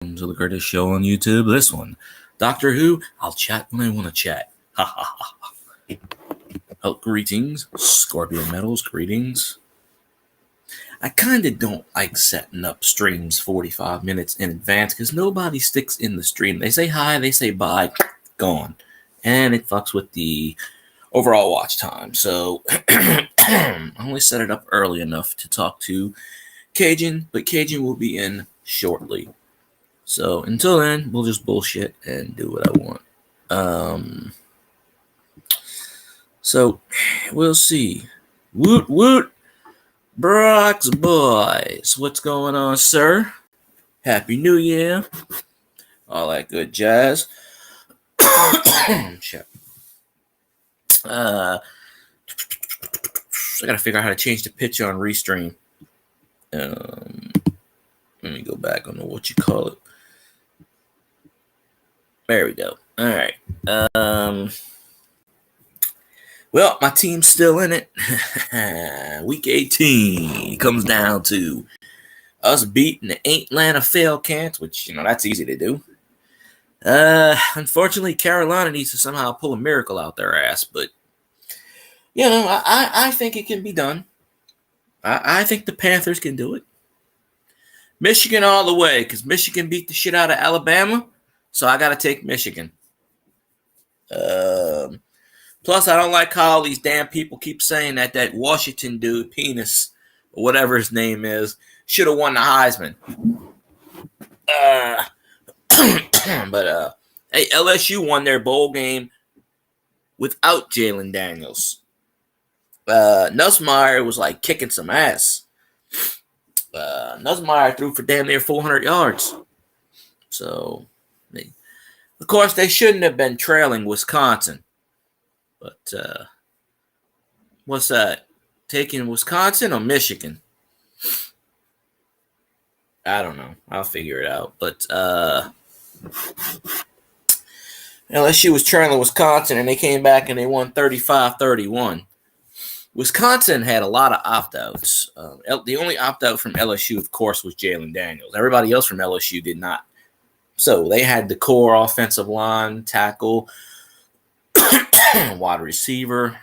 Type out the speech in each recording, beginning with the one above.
To the greatest show on YouTube. This one, Doctor Who. I'll chat when I want to chat. Ha ha ha ha. Oh, greetings, Scorpion Metals. Greetings. I kind of don't like setting up streams 45 minutes in advance because nobody sticks in the stream. They say hi, they say bye, gone, and it fucks with the overall watch time. So I only set it up early enough to talk to Cajun, but Cajun will be in shortly. So until then, we'll just bullshit and do what I want. So we'll see. Woot woot, Brock's boys. What's going on, sir? Happy New Year. All that good jazz. Shit. I gotta figure out how to change the picture on Restream. Let me go back on the what you call it. There we go. All right. Well, my team's still in it. Week 18 comes down to us beating the Atlanta Falcons, which, that's easy to do. Unfortunately, Carolina needs to somehow pull a miracle out their ass, but, I think it can be done. I think the Panthers can do it. Michigan all the way, because Michigan beat the shit out of Alabama. So I got to take Michigan. Plus, I don't like how all these damn people keep saying that Washington dude, Penis, or whatever his name is, should have won the Heisman. But hey, LSU won their bowl game without Jalen Daniels. Nussmeier was like kicking some ass. Nussmeier threw for damn near 400 yards. So... Of course, they shouldn't have been trailing Wisconsin. But, what's that? Taking Wisconsin or Michigan? I don't know. I'll figure it out. But, LSU was trailing Wisconsin, and they came back and they won 35-31. Wisconsin had a lot of opt-outs. The only opt-out from LSU, of course, was Jalen Daniels. Everybody else from LSU did not. So they had the core offensive line, tackle, wide receiver.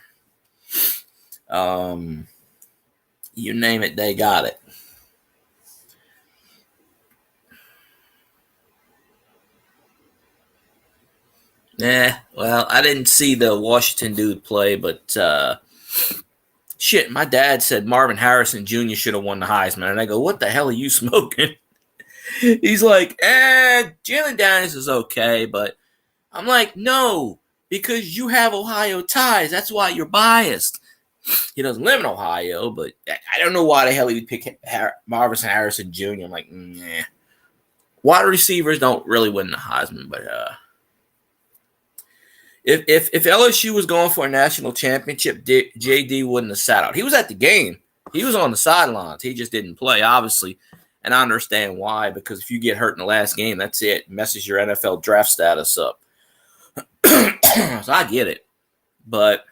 You name it, they got it. Well, I didn't see the Washington dude play, but shit, my dad said Marvin Harrison Jr. should have won the Heisman. And I go, what the hell are you smoking? He's like, Jalen Daniels is okay, but I'm like, no, because you have Ohio ties. That's why you're biased. He doesn't live in Ohio, but I don't know why the hell he would pick Marvin Harrison Jr. I'm like, nah. Wide receivers don't really win the Heisman, but if LSU was going for a national championship, JD wouldn't have sat out. He was at the game. He was on the sidelines. He just didn't play, obviously. And I understand why, because if you get hurt in the last game, that's it. It messes your NFL draft status up. So I get it. But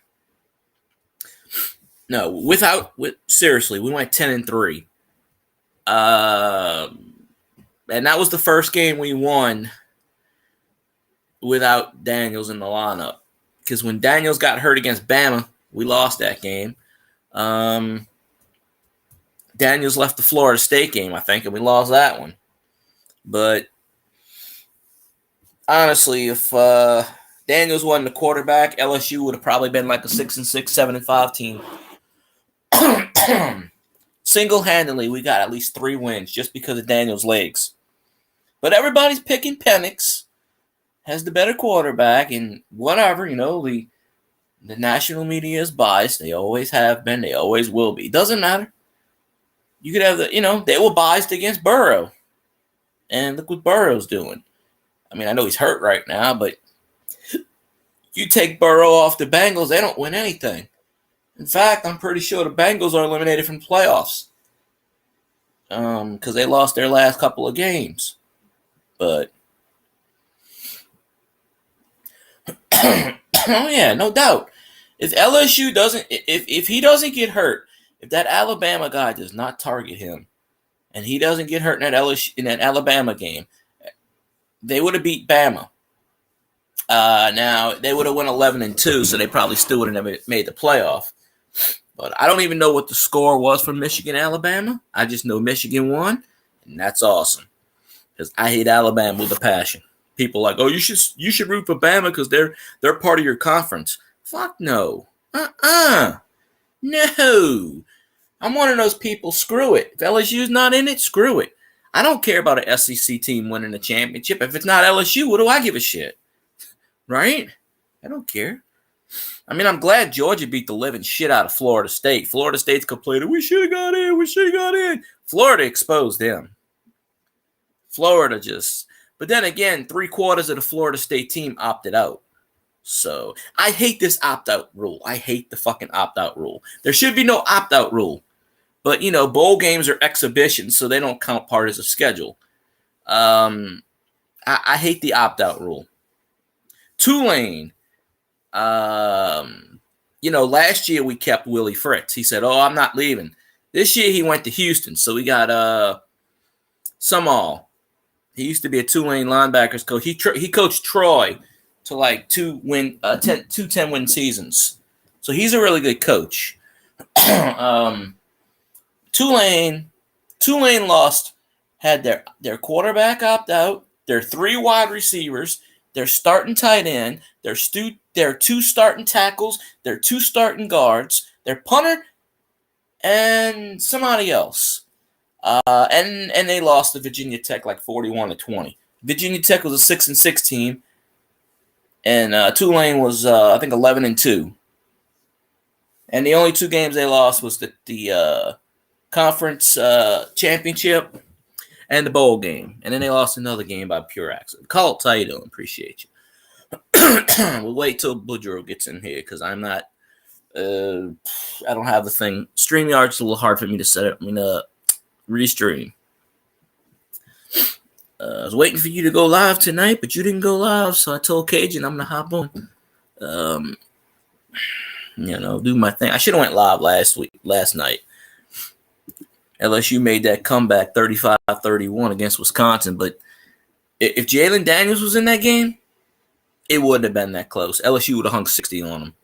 no, seriously, we went 10-3. And that was the first game we won without Daniels in the lineup. Because when Daniels got hurt against Bama, we lost that game. Daniels left the Florida State game, I think, and we lost that one. But honestly, if Daniels wasn't the quarterback, LSU would have probably been like a 6-6, 7-5 team. Single-handedly, we got at least 3 wins just because of Daniels' legs. But everybody's picking Penix, has the better quarterback, and whatever, the national media is biased. They always have been. They always will be. Doesn't matter. You could have they were biased against Burrow. And look what Burrow's doing. I mean, I know he's hurt right now, but you take Burrow off the Bengals, they don't win anything. In fact, I'm pretty sure the Bengals are eliminated from playoffs. Because they lost their last couple of games. But, oh yeah, no doubt. If LSU doesn't, if he doesn't get hurt, if that Alabama guy does not target him, and he doesn't get hurt in that Alabama game, they would have beat Bama. Now, they would have won 11-2, so they probably still would have never made the playoff. But I don't even know what the score was for Michigan, Alabama. I just know Michigan won, and that's awesome. Because I hate Alabama with a passion. People are like, oh, you should root for Bama because they're part of your conference. Fuck no. No. I'm one of those people. Screw it. If LSU's not in it, screw it. I don't care about an SEC team winning the championship. If it's not LSU, what do I give a shit? Right? I don't care. I mean, I'm glad Georgia beat the living shit out of Florida State. Florida State's complaining, we should have got in. Florida exposed them. Florida just... But then again, 3/4 of the Florida State team opted out. So, I hate this opt-out rule. I hate the fucking opt-out rule. There should be no opt-out rule. But, bowl games are exhibitions, so they don't count part as a schedule. I hate the opt-out rule. Tulane. Last year we kept Willie Fritz. He said, oh, I'm not leaving. This year he went to Houston, so we got Sumall. He used to be a Tulane linebackers coach. He coached Troy to like 2 10-win seasons. So he's a really good coach. Tulane lost, had their quarterback opt out, their 3 wide receivers, their starting tight end, their 2 starting tackles, their 2 starting guards, their punter, and somebody else. And they lost to Virginia Tech like 41-20. Virginia Tech was a 6-6 team, and Tulane was I think 11-2. And the only 2 games they lost was the conference championship and the bowl game. And then they lost another game by pure accident. Colt, how you doing? Appreciate you. We'll wait till Boudreaux gets in here because I'm not I don't have the thing. StreamYard's a little hard for me to set up. Restream. I was waiting for you to go live tonight, but you didn't go live, so I told Cajun I'm gonna hop on. Do my thing. I should have went live last night. LSU made that comeback 35-31 against Wisconsin, but if Jalen Daniels was in that game, it wouldn't have been that close. LSU would have hung 60 on him.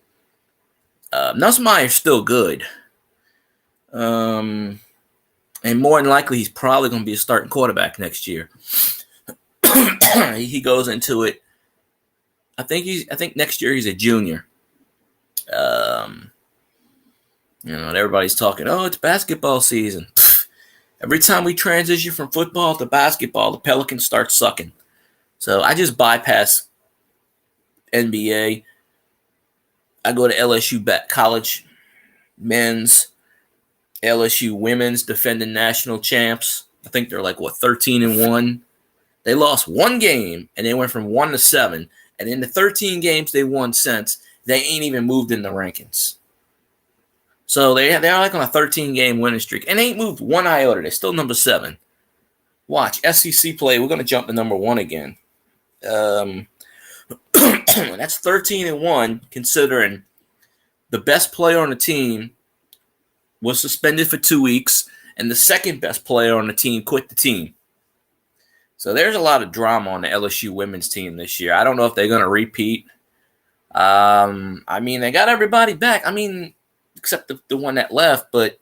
Nussmeier's still good. And more than likely, he's probably going to be a starting quarterback next year. He goes into it. I think next year he's a junior. Everybody's talking, oh, it's basketball season. Every time we transition from football to basketball, the Pelicans start sucking. So I just bypass NBA. I go to LSU college men's, LSU women's defending national champs. I think they're like 13-1. They lost 1 game and they went from 1-7. And in the 13 games they won since, they ain't even moved in the rankings. So they're like on a 13-game winning streak and they ain't moved 1 iota. They're still number 7. Watch SEC play. We're gonna jump to number 1 again. That's 13-1, considering the best player on the team was suspended for 2 weeks, and the second best player on the team quit the team. So there's a lot of drama on the LSU women's team this year. I don't know if they're going to repeat. They got everybody back. Except the one that left. But,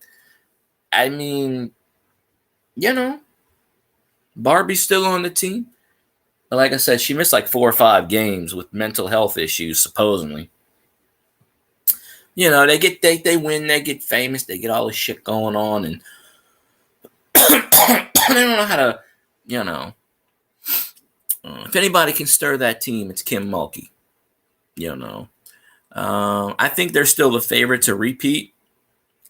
Barbie's still on the team. But like I said, she missed like 4 or 5 games with mental health issues, supposedly. They win, they get famous, they get all this shit going on, and they don't know how to, if anybody can stir that team, it's Kim Mulkey. I think they're still the favorite to repeat.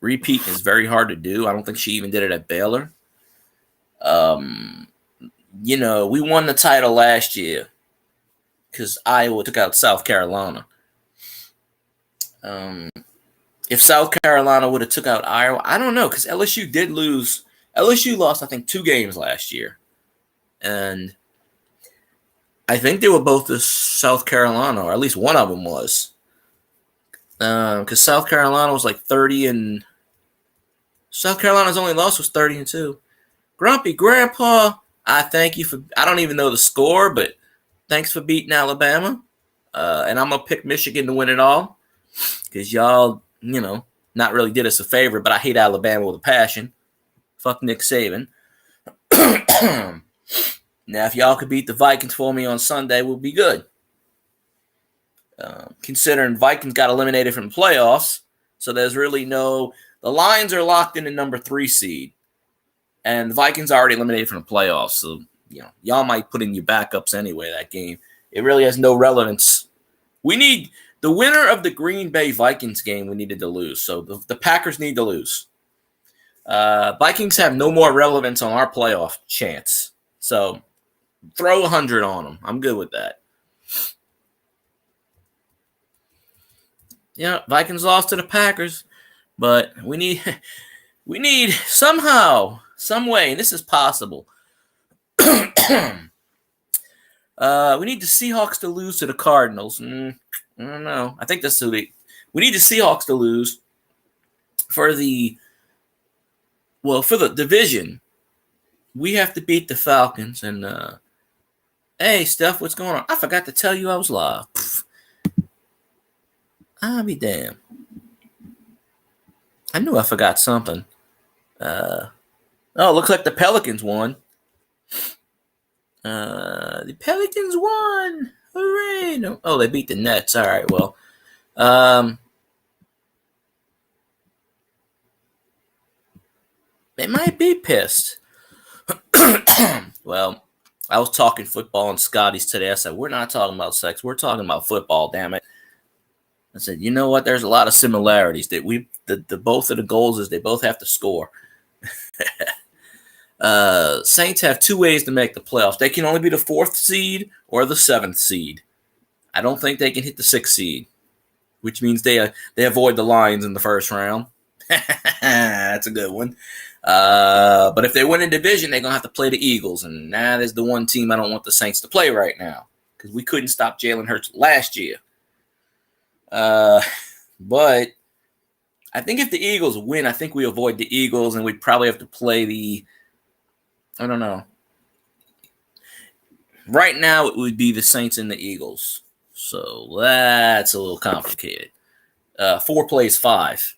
Repeat is very hard to do. I don't think she even did it at Baylor. We won the title last year because Iowa took out South Carolina. If South Carolina would have took out Iowa, I don't know, because LSU did lose. LSU lost, I think, 2 games last year. And I think they were both to South Carolina, or at least one of them was. Because South Carolina was like 30 and... South Carolina's only loss was 30-2. Grumpy Grandpa, I thank you for... I don't even know the score, but Thanks for beating Alabama. And I'm going to pick Michigan to win it all because y'all, not really did us a favor, but I hate Alabama with a passion. Fuck Nick Saban. Now, if y'all could beat the Vikings for me on Sunday, we'll be good. Considering Vikings got eliminated from the playoffs, so there's really the Lions are locked in the number 3 seed, and the Vikings are already eliminated from the playoffs, so, y'all might put in your backups anyway that game. It really has no relevance. We need the winner of the Green Bay Vikings game we needed to lose, so the Packers need to lose. Vikings have no more relevance on our playoff chance, so throw 100 on them. I'm good with that. Yeah, Vikings lost to the Packers, but we need somehow, some way, and this is possible. We need the Seahawks to lose to the Cardinals. I don't know. I think that's we need the Seahawks to lose for the division. We have to beat the Falcons. And hey, Steph, what's going on? I forgot to tell you I was live. I'll be damned. I knew I forgot something. Looks like the Pelicans won. The Pelicans won. Hooray. No. Oh, they beat the Nets. All right, well. They might be pissed. Well, I was talking football and Scotty's today. I said, we're not talking about sex. We're talking about football, damn it. I said, you know what? There's a lot of similarities. That the both of the goals is they both have to score. Saints have 2 ways to make the playoffs. They can only be the 4th seed or the 7th seed. I don't think they can hit the 6th seed, which means they avoid the Lions in the first round. That's a good one. But if they win a division, they're going to have to play the Eagles. And that is the one team I don't want the Saints to play right now because we couldn't stop Jalen Hurts last year. But I think if the Eagles win, I think we avoid the Eagles and we'd probably have to play I don't know. Right now, it would be the Saints and the Eagles. So that's a little complicated. 4 plays 5.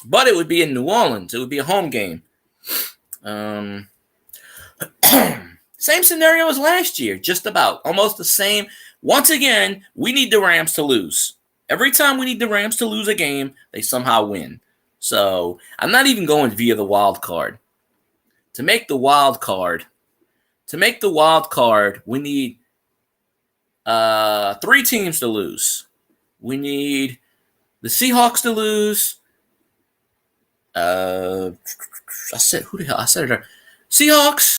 But it would be in New Orleans. It would be a home game. Same scenario as last year, just about. Almost the same. Once again, we need the Rams to lose. Every time we need the Rams to lose a game, they somehow win. So I'm not even going via the wild card. To make the wild card, we need 3 teams to lose. We need the Seahawks to lose. I said it. Seahawks.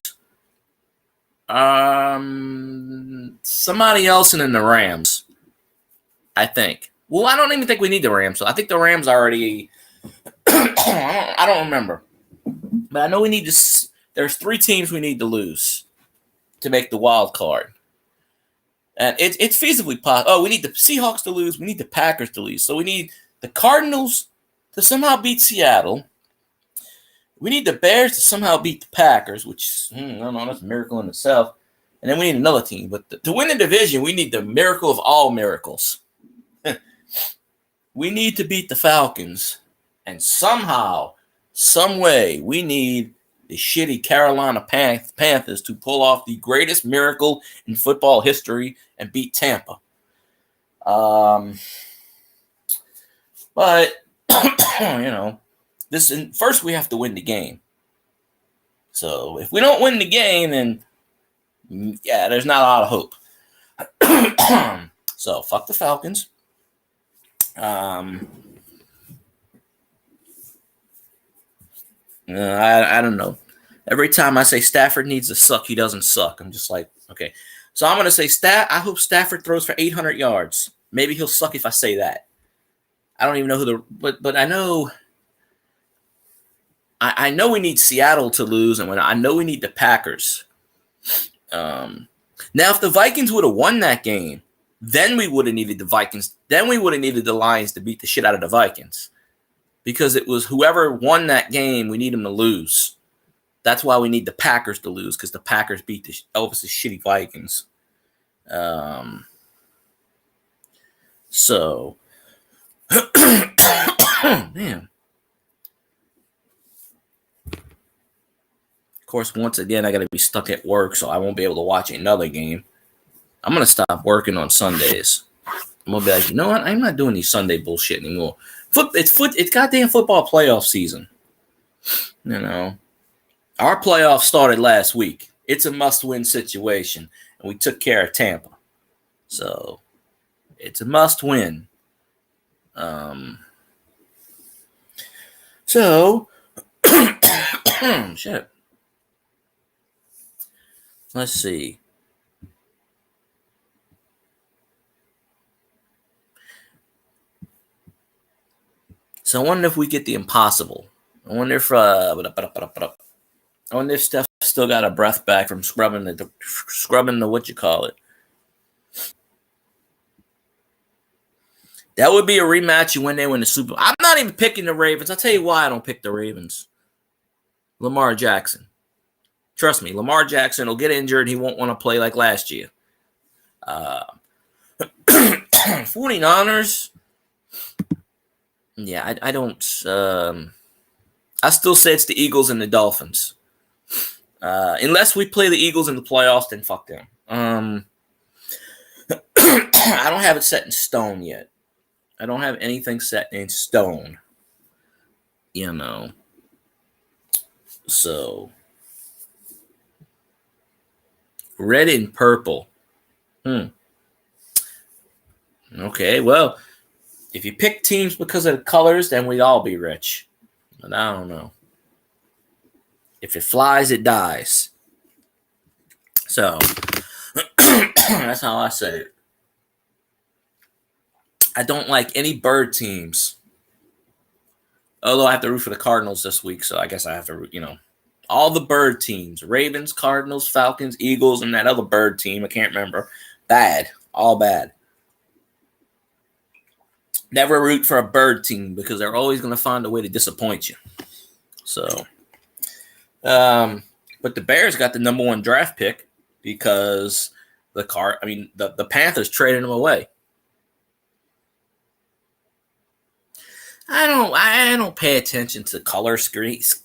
Somebody else, and then the Rams. I think. Well, I don't even think we need the Rams. So I think the Rams already. I don't remember, but I know we need to. There's 3 teams we need to lose to make the wild card, and it's feasibly possible. Oh, we need the Seahawks to lose. We need the Packers to lose. So we need the Cardinals to somehow beat Seattle. We need the Bears to somehow beat the Packers, which I don't know, that's a miracle in itself. And then we need another team. But to win the division, we need the miracle of all miracles. We need to beat the Falcons. And somehow, some way, we need the shitty Carolina Panthers to pull off the greatest miracle in football history and beat Tampa. But, first we have to win the game. So if we don't win the game, then, yeah, there's not a lot of hope. So, fuck the Falcons. I don't know. Every time I say Stafford needs to suck, he doesn't suck. I'm just like, okay. So I'm going to say I hope Stafford throws for 800 yards. Maybe he'll suck if I say that. I don't even know but I know I know we need Seattle to lose, and I know we need the Packers. Now, if the Vikings would have won that game, then we would have needed the Vikings. Then we would have needed the Lions to beat the shit out of the Vikings. Because it was whoever won that game, we need them to lose. That's why we need the Packers to lose, because the Packers beat the Elvis' shitty Vikings. So, man. Of course, once again, I got to be stuck at work, so I won't be able to watch another game. I'm gonna stop working on Sundays. I'm gonna be like, you know what? I'm not doing these Sunday bullshit anymore. It's goddamn football playoff season. You know, our playoffs started last week. It's a must-win situation, and we took care of Tampa. So it's a must-win. So shit. Let's see. So I wonder if we get the impossible. I wonder if Steph still got a breath back from scrubbing the what you call it. That would be a rematch when they win the Super Bowl. I'm not even picking the Ravens. I'll tell you why I don't pick the Ravens. Lamar Jackson. Trust me, Lamar Jackson will get injured. He won't want to play like last year. 49ers. Yeah, I don't. I still say it's the Eagles and the Dolphins. Unless we play the Eagles in the playoffs, then fuck them. I don't have it set in stone yet. I don't have anything set in stone. You know. So. Red and purple. Okay, well, if you pick teams because of the colors, then we'd all be rich. But I don't know. If it flies, it dies. So, that's how I say it. I don't like any bird teams. Although I have to root for the Cardinals this week, so I guess I have to root, all the bird teams. Ravens, Cardinals, Falcons, Eagles, and that other bird team. I can't remember. Bad. All bad. Never root for a bird team because they're always going to find a way to disappoint you. So, but the Bears got the number 1 draft pick because the Panthers traded him away. I don't pay attention to color schemes.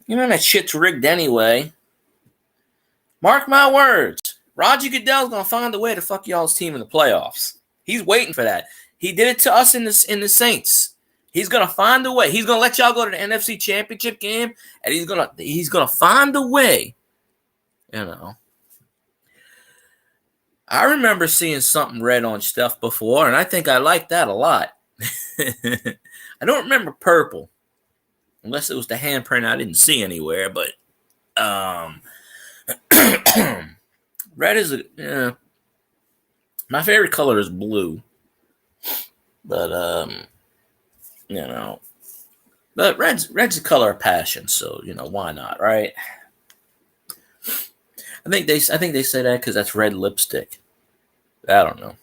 That shit's rigged anyway. Mark my words. Roger Goodell's gonna find a way to fuck y'all's team in the playoffs. He's waiting for that. He did it to us in the Saints. He's gonna find a way. He's gonna let y'all go to the NFC Championship game, and he's gonna find a way. I remember seeing something red on stuff before, and I think I liked that a lot. I don't remember purple, unless it was the handprint I didn't see anywhere. But red is my favorite color is blue. But but red's the color of passion. So why not, right? I think they say that because that's red lipstick. I don't know.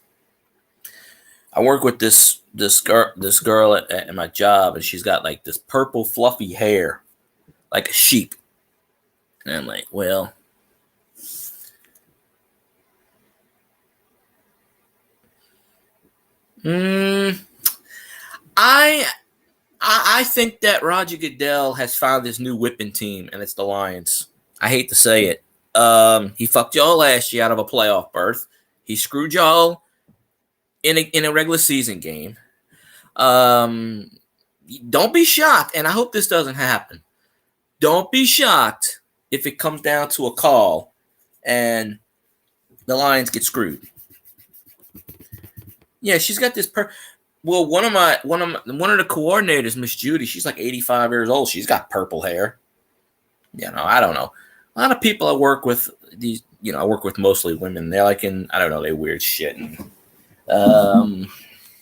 I work with this girl at my job, and she's got like this purple fluffy hair, like a sheep. And I'm like, well, I think that Roger Goodell has found his new whipping team, and it's the Lions. I hate to say it. He fucked y'all last year out of a playoff berth. He screwed y'all in a regular season game. Don't be shocked, and I hope this doesn't happen. Don't be shocked if it comes down to a call and the Lions get screwed. Yeah, she's got this. Well, one of the coordinators, Miss Judy, she's like 85 years old. She's got purple hair. I don't know. A lot of people I work with, I work with mostly women. They're like they weird shit. And, I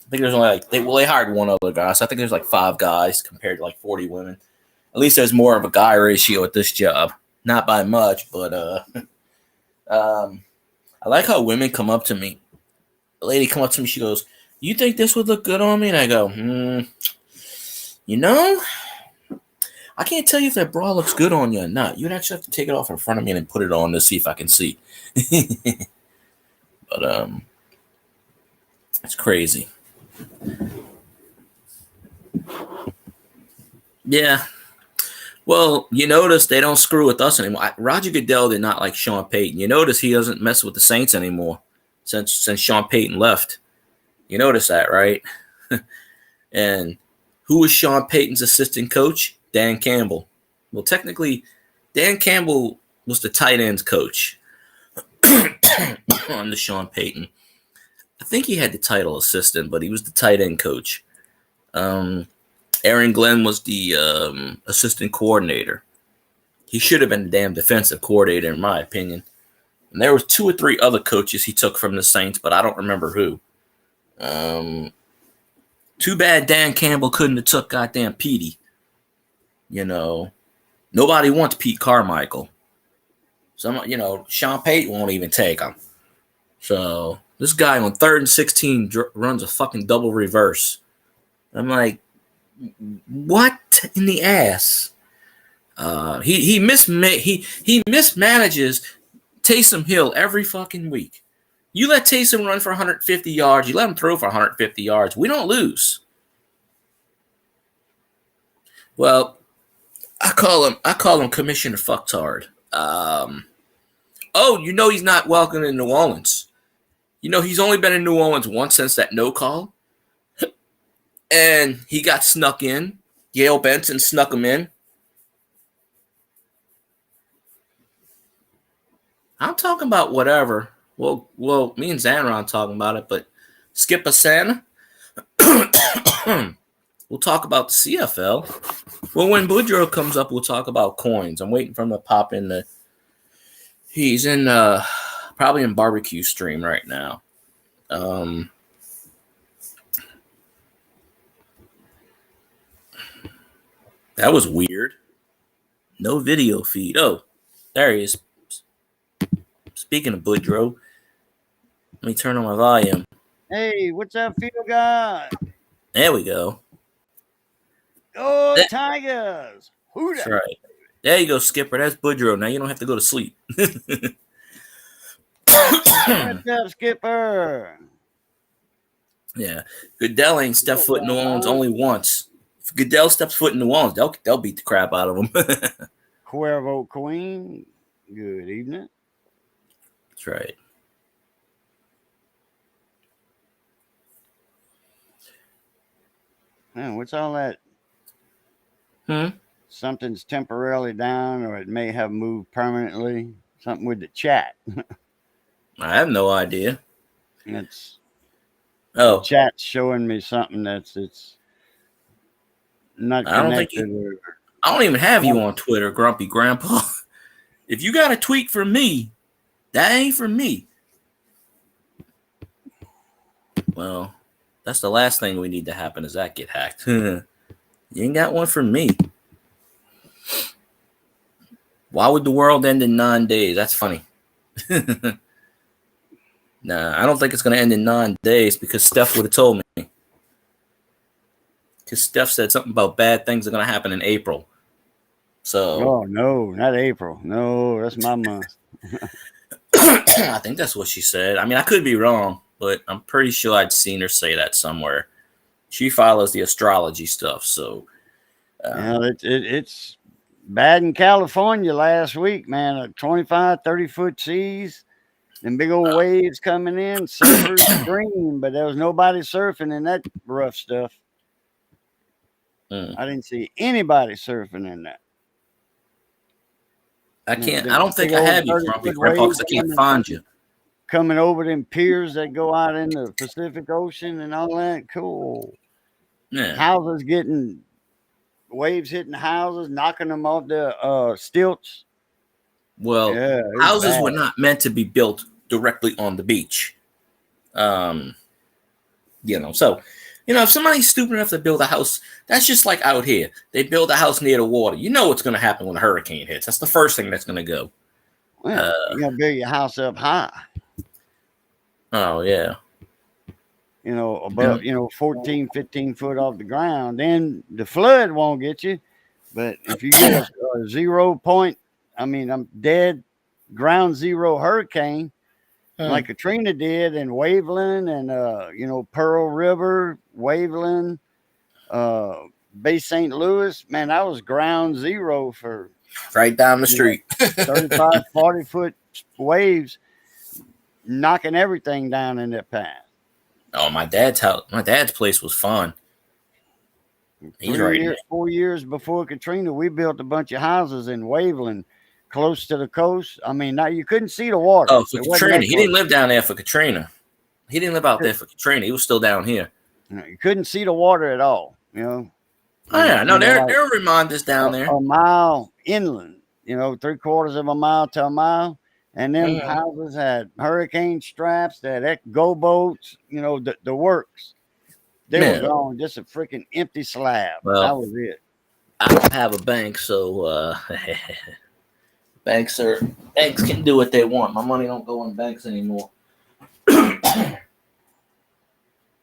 think there's only they hired one other guy. So I think there's like 5 guys compared to like 40 women. At least there's more of a guy ratio at this job. Not by much, but I like how women come up to me. A lady come up to me, she goes, "You think this would look good on me?" And I go, I can't tell you if that bra looks good on you or not. You'd actually have to take it off in front of me and put it on to see if I can see. But it's crazy. Yeah. Well, you notice they don't screw with us anymore. Roger Goodell did not like Sean Payton. You notice he doesn't mess with the Saints anymore since Sean Payton left. You notice that, right? And who was Sean Payton's assistant coach? Dan Campbell. Well, technically, Dan Campbell was the tight ends coach under Sean Payton. I think he had the title assistant, but he was the tight end coach. Aaron Glenn was the assistant coordinator. He should have been the damn defensive coordinator, in my opinion. And there was 2 or 3 other coaches he took from the Saints, but I don't remember who. Too bad Dan Campbell couldn't have took goddamn Petey. You know, nobody wants Pete Carmichael. Sean Payton won't even take him. So this guy on 3rd and 16 runs a fucking double reverse. I'm like, what in the ass? He mismanages Taysom Hill every fucking week. You let Taysom run for 150 yards. You let him throw for 150 yards. We don't lose. Well, I call him Commissioner Fucktard. He's not welcome in New Orleans. He's only been in New Orleans once since that no call. And he got snuck in. Yale Benson snuck him in. I'm talking about whatever. Well, me and Xanron talking about it, but Skip Asana. We'll talk about the CFL. Well, when Boudreaux comes up, we'll talk about coins. I'm waiting for him to pop in he's in probably in barbecue stream right now. That was weird. No video feed. Oh, there he is. Speaking of Boudreaux, let me turn on my volume. Hey, what's up, field guy? There we go. Go Tigers! Who That's right. There you go, Skipper. That's Boudreaux. Now you don't have to go to sleep. What's up, Skipper? Yeah. Goodell ain't stepped foot in New Orleans only once. If Goodell steps foot in New Orleans, they'll beat the crap out of him. Cuervo Queen, good evening. That's right. Man, what's all that? Something's temporarily down, or it may have moved permanently. Something with the chat. I have no idea. It's the chat's showing me something it's not connected. I don't even have you on Twitter, Grumpy Grandpa. If you got a tweet from me, that ain't from me. Well, that's the last thing we need to happen is that get hacked. You ain't got one from me. Why would the world end in 9 days? That's funny. Nah, I don't think it's going to end in 9 days because Steph would have told me. Because Steph said something about bad things are going to happen in April. So. Oh, no, not April. No, that's my month. I think that's what she said. I mean, I could be wrong, but I'm pretty sure I'd seen her say that somewhere. She follows the astrology stuff, so. It's bad in California last week, man. 25, 30-foot seas. Them big old waves coming in, surfers scream, but there was nobody surfing in that rough stuff. I didn't see anybody surfing in that. I don't think I have you, Grumpy Grandpa, because I can't find you. Coming over them piers that go out in the Pacific Ocean and all that. Cool. Yeah. Houses getting waves hitting houses, knocking them off the stilts. Well, houses were not meant to be built directly on the beach. So, if somebody's stupid enough to build a house, that's just like out here. They build a house near the water. You know what's going to happen when a hurricane hits. That's the first thing that's going to go. Well, you're going to build your house up high. Oh, yeah. Above, 14, 15 foot off the ground. Then the flood won't get you. But if you get a 0 point, I mean, I'm dead ground zero hurricane like Katrina did in Waveland and Pearl River, Waveland, Bay St. Louis. Man, I was ground zero for right down the street. 35, 40-foot waves knocking everything down in that path. Oh, my dad's house. My dad's place was fun. He's right. 4 years before Katrina, we built a bunch of houses in Waveland, close to the coast. I mean, now you couldn't see the water. Oh, for Katrina, he didn't live down there for Katrina. He didn't live out there for Katrina. He was still down here. You couldn't see the water at all. Oh yeah, no, there are reminders down there. A mile inland, 3/4 of a mile to a mile. And them houses had hurricane straps, that go boats, the works. They were gone, just a freaking empty slab. Well, that was it. I don't have a bank, so banks can do what they want. My money don't go in banks anymore. As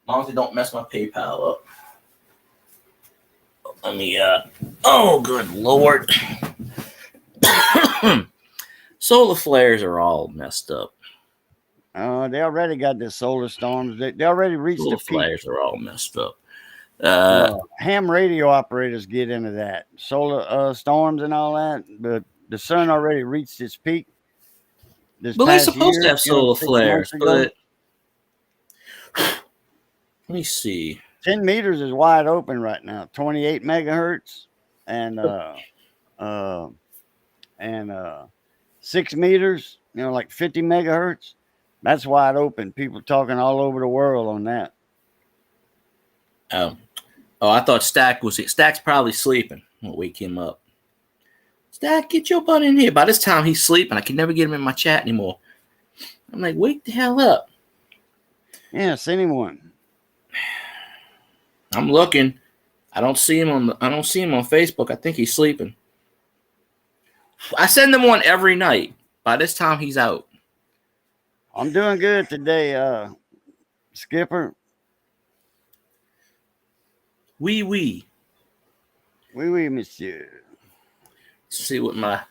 long as they don't mess my PayPal up. Let me oh good Lord. Solar flares are all messed up. They already got the solar storms. They already reached the peak. Solar flares are all messed up. Ham radio operators get into that. Solar storms and all that. But the sun already reached its peak. But they're supposed to have solar flares. But let me see. 10 meters is wide open right now. 28 megahertz and 6 meters, like 50 megahertz. That's wide open. People talking all over the world on that. Oh, I thought Stack's probably sleeping. I'll wake him up. Stack, get your butt in here. By this time, he's sleeping. I can never get him in my chat anymore. I'm like, wake the hell up. Yeah, send him one. I'm looking. I don't see him on Facebook. I think he's sleeping. I send him one every night. By this time, he's out. I'm doing good today, Skipper. Oui, monsieur. Let's see what my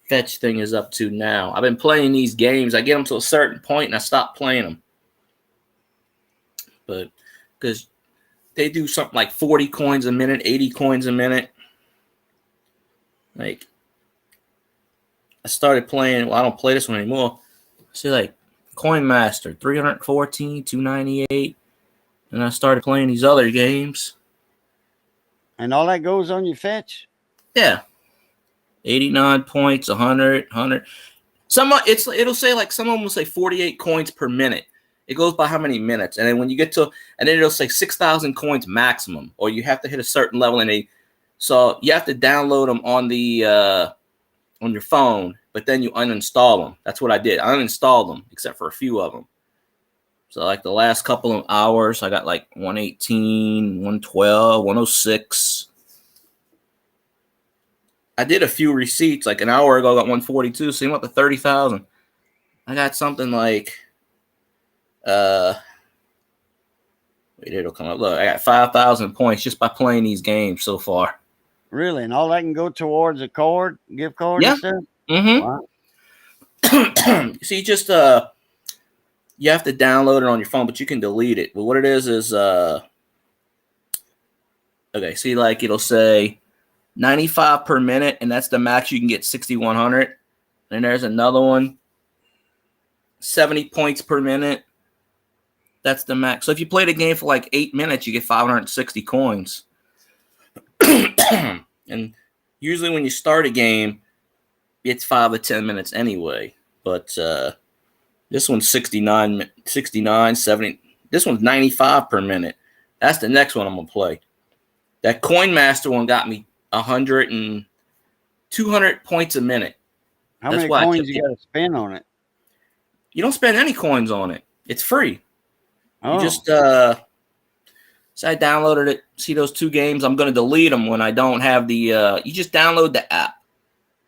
fetch thing is up to now. I've been playing these games. I get them to a certain point, and I stop playing them. But because they do something like 40 coins a minute, 80 coins a minute. Like, I started playing. Well, I don't play this one anymore. See, like, Coin Master, 314, 298. And I started playing these other games. And all that goes on your fetch? Yeah. 89 points, 100, 100. It'll say, like, some of them will say 48 coins per minute. It goes by how many minutes. And then when you get to, and then it'll say 6,000 coins maximum, or you have to hit a certain level. So you have to download them on on your phone, but then you uninstall them. That's what I did. I uninstalled them, except for a few of them. So like the last couple of hours, I got like 118, 112, 106. I did a few receipts. Like an hour ago, I got 142. So you went to 30,000. I got something like, wait, it'll come up. Look, I got 5,000 points just by playing these games so far. Really? And all that can go towards a gift card? Yeah. And stuff? Mm-hmm. Wow. See, just you have to download it on your phone, but you can delete it. But what it is okay, see, like it'll say 95 per minute, and that's the max you can get, 6,100. And there's another one, 70 points per minute. That's the max. So if you play the game for like 8 minutes, you get 560 coins. And usually when you start a game, it's 5 to 10 minutes anyway. But this one's 69, 70. This one's 95 per minute. That's the next one I'm going to play. That Coin Master one got me 100 and 200 points a minute. How many coins you got to spend on it? You don't spend any coins on it. It's free. Oh. You just so I downloaded it. See those 2 games? I'm going to delete them when I don't have the you just download the app.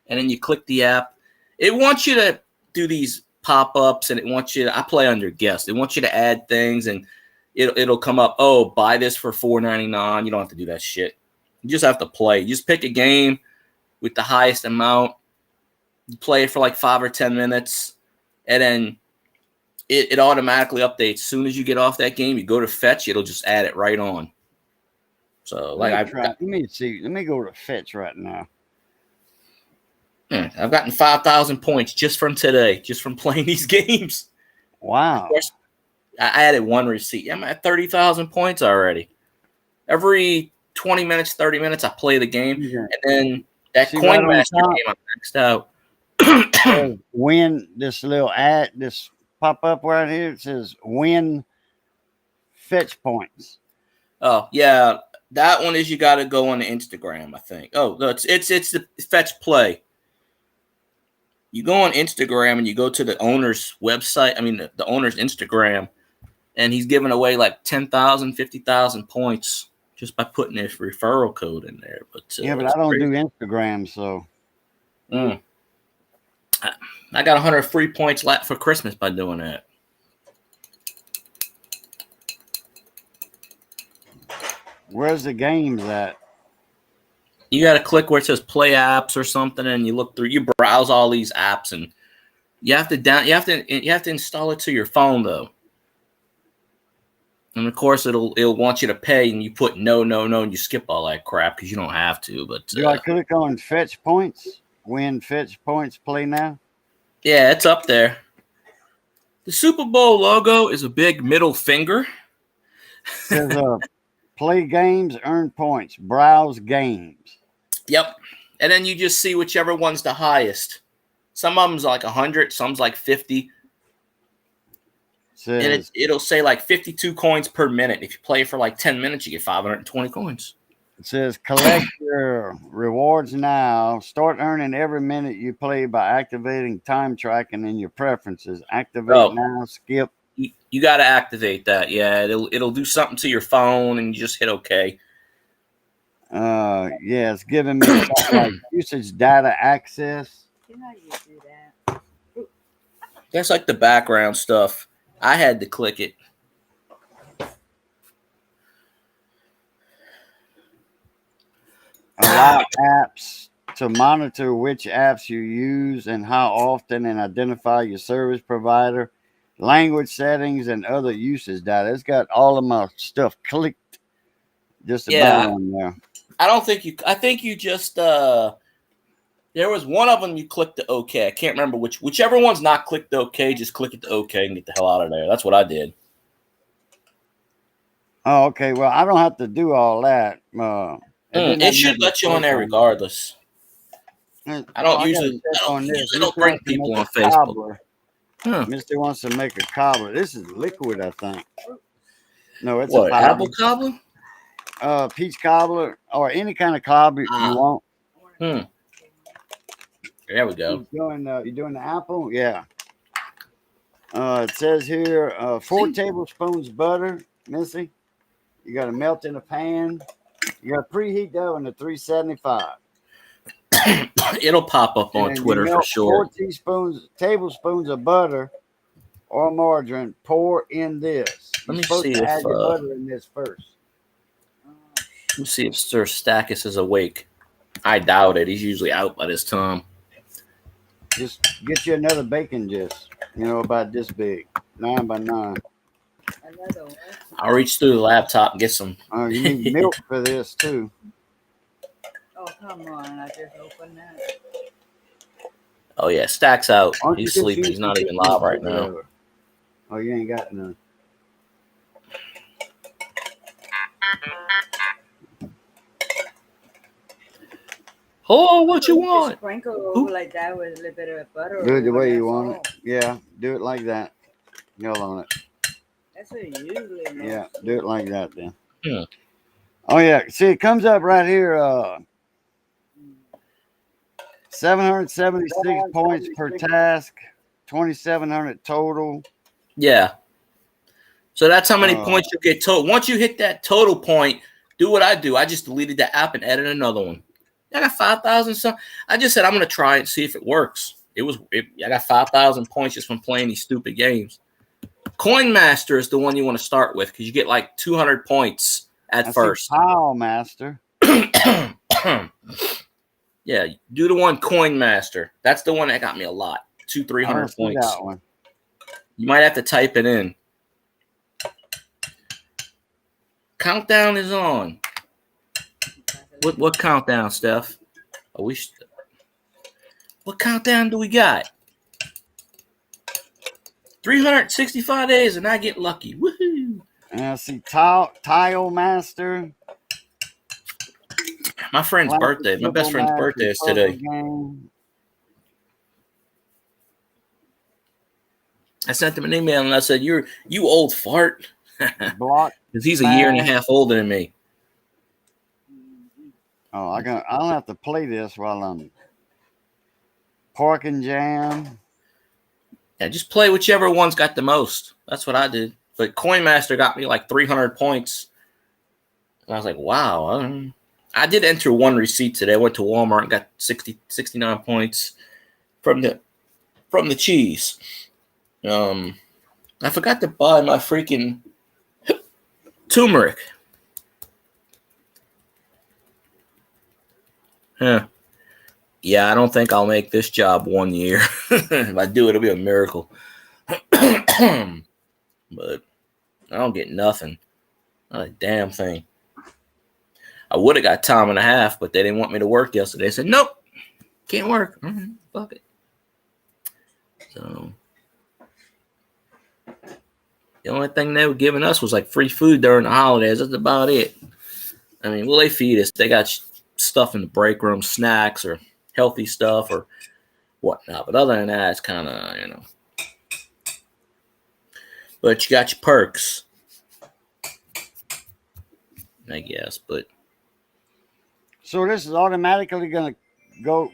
And then you click the app. It wants you to do these pop-ups, and it wants you to, I play under guest. It wants you to add things, and it'll come up, oh, buy this for $4.99. You don't have to do that shit. You just have to play. You just pick a game with the highest amount. You play it for like 5 or 10 minutes, and then it automatically updates. As soon as you get off that game, you go to fetch, it'll just add it right on. So like let me see. Let me go to fetch right now. I've gotten 5,000 points just from today, just from playing these games. Wow. Of course, I added one receipt. I'm at 30,000 points already. Every 20 minutes, 30 minutes, I play the game. And then that Coin Master game I maxed out. Win this little ad, this pop up right here. It says win fetch points. Oh, yeah. That one is you got to go on the Instagram, I think. Oh, no, it's the fetch play. You go on Instagram and you go to the owner's website. I mean, the owner's Instagram, and he's giving away like 10,000, 50,000 points just by putting his referral code in there. But but I don't do Instagram, so. I got 100 free points left for Christmas by doing that. Where's the games at? You got to click where it says play apps or something, and you look through. You browse all these apps, and you have to install it to your phone though. And of course, it'll want you to pay, and you put no, and you skip all that crap because you don't have to. But do I click on fetch points? Win fetch points. Play now. Yeah, it's up there. The Super Bowl logo is a big middle finger. Says play games, earn points, browse games. Yep. And then you just see whichever one's the highest. Some of them's like 100, some's like 50. And it'll say like 52 coins per minute. If you play for like 10 minutes, you get 520 coins. It says collect your rewards now. Start earning every minute you play by activating time tracking in your preferences. Activate now, skip. You got to activate that. Yeah, it'll do something to your phone, and you just hit OK. Yeah, it's giving me like usage data access. You know you do that. That's like the background stuff. I had to click it. Allow apps to monitor which apps you use and how often, and identify your service provider, language settings, and other usage data. It's got all of my stuff clicked just about on there. I think you just there was one of them you clicked the OK. I can't remember whichever one's not clicked the OK, just click it to OK and get the hell out of there. That's what I did. Oh, okay. Well, I don't have to do all that. It should let you on there regardless. I don't usually bring people on Facebook. Mister wants to make a cobbler. This is liquid, I think. No, it's what, apple cobbler? Peach cobbler, or any kind of cobbler you want. There we go. You doing the apple? Yeah. It says here 4 tablespoons butter, Missy. You got to melt in a pan. You got to preheat that one to 375. It'll pop up on Twitter for sure. 4 tablespoons of butter or margarine. Pour in this. Let me see if add your butter in this first. Let me see if Sir Stackus is awake. I doubt it. He's usually out by this time. Just get you another bacon, about this big, 9 by 9. Another one. I'll reach through the laptop and get some. You need milk for this too. Oh, come on. I just opened that. Oh, yeah. Stack's out. He's sleeping. He's not even live right now. Oh, you ain't got none. Oh, what you want? Sprinkle over like that with a little bit of butter. Do it the way you want it. Yeah, do it like that. Hold on it. That's what you usually do. Yeah, do it like that then. Yeah. Oh, yeah. See, it comes up right here. 776 points per task, 2,700 total. Yeah. So that's how many points you get total. Once you hit that total point, do what I do. I just deleted the app and added another one. I got 5,000 some. I just said I'm going to try it and see if it works. I got 5,000 points just from playing these stupid games. Coin Master is the one you want to start with because you get like 200 points at first. Pile Master. Yeah, do the one Coin Master. That's the one that got me a lot. 300 I don't see points. that one. You might have to type it in. Countdown is on. What countdown, Steph? What countdown do we got? 365 days and I get lucky. Woohoo! And I see Tile Master. My friend's birthday. My best friend's birthday is today. Game. I sent him an email and I said, "You old fart," Block. because he's a year and a half older than me. Oh, I don't have to play this while I'm Pork and Jam. Yeah, just play whichever one's got the most. That's what I did. But Coin Master got me like 300 points. And I was like, wow. I did enter one receipt today. I went to Walmart and got 69 points from the cheese. I forgot to buy my freaking turmeric. Huh. Yeah, I don't think I'll make this job 1 year. If I do, it'll be a miracle. But I don't get nothing. Not a damn thing. I would have got time and a half, but they didn't want me to work yesterday. They said, nope, can't work. Fuck it. So the only thing they were giving us was like free food during the holidays. That's about it. I mean, will they feed us? They got stuff in the break room, snacks or healthy stuff or whatnot. But other than that, it's kind of, But you got your perks, I guess. But so this is automatically going to go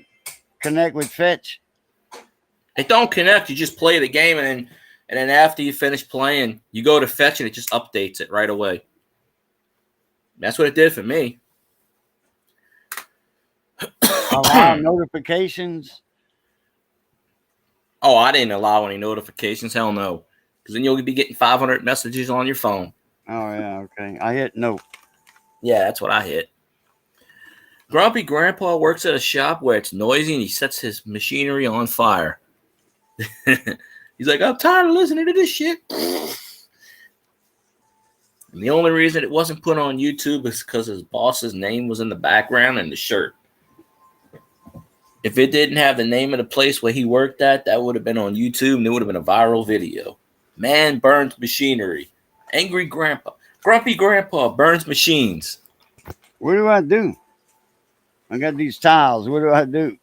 connect with Fetch. It don't connect. You just play the game, and then after you finish playing, you go to Fetch, and it just updates it right away. That's what it did for me. Allow notifications. Oh, I didn't allow any notifications. Hell no. Because then you'll be getting 500 messages on your phone. Oh, yeah, okay. I hit no. Yeah, that's what I hit. Grumpy Grandpa works at a shop where it's noisy and he sets his machinery on fire. He's like, I'm tired of listening to this shit. And the only reason it wasn't put on YouTube is because his boss's name was in the background and the shirt. If it didn't have the name of the place where he worked at, that would have been on YouTube and it would have been a viral video. Man burns machinery. Angry Grandpa. Grumpy Grandpa burns machines. What do I do? I got these tiles. What do I do?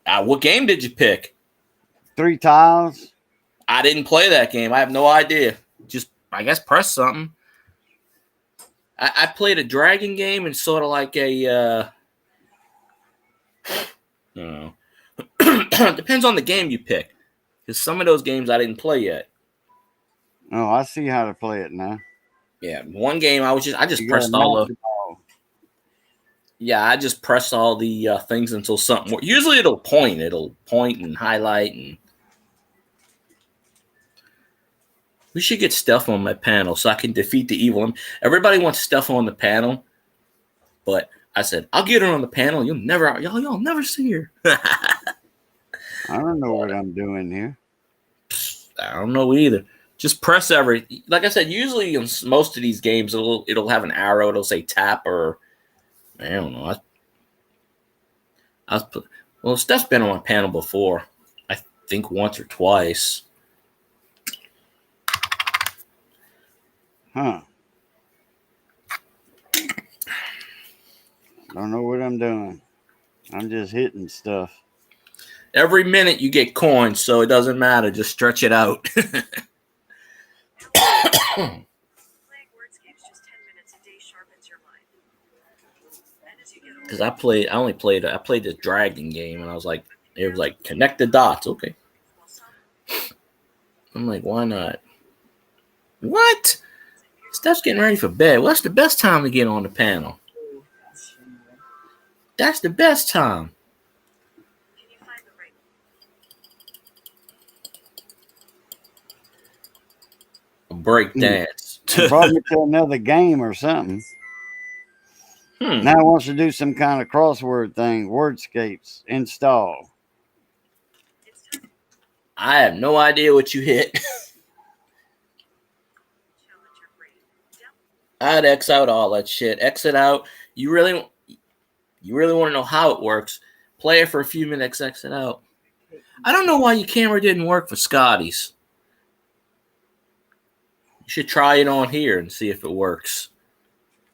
What game did you pick? 3 tiles. I didn't play that game. I have no idea. Just, I guess, press something. I played a dragon game and sort of like a, I don't know. Depends on the game you pick. Because some of those games I didn't play yet. Oh, I see how to play it now. Yeah, one game I just pressed all the. Yeah, I just press all the things until something. Usually it'll point. It'll point and highlight. And we should get stuff on my panel so I can defeat the evil. Everybody wants stuff on the panel, but I said I'll get her on the panel. Y'all never see her. I don't know what I'm doing here. I don't know either. Just press every. Like I said, usually in most of these games, it'll have an arrow. It'll say tap or. I don't know. Well, Steph's been on my panel before. I think once or twice. Huh. Don't know what I'm doing. I'm just hitting stuff. Every minute you get coins, so it doesn't matter. Just stretch it out. Because I played the dragon game, and I was like, it was like connect the dots. Okay. I'm like, why not? What? Steph's getting ready for bed. What's the best time to get on the panel? That's the best time. A break dance. Brought me to another game or something. Now it wants to do some kind of crossword thing. Wordscapes. Install. I have no idea what you hit. I'd X out all that shit. Exit out. You really want to know how it works? Play it for a few minutes. Exit out. I don't know why your camera didn't work for Scotty's. You should try it on here and see if it works.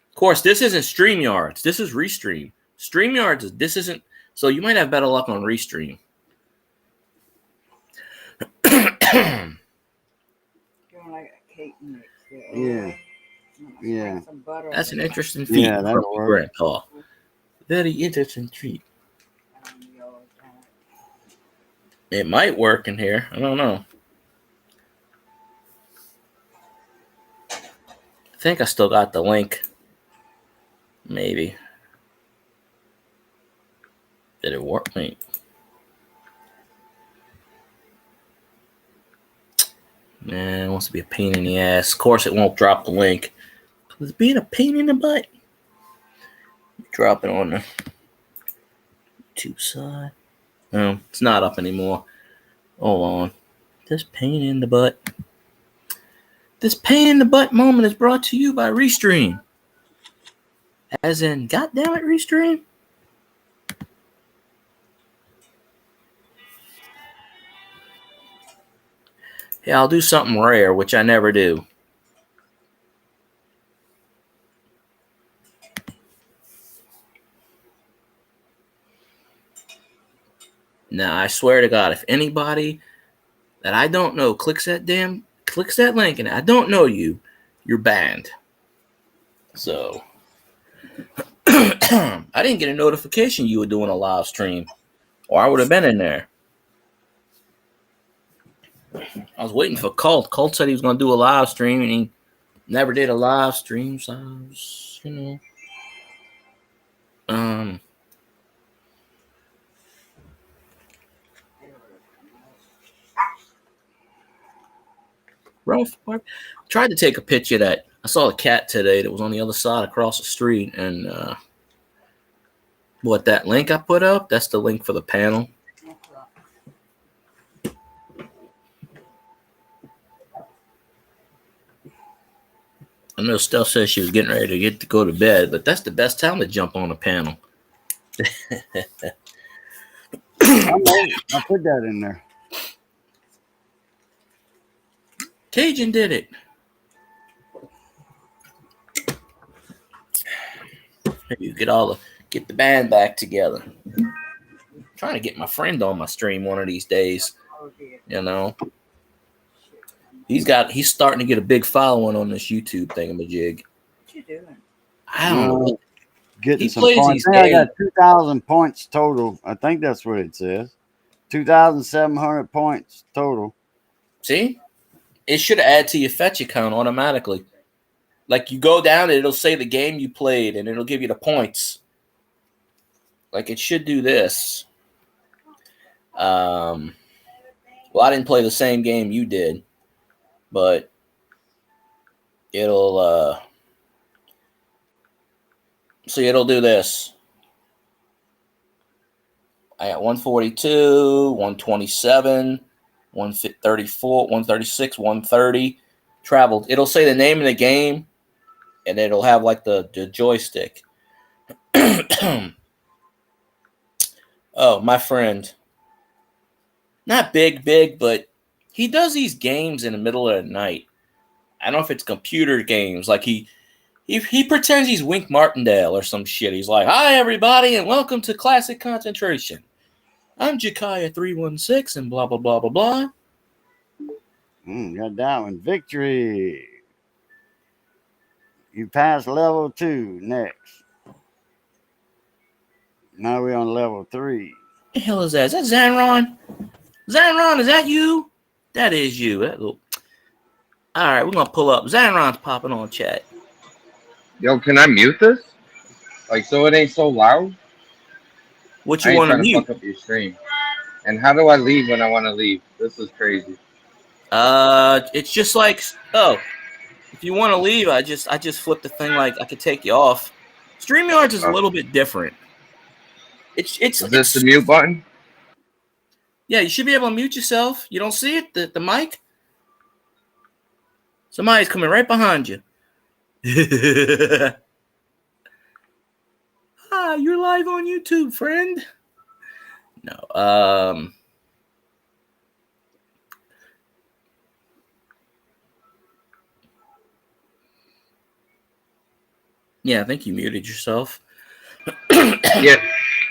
Of course, this isn't StreamYards. This is Restream. StreamYards, this isn't. So you might have better luck on Restream. Doing like a cake mix there. Yeah. Yeah. Some butter That's on an it. interesting feat Yeah, that'll from work. Grandpa. Very interesting treat. It might work in here. I don't know. I think I still got the link. Maybe. Did it work? Wait. Man, it wants to be a pain in the ass. Of course, it won't drop the link. It's being a pain in the butt. Drop it on the YouTube side. No, it's not up anymore. Hold on. This pain in the butt. This pain in the butt moment is brought to you by Restream. As in, goddamn it, Restream. Yeah, I'll do something rare, which I never do. Now, I swear to God, if anybody that I don't know clicks that link and I don't know you, you're banned. So, I didn't get a notification you were doing a live stream, or I would have been in there. I was waiting for Colt. Colt said he was going to do a live stream, and he never did a live stream, so I was, Ralph Park. Tried to take a picture of that. I saw a cat today that was on the other side across the street, and that link I put up, that's the link for the panel. I know Steph says she was getting ready to go to bed, but that's the best time to jump on a panel. I put that in there. Cajun did it. Maybe you get the band back together. I'm trying to get my friend on my stream one of these days. He's starting to get a big following on this YouTube thingamajig. What you doing? I don't know. Getting some points. I got 2,000 points total. I think that's what it says. 2,700 points total. See? It should add to your fetch account automatically. Like you go down and it'll say the game you played and it'll give you the points. Like it should do this. Well, I didn't play the same game you did, but it'll it'll do this. I got 142, 127, 134, 136, 130. Traveled. It'll say the name of the game, and it'll have like the joystick. Oh, my friend. Not big, but he does these games in the middle of the night. I don't know if it's computer games. Like he pretends he's Wink Martindale or some shit. He's like, "Hi, everybody, and welcome to Classic Concentration. I'm Jakaya 316 and blah, blah, blah, blah, blah." Got that one. Victory. You passed level 2 next. Now we're on level 3. What the hell is that? Is that Zanron? Zanron, is that you? That is you. All right, we're going to pull up. Zanron's popping on chat. Yo, can I mute this? Like, so it ain't so loud? What you want to mute? Fuck up your stream. And how do I leave when I want to leave? This is crazy. It's just like, if you want to leave, I just flip the thing like I could take you off. StreamYards is a little bit different. It's Is this the mute button? Yeah, you should be able to mute yourself. You don't see it? The mic? Somebody's coming right behind you. Hi, you're live on YouTube, friend. No. Yeah, I think you muted yourself.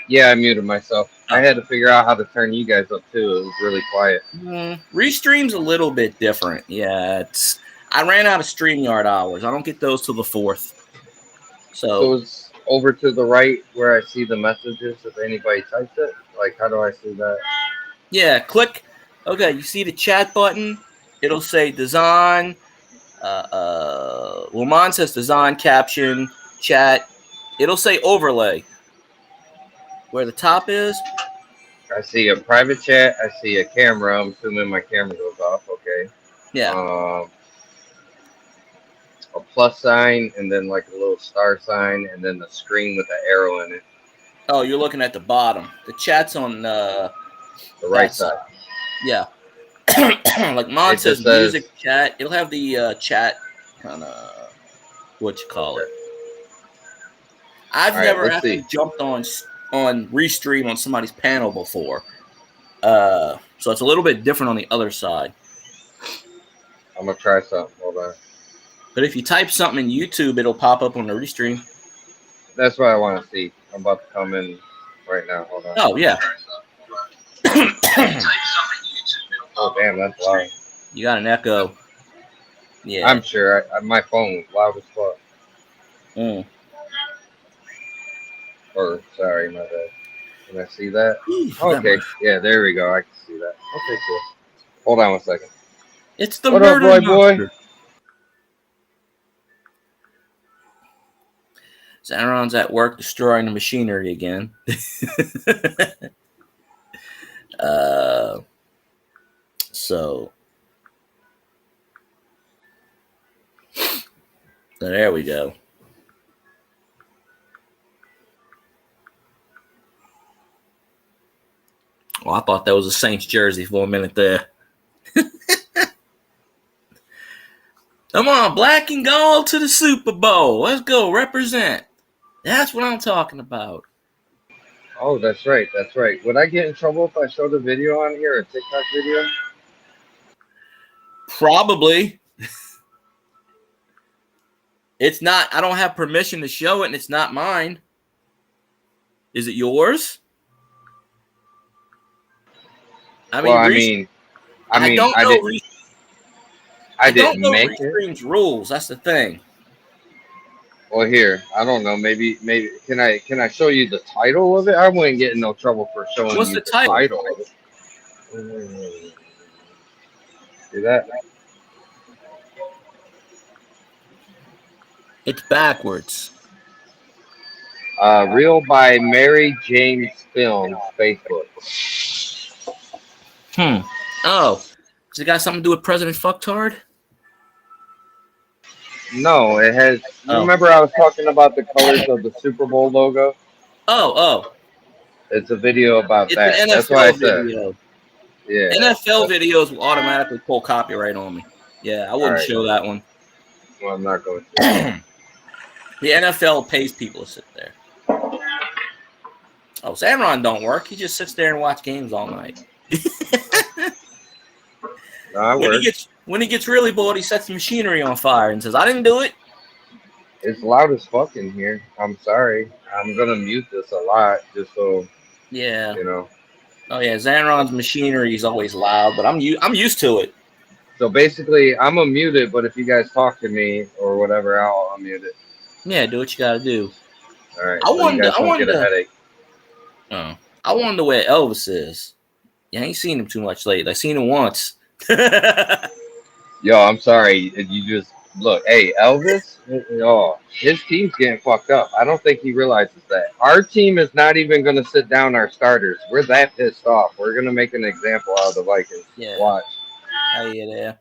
Yeah, I muted myself. I had to figure out how to turn you guys up too. It was really quiet. Restream's a little bit different. Yeah, I ran out of StreamYard hours. I don't get those till the 4th. So it's over to the right where I see the messages if anybody types it. Like, how do I see that? Yeah, click. Okay, you see the chat button? It'll say design. Well, mine says design, caption, chat. It'll say overlay. Where the top is. I see a private chat. I see a camera. I'm assuming my camera goes off. Okay. Yeah. A plus sign and then like a little star sign and then the screen with the arrow in it. Oh, you're looking at the bottom. The chat's on the right side. Yeah. Like mine says music chat. It'll have the chat kind of what you call it. I've never actually jumped on Restream on somebody's panel before. So it's a little bit different on the other side. I'm gonna try something. Hold on. But if you type something in YouTube, it'll pop up on the Restream. That's what I want to see. I'm about to come in right now. Hold on. Oh yeah. Oh damn, that's loud. You got an echo. Yeah. I'm sure. My phone was loud as fuck. Or sorry, my bad. Can I see that? Okay. Yeah, there we go. I can see that. Okay, cool. Hold on 1 second. It's the what murder up, boy? Xanaron's at work destroying the machinery again. So there we go. Well, I thought that was a Saints jersey for a minute there. Come on, black and gold to the Super Bowl. Let's go, represent. That's what I'm talking about. Oh, that's right. That's right. Would I get in trouble if I showed a video on here, a TikTok video? Probably. It's not. I don't have permission to show it, and it's not mine. Is it yours? I mean, I don't know. I didn't make Restream's rules. That's the thing. Well, here, I don't know. Maybe can I show you the title of it? I wouldn't get in no trouble for showing What's you the title? See that? It's backwards. Real by Mary James Films, Facebook. Oh, does it got something to do with President Fucktard? No, it has. Remember, I was talking about the colors of the Super Bowl logo. Oh. It's a video about that. An NFL That's why I video. said. Yeah. NFL videos will automatically pull copyright on me. Yeah, I wouldn't show that one. Well, I'm not going to. The NFL pays people to sit there. Oh, Xanaron don't work. He just sits there and watch games all night. No, when he gets really bored, he sets the machinery on fire and says, "I didn't do it." It's loud as fuck in here. I'm sorry. I'm gonna mute this a lot just so. Yeah. You know. Oh yeah, Xanaron's machinery is always loud, but I'm used to it. So basically, I'm gonna mute it, but if you guys talk to me or whatever, I'll unmute it. Yeah, do what you gotta do. All right. I wonder get a headache. I wonder where Elvis is. Yeah, I ain't seen him too much lately. I seen him once. Yo, I'm sorry. You just look. Hey, Elvis. Oh, his team's getting fucked up. I don't think he realizes that. Our team is not even going to sit down our starters. We're that pissed off. We're going to make an example out of the Vikings. Yeah. Watch. Oh, yeah, there.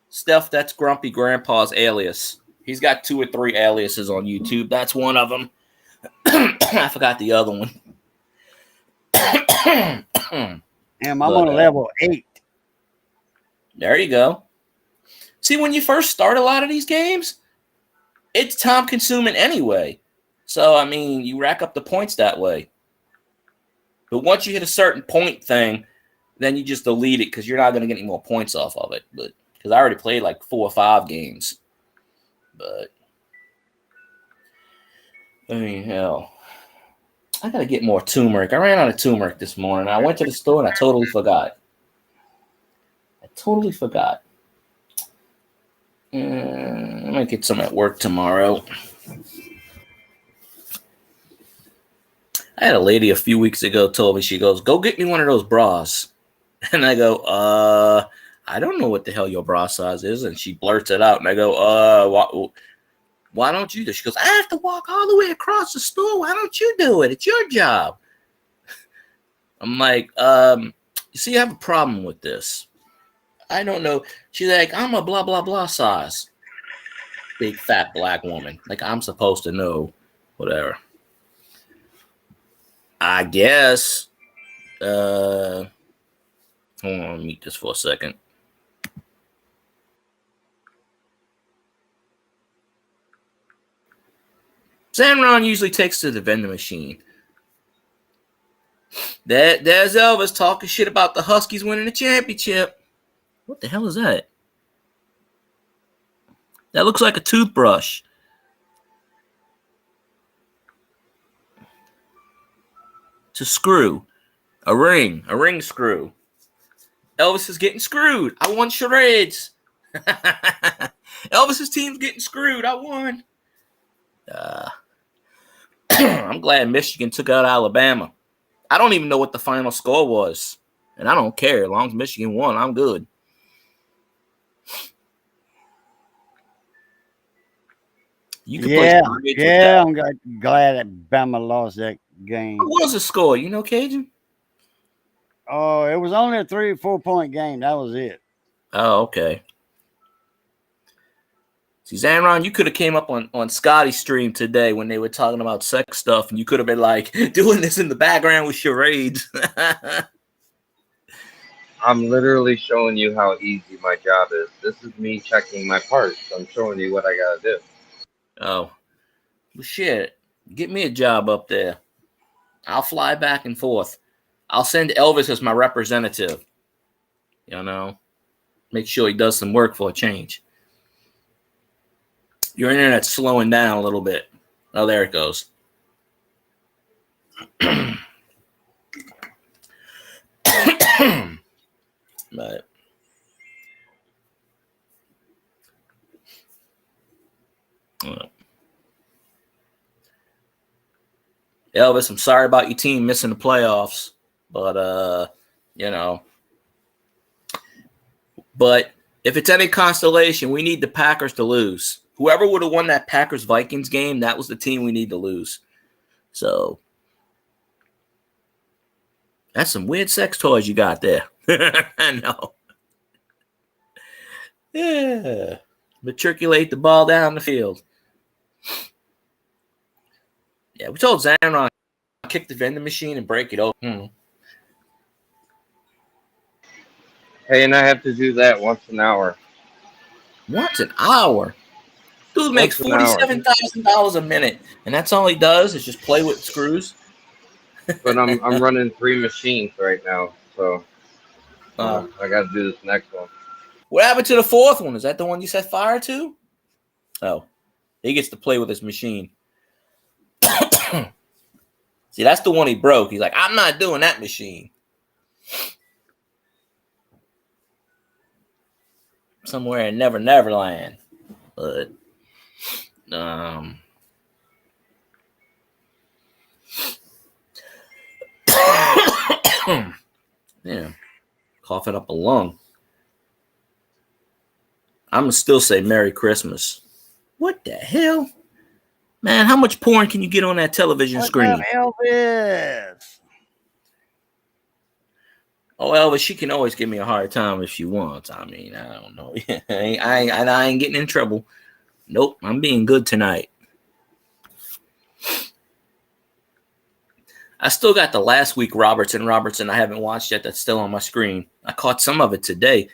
Steph, that's Grumpy Grandpa's alias. He's got 2 or 3 aliases on YouTube. That's one of them. I forgot the other one. Damn, I'm on level 8. There you go. See, when you first start a lot of these games, it's time consuming anyway. So, I mean, you rack up the points that way. But once you hit a certain point thing, then you just delete it because you're not going to get any more points off of it. But because I already played like 4 or 5 games. But, I mean, hell. I got to get more turmeric. I ran out of turmeric this morning. I went to the store and I totally forgot. I might get some at work tomorrow. I had a lady a few weeks ago told me, she goes, go get me one of those bras. And I go, I don't know what the hell your bra size is. And she blurts it out. And I go, why don't you do it? She goes, I have to walk all the way across the store. Why don't you do it? It's your job. I'm like, you see, I have a problem with this. I don't know. She's like, I'm a blah, blah, blah size. Big, fat black woman. Like, I'm supposed to know whatever. I guess. Hold on, let me mute this for a second. Zamron usually takes to the vending machine. There's Elvis talking shit about the Huskies winning the championship. What the hell is that? That looks like a toothbrush. It's a screw. A ring screw. Elvis is getting screwed. I won charades. Elvis's team's getting screwed. I won. I'm glad Michigan took out Alabama. I don't even know what the final score was. And I don't care. As long as Michigan won, I'm good. You can I'm glad that Bama lost that game. What was the score? You know, Cajun? Oh, it was only a 3 or 4 point game. That was it. Oh, okay. See, Zamron, you could have came up on Scotty's stream today when they were talking about sex stuff, and you could have been like doing this in the background with charades. I'm literally showing you how easy my job is. This is me checking my parts. I'm showing you what I gotta do. Oh, well, shit. Get me a job up there. I'll fly back and forth. I'll send Elvis as my representative. You know, make sure he does some work for a change. Your internet's slowing down a little bit. Oh, there it goes. But Elvis, I'm sorry about your team missing the playoffs, but you know. But if it's any consolation, we need the Packers to lose. Whoever would have won that Packers-Vikings game, that was the team we need to lose. So that's some weird sex toys you got there. I know. Yeah. Matriculate the ball down the field. Yeah, we told Zamron to kick the vending machine and break it open. Hey, and I have to do that once an hour. Once an hour? Dude makes $47,000 a minute, and that's all he does is just play with screws. But I'm running 3 machines right now, so I got to do this next one. What happened to the 4th one? Is that the one you set fire to? Oh, he gets to play with his machine. See, that's the one he broke. He's like, I'm not doing that machine. Somewhere in Neverland. But yeah, coughing up a lung. I'm gonna still say Merry Christmas. What the hell, man? How much porn can you get on that television screen? Elvis. Oh, Elvis, she can always give me a hard time if she wants. I mean, I don't know. I ain't getting in trouble. Nope, I'm being good tonight. I still got the last week Robertson I haven't watched yet. That's still on my screen. I caught some of it today.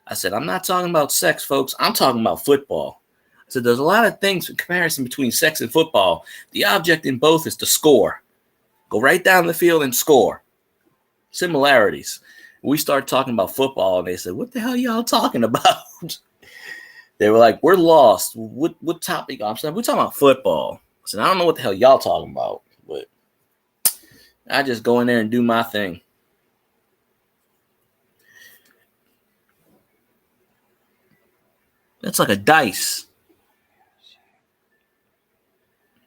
I said, I'm not talking about sex, folks. I'm talking about football. I said, there's a lot of things in comparison between sex and football. The object in both is to score. Go right down the field and score. Similarities. We started talking about football, and they said, what the hell y'all talking about? They were like, we're lost. What topic? I said, we're talking about football. I said, I don't know what the hell y'all talking about, but I just go in there and do my thing. That's like a dice.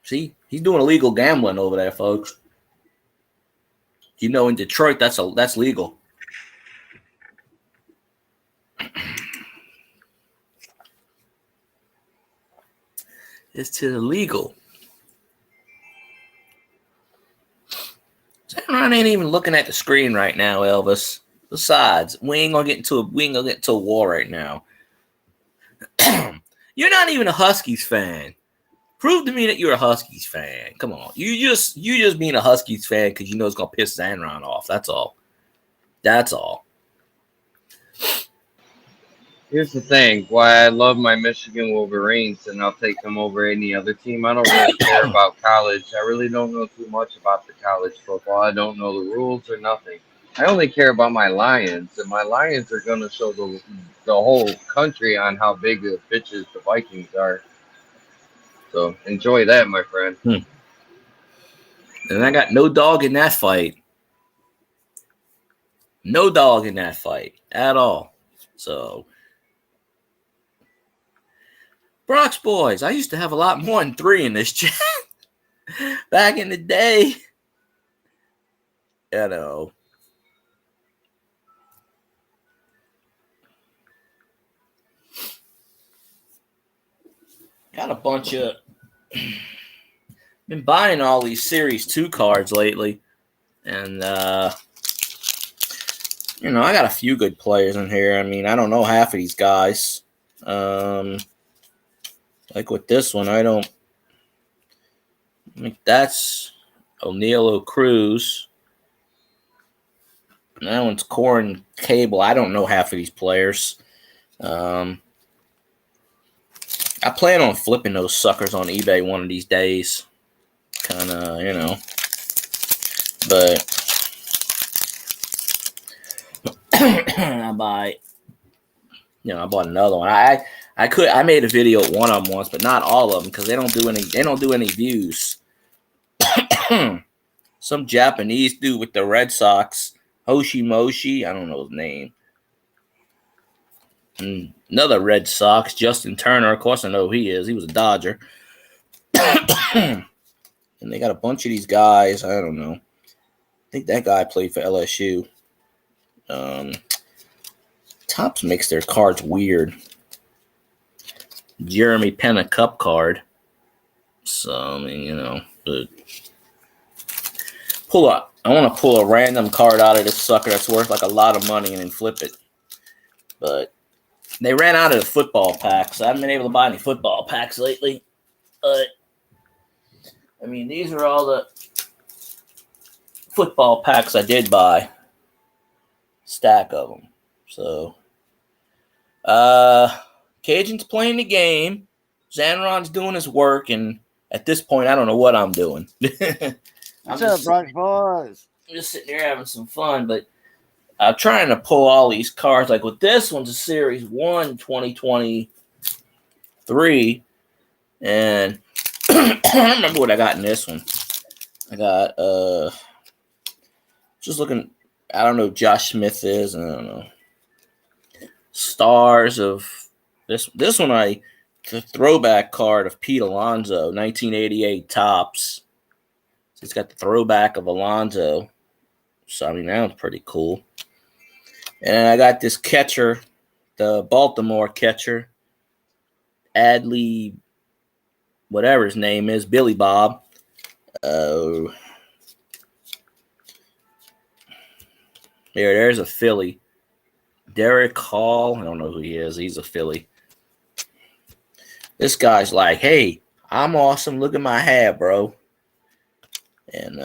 See, he's doing illegal gambling over there, folks. You know, in Detroit, that's legal. It's illegal. Ron ain't even looking at the screen right now, Elvis. Besides, we ain't gonna get into a war right now. You're not even a Huskies fan. Prove to me that you're a Huskies fan. Come on, you just being a Huskies fan because you know it's gonna piss Zanron off. That's all. That's all. Here's the thing: why I love my Michigan Wolverines, and I'll take them over any other team. I don't really care about college. I really don't know too much about the college football. I don't know the rules or nothing. I only care about my Lions, and my Lions are going to show the whole country on how big of bitches the Vikings are. So enjoy that, my friend. And I got no dog in that fight. No dog in that fight at all. So, Brock's boys, I used to have a lot more than 3 in this chat back in the day. You know. Got a bunch of been buying all these Series 2 cards lately. And you know, I got a few good players in here. I mean, I don't know half of these guys. Like with this one, I think that's O'Neal Cruz. That one's Corin Cable. I don't know half of these players. I plan on flipping those suckers on eBay one of these days. Kind of, you know. But I bought another one. I made a video at one of them once, but not all of them because they don't do any views. Some Japanese dude with the Red Sox, Hoshimoshi, I don't know his name. Another Red Sox, Justin Turner. Of course, I know who he is. He was a Dodger. And they got a bunch of these guys. I don't know. I think that guy played for LSU. Topps makes their cards weird. Jeremy Penn, a Cup card. So, I mean, you know. I want to pull a random card out of this sucker that's worth like a lot of money and then flip it. But they ran out of the football packs. I haven't been able to buy any football packs lately. But, I mean, these are all the football packs I did buy. Stack of them. So, Cajun's playing the game. Zanron's doing his work. And at this point, I don't know what I'm doing. What's up, Brock boys? I'm just sitting here having some fun, but I'm trying to pull all these cards. Like with this one's a Series 1 2023. And I don't remember what I got in this one. I got just looking, I don't know who Josh Smith is, I don't know. Stars of this one, the throwback card of Pete Alonso, 1988 Topps. So it's got the throwback of Alonso. So I mean that one's pretty cool. And I got this catcher, the Baltimore catcher, Adley, whatever his name is, Billy Bob. There's a Philly. Derek Hall. I don't know who he is. He's a Philly. This guy's like, hey, I'm awesome. Look at my hair, bro. And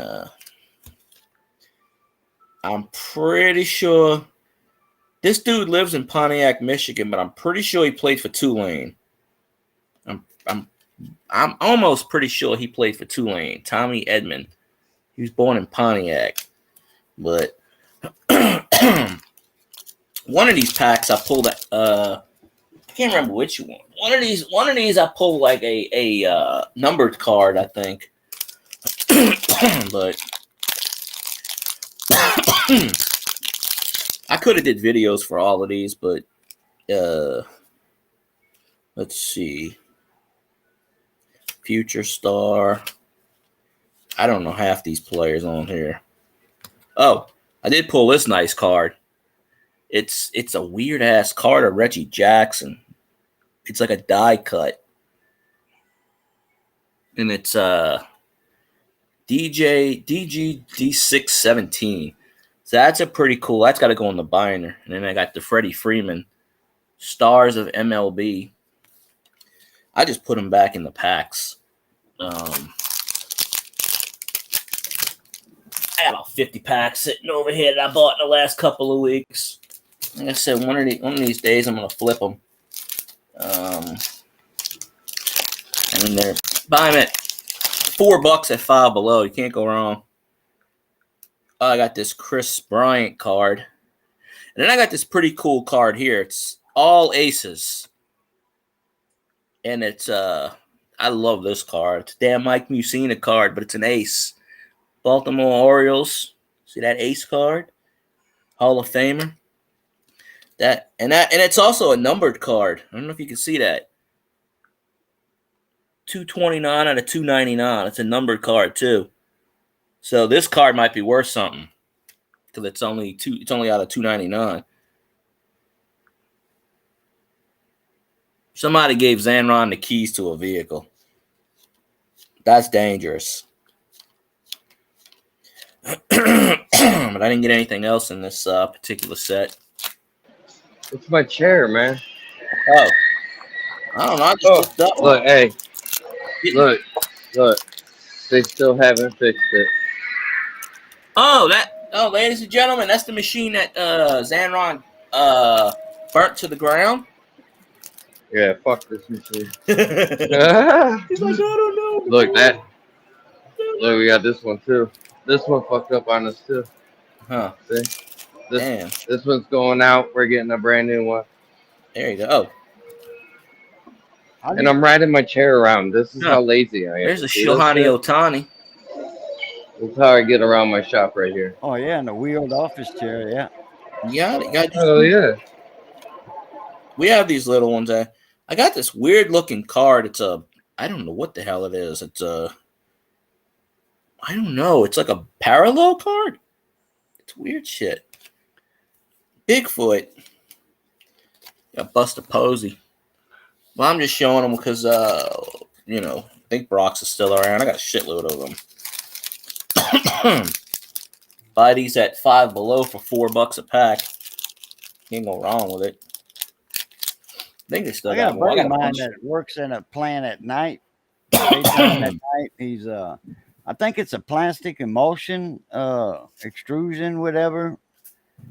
I'm pretty sure this dude lives in Pontiac, Michigan, but I'm pretty sure he played for Tulane. I'm almost pretty sure he played for Tulane. Tommy Edmond. He was born in Pontiac. But one of these packs I pulled I can't remember which one. One of these I pulled like a numbered card, I think. But I could have did videos for all of these, but let's see. Future Star. I don't know half these players on here. Oh, I did pull this nice card. It's a weird ass card of Reggie Jackson. It's like a die cut. And it's DG617. So that's a pretty cool. That's got to go in the binder. And then I got the Freddie Freeman Stars of MLB. I just put them back in the packs. I got about 50 packs sitting over here that I bought in the last couple of weeks. Like I said, one of these days I'm gonna flip them. And they're buying them at $4 at Five Below. You can't go wrong. I got this Chris Bryant card, and then I got this pretty cool card here. It's all aces. And it's I love this card. It's a damn Mike Mussina card, but it's an ace. Baltimore Orioles. See that ace card? Hall of Famer. And it's also a numbered card. I don't know if you can see that. 229 out of 299. It's a numbered card too. So this card might be worth something. Because it's only out of 299. Somebody gave Zanron the keys to a vehicle. That's dangerous. But I didn't get anything else in this particular set. It's my chair, man. Oh. I don't know. I just looked up. Look, hey. Look. They still haven't fixed it. Oh, ladies and gentlemen, that's the machine that Zanron burnt to the ground. Yeah, fuck this machine. He's like, I don't know. Look, we got this one too. This one fucked up on us too. Huh. See? Damn. This one's going out. We're getting a brand new one. There you go. And I'm riding my chair around. This is how lazy I am. There's a Shohei Ohtani. That's how I get around my shop right here. Oh yeah, and the wheeled office chair, yeah. Yeah, oh yeah. We have these little ones. I got this weird looking card. It's I don't know what the hell it is. It's I don't know. It's like a parallel card. It's weird shit. Bigfoot. Got Buster Posey. Well, I'm just showing them because I think Brock's is still around. I got a shitload of them. Buy these at Five Below for $4 a pack. Can't go wrong with it. I think they still I got a more. buddy of mine that works in a plant at night. Daytime at night. He's I think it's a plastic emulsion extrusion, whatever.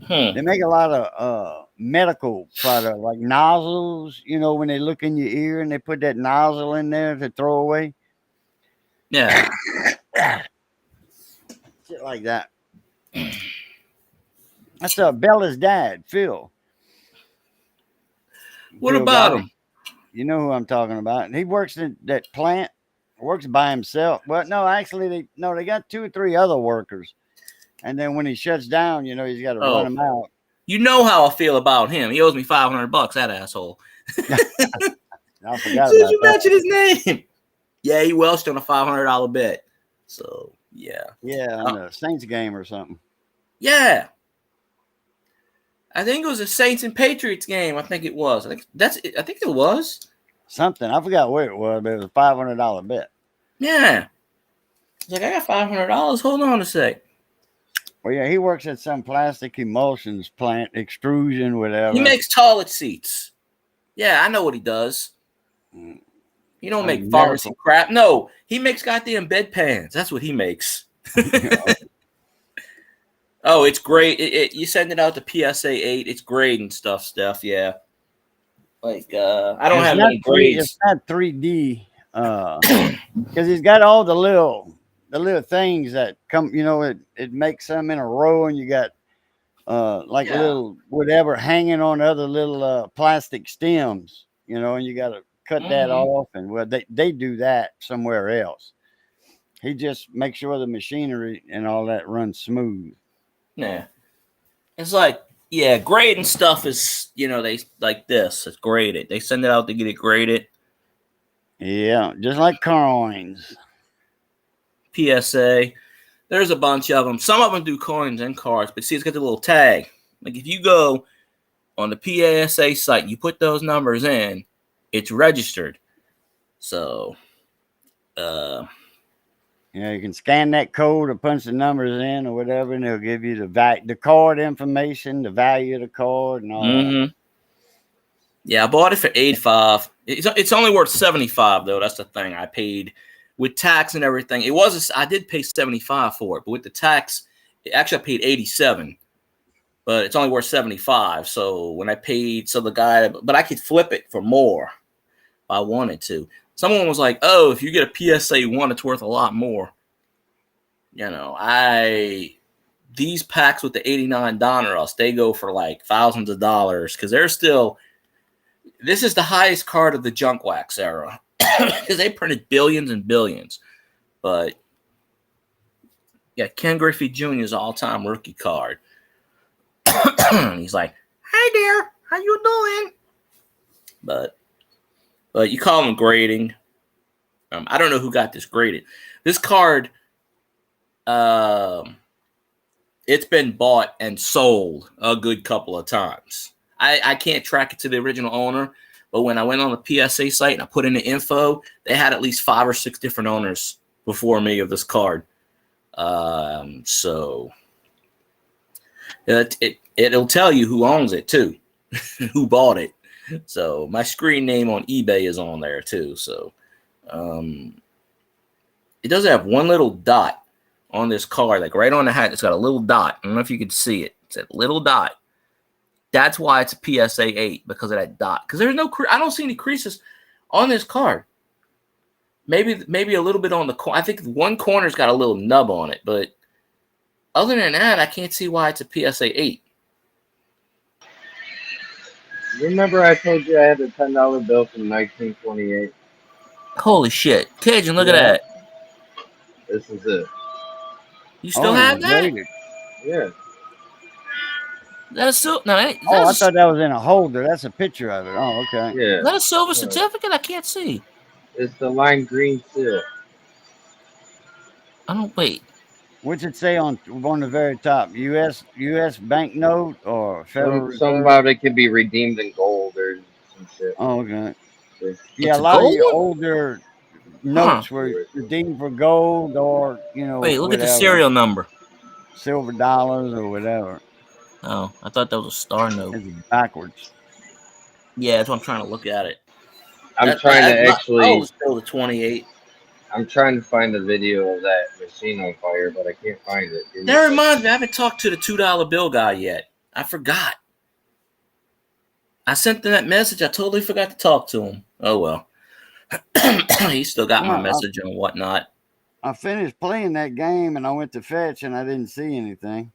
They make a lot of medical product like nozzles, when they look in your ear and they put that nozzle in there to throw away. Yeah. Shit like that. That's Bella's dad, Phil. What Phil about Gotti. him? You know who I'm talking about. And he works in that plant, works by himself. Well, no, actually, they got 2 or 3 other workers. And then when he shuts down, he's got to run them out. You know how I feel about him. He owes me $500, that asshole. I forgot Did about you that. mention his name? Yeah, he welched on a $500 bet. So, yeah. Yeah, on the Saints game or something. Yeah. I think it was a Saints and Patriots game. I think it was. I think it was. Something. I forgot where it was, but it was a $500 bet. Yeah. He's like, I got $500. Hold on a sec. Well, yeah, he works at some plastic emulsions plant, extrusion, whatever. He makes toilet seats. Yeah, I know what he does. He don't A make pharmacy miracle. crap. No, he makes goddamn bedpans. That's what he makes. Oh, it's great. You send it out to PSA 8. It's great and stuff, Steph. Yeah. Like, I don't It's have not many grades. It's not 3D. Because he's got all the little things that come. It makes them in a row, and you got like Yeah. little whatever hanging on other little plastic stems. And you got to cut that Mhm. off. And well, they do that somewhere else. He just makes sure the machinery and all that runs smooth. Yeah. It's like, yeah, grading stuff is, they like this. It's graded. They send it out to get it graded. Yeah, just like coins. PSA. There's a bunch of them. Some of them do coins and cards, but see, it's got the little tag. Like if you go on the PSA site, you put those numbers in, it's registered. So, You can scan that code or punch the numbers in or whatever, and they'll give you the card information, the value of the card, and all that. Yeah, I bought it for $85. It's only worth $75 though. That's the thing. I paid with tax and everything. I did pay $75 for it, but with the tax, actually I paid $87. But it's only worth $75. So when I paid, but I could flip it for more if I wanted to. Someone was like, "Oh, if you get a PSA 1, it's worth a lot more." These packs with the $89 Donruss, they go for like thousands of dollars because this is the highest card of the junk wax era because they printed billions and billions. But yeah, Ken Griffey Jr.'s all-time rookie card. He's like, "Hey there, how you doing?" But you call him grading. I don't know who got this graded. This card, it's been bought and sold a good couple of times. I can't track it to the original owner, but when I went on the PSA site and I put in the info, they had at least 5 or 6 different owners before me of this card. So it'll tell you who owns it too, who bought it. So my screen name on eBay is on there too. So it does have one little dot on this card, like right on the hat. It's got a little dot. I don't know if you can see it. It's a little dot. That's why it's a PSA 8 because of that dot. Because there's I don't see any creases on this card. Maybe a little bit on the corner. I think one corner's got a little nub on it, but other than that, I can't see why it's a PSA 8. Remember I told you I had a $10 bill from 1928? Holy shit. Cajun, look at that. This is it. You still have that? Graded. Yeah. That's so no. I thought that was in a holder. That's a picture of it. Oh, okay. Yeah. Is that a silver certificate? I can't see. It's the lime green seal. I don't wait. What's it say on the very top? U.S. banknote or Federal Reserve? Something about it can be redeemed in gold or some shit. Oh, okay. It's Yeah, a lot gold? of your older notes were redeemed for gold or Wait, look whatever, at the serial number. silver dollars or whatever. Oh, I thought that was a star note. It's backwards. Yeah, that's what I'm trying to look at it. I'm trying to still the 28. I'm trying to find a video of that machine on fire, but I can't find it. That reminds me, I haven't talked to the $2 bill guy yet. I forgot. I sent them that message. I totally forgot to talk to him. Oh, well. He still got my message and whatnot. I finished playing that game and I went to fetch and I didn't see anything.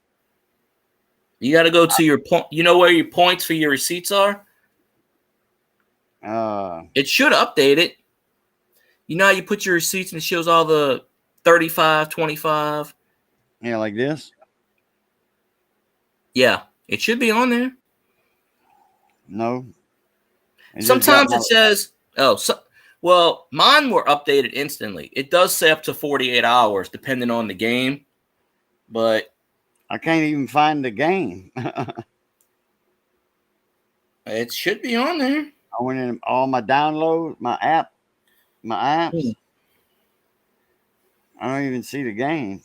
You got to go to your point. You know where your points for your receipts are? It should update it. You know how you put your receipts and it shows all the 35, 25? Yeah, like this? Yeah, it should be on there. No. Sometimes it says, well, mine were updated instantly. It does say up to 48 hours depending on the game, but I can't even find the game. it should be on there. I went in all my downloads, my apps. I don't even see the game.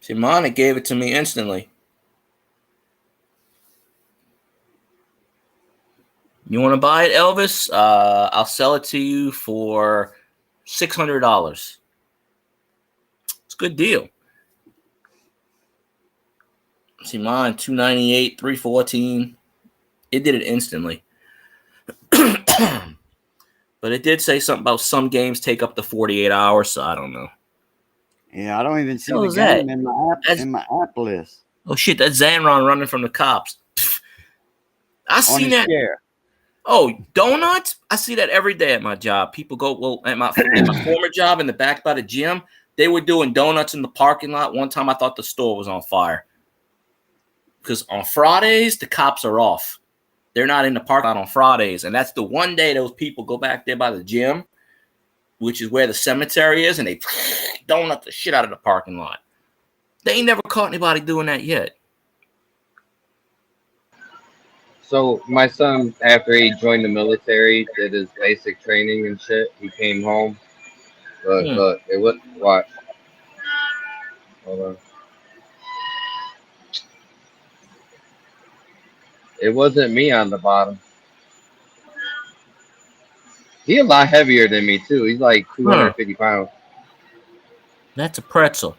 See, mine, it gave it to me instantly. You want to buy it, Elvis? I'll sell it to you for $600. It's a good deal. See mine, $298, $314. It did it instantly. But it did say something about some games take up to 48 hours, so I don't know. Yeah, I don't even see What the was game that? in my app list. Oh shit, that's Zanron running from the cops. I On seen his that. chair. Oh, donuts? I see that every day at my job. People go at my former job in the back by the gym. They were doing donuts in the parking lot. One time I thought the store was on fire. Because on Fridays, the cops are off. They're not in the parking lot on Fridays. And that's the one day those people go back there by the gym, which is where the cemetery is, and they donut the shit out of the parking lot. They ain't never caught anybody doing that yet. So my son, after he joined the military, did his basic training and shit. He came home. Look, it was what? Hold on. It wasn't me on the bottom. He's a lot heavier than me too. He's like 250 pounds. That's a pretzel.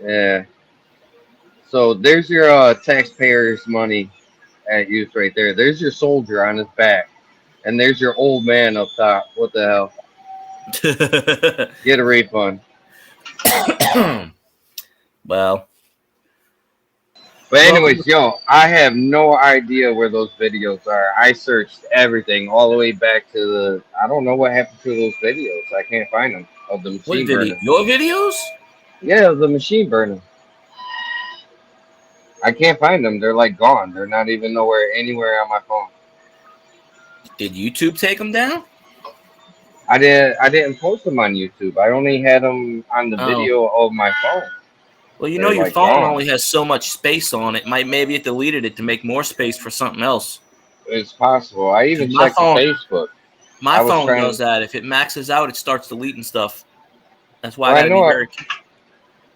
Yeah. So there's your taxpayers' money at use right there. There's your soldier on his back, and there's your old man up top. What the hell? Get a refund. Well. But anyways, yo, I have no idea where those videos are. I searched everything all the way back to the. I don't know what happened to those videos. I can't find them of the What machine video? burning. Your videos? Yeah, of the machine burning. I can't find them. They're like gone. They're not even anywhere on my phone. Did YouTube take them down? I didn't post them on YouTube. I only had them on the video of my phone. Well, you They're know your like phone gone. only has so much space on it. Maybe it deleted it to make more space for something else. It's possible. I even My checked phone- Facebook. My I was phone trying- does that. If it maxes out, it starts deleting stuff. That's why Well, I gotta be very.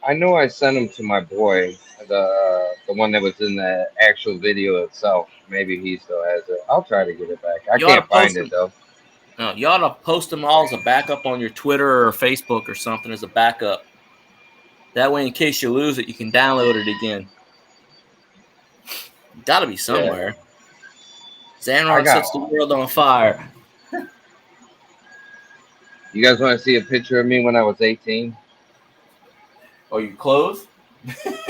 I know I sent them to my boy, the one that was in the actual video itself. Maybe he still has it. I'll try to get it back. I You oughta can't find post it though. No, you ought to post them all as a backup on your Twitter or Facebook or something as a backup. That way, in case you lose it, you can download it again. Got to be somewhere. Zanron sets the world on fire. You guys want to see a picture of me when I was 18? Oh, you clothes?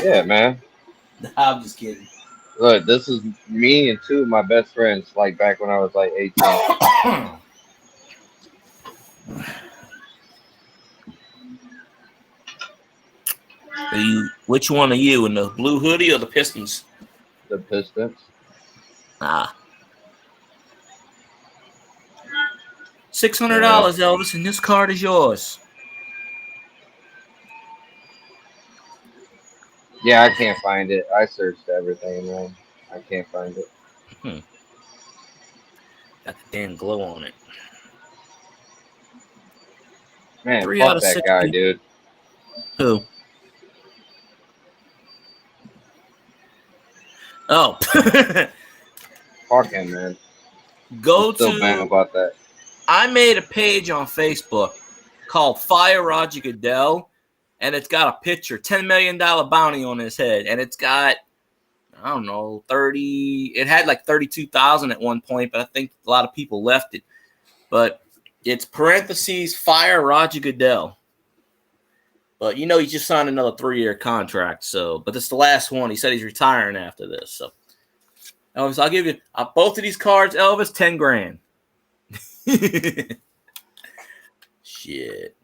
Yeah, man. I'm just kidding. Look, this is me and two of my best friends, like back when I was like 18. Which one are you, in the blue hoodie or the Pistons? The Pistons. $600, Elvis, and this card is yours. Yeah, I can't find it. I searched everything, man. I can't find it. Got the damn glow on it. Man, 3 fuck out of that 6 guy, people. dude. Who? Oh. Fuck him, man. Go I'm still mad to. about that. I made a page on Facebook called Fire Roger Goodell, and it's got a picture, $10 million bounty on his head, and it's got, I don't know, 30. It had like 32,000 at one point, but I think a lot of people left it. But it's parentheses Fire Roger Goodell. But you know, he just signed another 3-year contract. So, but it's the last one. He said he's retiring after this. So, Elvis, I'll give you both of these cards, Elvis, $10,000. Shit.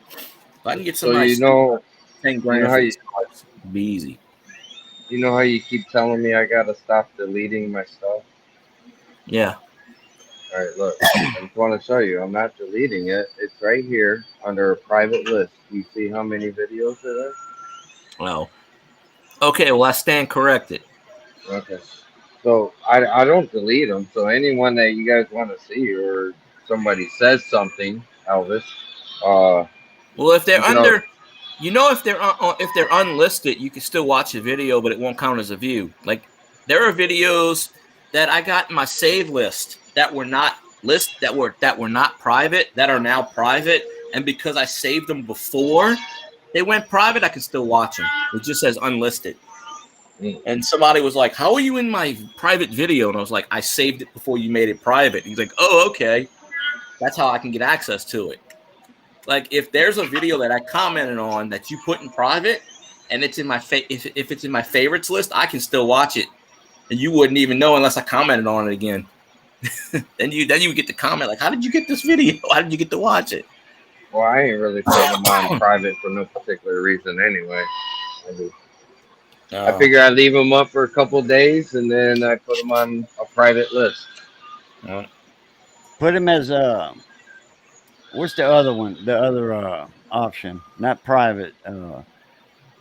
If I can get So somebody you know $10,000 you know how for you- these cards, it'd be easy. You know how you keep telling me I gotta stop deleting my stuff? Yeah. All right, look. I just want to show you. I'm not deleting it. It's right here under a private list. You see how many videos there are? Well. Okay. Well, I stand corrected. Okay. So I don't delete them. So anyone that you guys want to see or somebody says something, Elvis, Well, if they're You know- under, if they're unlisted, you can still watch a video, but it won't count as a view. Like there are videos that I got in my save list that were not not private, that are now private, and because I saved them before they went private, I can still watch them. It just says unlisted. And somebody was like, "How are you in my private video?" And I was like, "I saved it before you made it private." He's like, "Oh, okay. That's how I can get access to it." Like, if there's a video that I commented on that you put in private, and it's in my if it's in my favorites list, I can still watch it, and you wouldn't even know unless I commented on it again. then you would get to comment like, "How did you get this video? How did you get to watch it?" Well, I ain't really putting them on private for no particular reason anyway. I figure I leave them up for a couple days and then I put them on a private list. Put them as what's the other one? The other option, not private,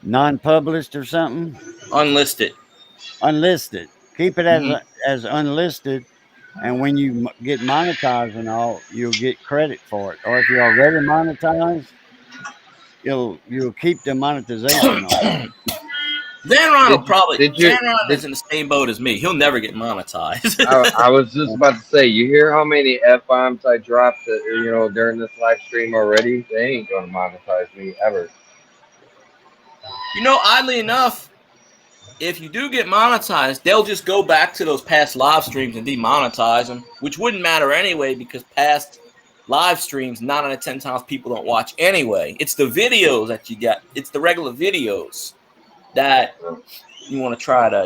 non-published or something. Unlisted. Unlisted. Keep it as unlisted, and when you get monetized and all, you'll get credit for it. Or if you're already monetized, you'll keep the monetization on. Zanron will probably. Zanron is in the same boat as me. He'll never get monetized. I was just about to say, you hear how many F-bombs I dropped, during this live stream already? They ain't gonna monetize me ever. Oddly enough, if you do get monetized, they'll just go back to those past live streams and demonetize them, which wouldn't matter anyway because past live streams, 9 out of 10 times people don't watch anyway. It's the videos that you got. It's the regular videos that you want to try to,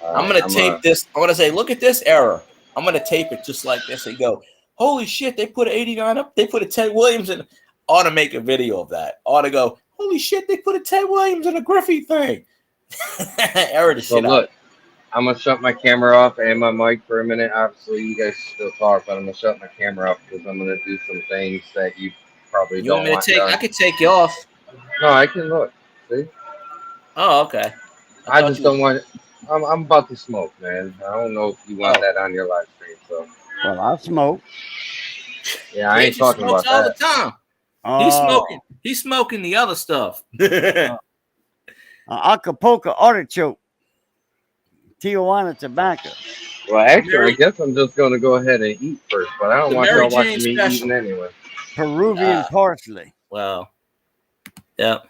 I'm going to tape this. I'm going to say, look at this error. I'm going to tape it just like this and go, holy shit, they put an 89 up. They put a Ted Williams in. Ought to make a video of that. Ought to go, holy shit, they put a Ted Williams in a Griffey thing. Error the shit look, out. I'm going to shut my camera off and my mic for a minute. Obviously, you guys still talk, but I'm going to shut my camera off because I'm going to do some things that you probably don't want. You want me to take? I could take you off. No, I can look. See? Oh, okay. I just don't want it. I'm about to smoke, man. I don't know if you want that on your live stream. So. Well, I smoke. Yeah, I ain't talking about all that. The time. He's smoking the other stuff. Acapulco artichoke. Tijuana tobacco. Well, actually, I guess I'm just going to go ahead and eat first, but I don't want y'all watching me eating anyway. Peruvian parsley. Well, yep.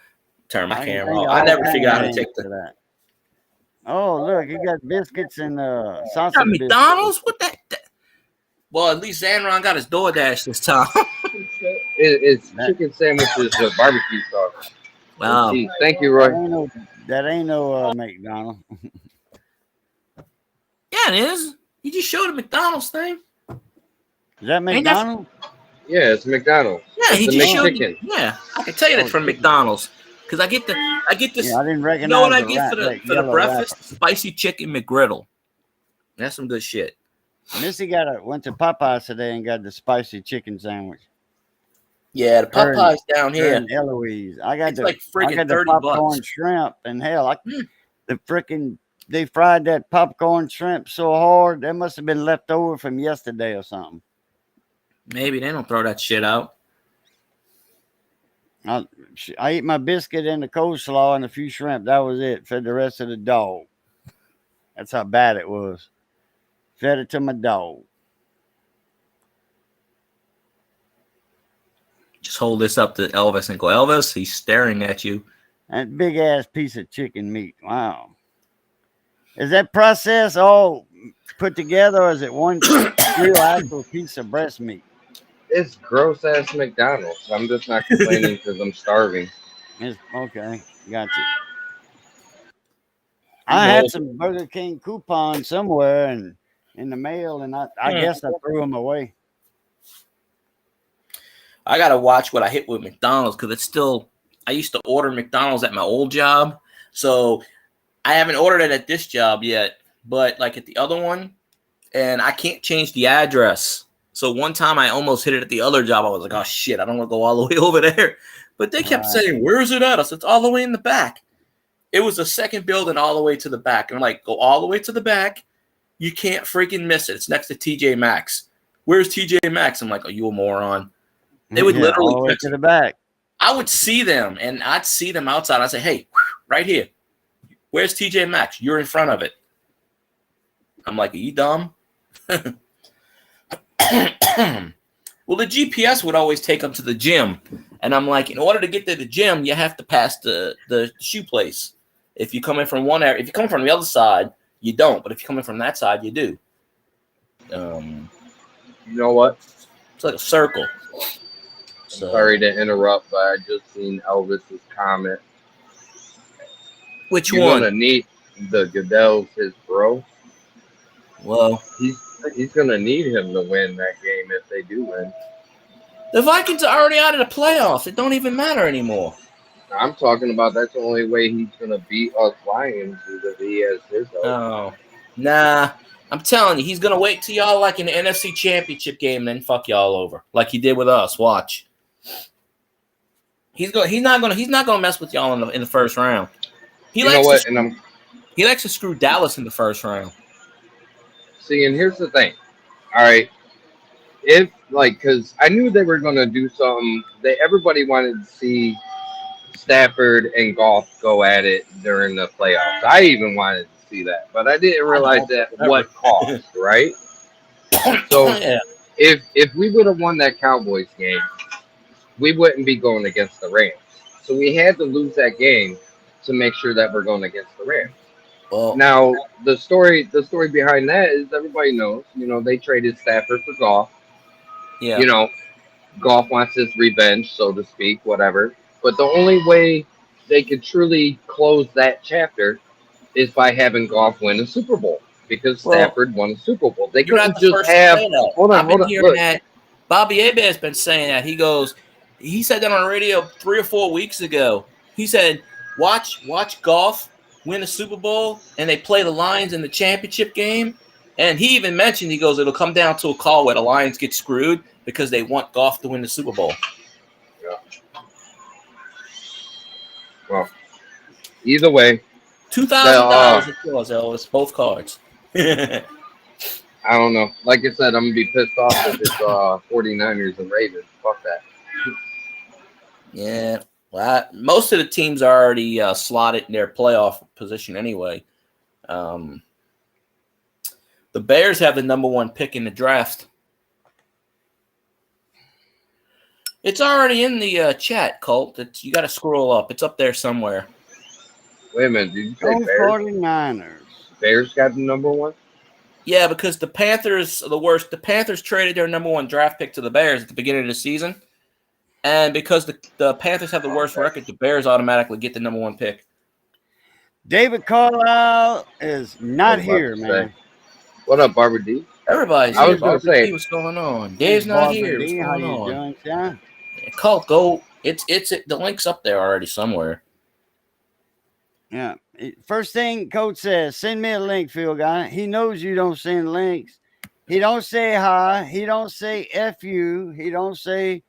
Turn my camera off. I never figured out how to take that. Oh, look, you got biscuits and sausage. Got McDonald's? What that? Well, at least Zanron got his DoorDash this time. It's chicken sandwiches with barbecue sauce. Wow. Thank you, Roy. That ain't no McDonald's. Yeah, it is. You just showed a McDonald's thing. Is that McDonald's? Yeah, it's McDonald's. Yeah, he just showed chicken. Yeah, I can tell you that's from McDonald's because I get this. Yeah, I didn't recognize. You know what I get for the breakfast? Spicy chicken McGriddle. That's some good shit. Missy went to Popeyes today and got the spicy chicken sandwich. Yeah, the Popeyes down here. Eloise, I got like freaking $30. Popcorn shrimp and hell, they fried that popcorn shrimp so hard that must have been left over from yesterday or something. Maybe they don't throw that shit out. I ate my biscuit and the coleslaw and a few shrimp. That was it. Fed the rest of the dog. That's how bad it was. Fed it to my dog. Just hold this up to Elvis and go, Elvis, he's staring at you. That big ass piece of chicken meat. Wow. Is that process all put together or is it one real actual piece of breast meat? It's gross ass McDonald's. I'm just not complaining because I'm starving. Okay. Gotcha. I had some Burger King coupons somewhere and in the mail, and I guess I threw them away. I gotta watch what I hit with McDonald's because it's still. I used to order McDonald's at my old job, so I haven't ordered it at this job yet. But like at the other one, and I can't change the address. So one time I almost hit it at the other job. I was like, oh shit, I don't want to go all the way over there. But they kept saying, where is it at? I said, it's all the way in the back. It was the second building all the way to the back. And I'm like, go all the way to the back. You can't freaking miss it. It's next to TJ Maxx. Where's TJ Maxx? I'm like, are you a moron? They would literally all the way to the back. I would see them, and I'd see them outside. I'd say, hey, right here. Where's TJ Maxx? You're in front of it. I'm like, are you dumb? Well, the GPS would always take them to the gym. And I'm like, in order to get to the gym, you have to pass the shoe place. If you come in from one area, if you come from the other side, you don't. But if you come in from that side, you do. You know what? It's like a circle. So, Sorry to interrupt, but I just seen Elvis's comment. which You're one? gonna need the Goodell's his bro. Well, He's gonna need him to win that game if they do win. the Vikings are already out of the playoffs. It don't even matter anymore. I'm talking about that's the only way he's gonna beat us Lions is if he has his help. Oh, nah. I'm telling you, he's gonna wait till y'all like in the NFC Championship game, and then fuck y'all over like he did with us. Watch. He's not gonna mess with y'all in the first round. He likes to screw Dallas in the first round. See, and here's the thing. All right, if because I knew they were gonna do something. Everybody wanted to see Stafford and Goff go at it during the playoffs. I even wanted to see that, but I didn't realize what cost, right? So Yeah. if we would have won that Cowboys game, we wouldn't be going against the Rams. So we had to lose that game to make sure that we're going against the Rams. Well, Now the story behind that is everybody knows, they traded Stafford for Goff. yeah. Goff wants his revenge, so to speak, whatever. But the only way they could truly close that chapter is by having Goff win a Super Bowl because Stafford won a Super Bowl. They You're not couldn't the just first have. to say that. Hold I've been on. hearing that. Bobby Abed has been saying that. He said that on the radio 3 or 4 weeks ago. He said, watch Goff win a Super Bowl, and they play the Lions in the championship game. And he even mentioned, he goes, it'll come down to a call where the Lions get screwed because they want Goff to win the Super Bowl. Yeah. Well, either way, $2,000 it was, Elvis, both cards. I don't know. Like I said, I'm gonna be pissed off if it's 49ers and Ravens. Fuck that. Yeah. Well, most of the teams are already slotted in their playoff position anyway. The Bears have the number 1 pick in the draft. It's already in the chat, Colt. You got to scroll up. It's up there somewhere. Wait a minute. Did you say Go Bears? 49ers. Bears got the number 1? Yeah, because the Panthers are the worst. The Panthers traded their number 1 draft pick to the Bears at the beginning of the season. And because the Panthers have the worst record, the Bears automatically get the number 1 pick. David Carlisle is not here, man. What up, Barbara D? Everybody's I here. was gonna Barbara say, D, what's going on? Dave's not Barbara here. D, What's how going you on? doing, John? Colt, go. It's the link's up there already somewhere. Yeah. First thing Coach says, send me a link, Phil guy. He knows you don't send links. He don't say hi. He don't say F you. He don't say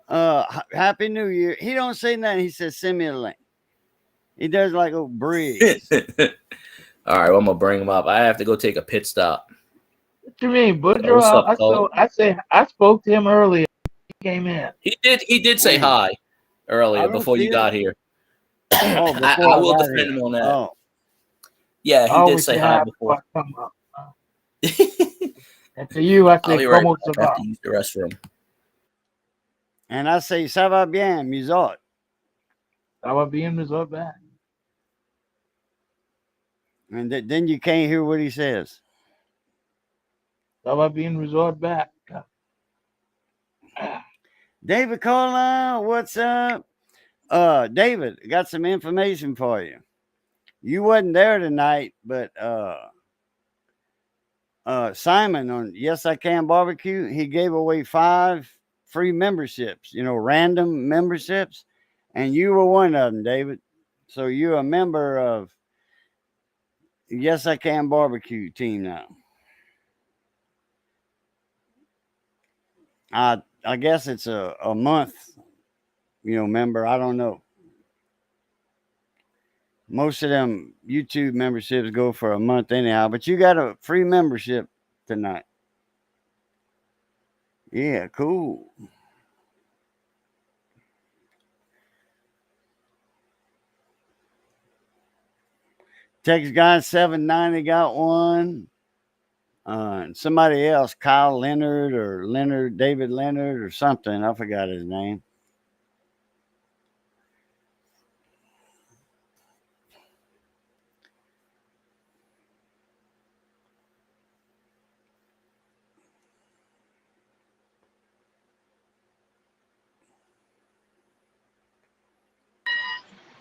Happy New Year. He don't say nothing. He says, send me a link. He does like a Briggs. All right, well, I'm gonna bring him up. I have to go take a pit stop. What you mean, Boudreaux? I spoke to him earlier. He came in. He did say hi earlier before you got here. Oh, I will defend him on that. Oh. Yeah, he did say hi before. And to you, I say, right como back. I have to use the restroom. And I say, ça va bien, Mizot. Ça va bien, Mizot back. And then you can't hear what he says. Ça va bien, resort back. David Carlisle, what's up? David, got some information for you. You wasn't there tonight, but Simon on Yes I Can Barbecue, he gave away 5 free memberships, random memberships, and you were one of them, David. So you're a member of Yes I Can Barbecue team now. I guess it's a month, member. I don't know. Most of them YouTube memberships go for a month anyhow, but you got a free membership tonight. Yeah, cool. Texas guy 790 got one. And somebody else, Kyle Leonard or David Leonard or something. I forgot his name.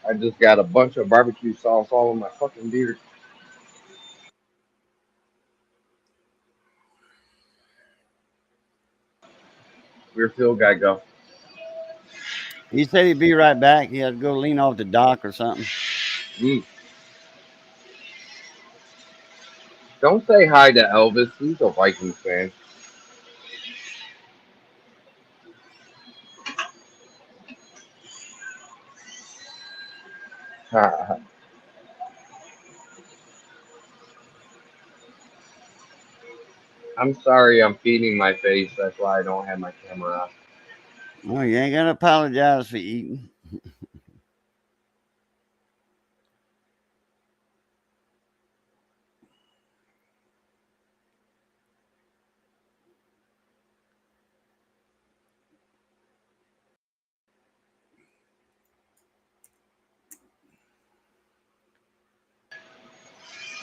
I just got a bunch of barbecue sauce all in my fucking beard. Where'd Phil guy go? He said he'd be right back. He had to go lean off the dock or something. Don't say hi to Elvis. He's a Vikings fan. I'm sorry, I'm feeding my face. That's why I don't have my camera on. Oh, you ain't gonna apologize for eating.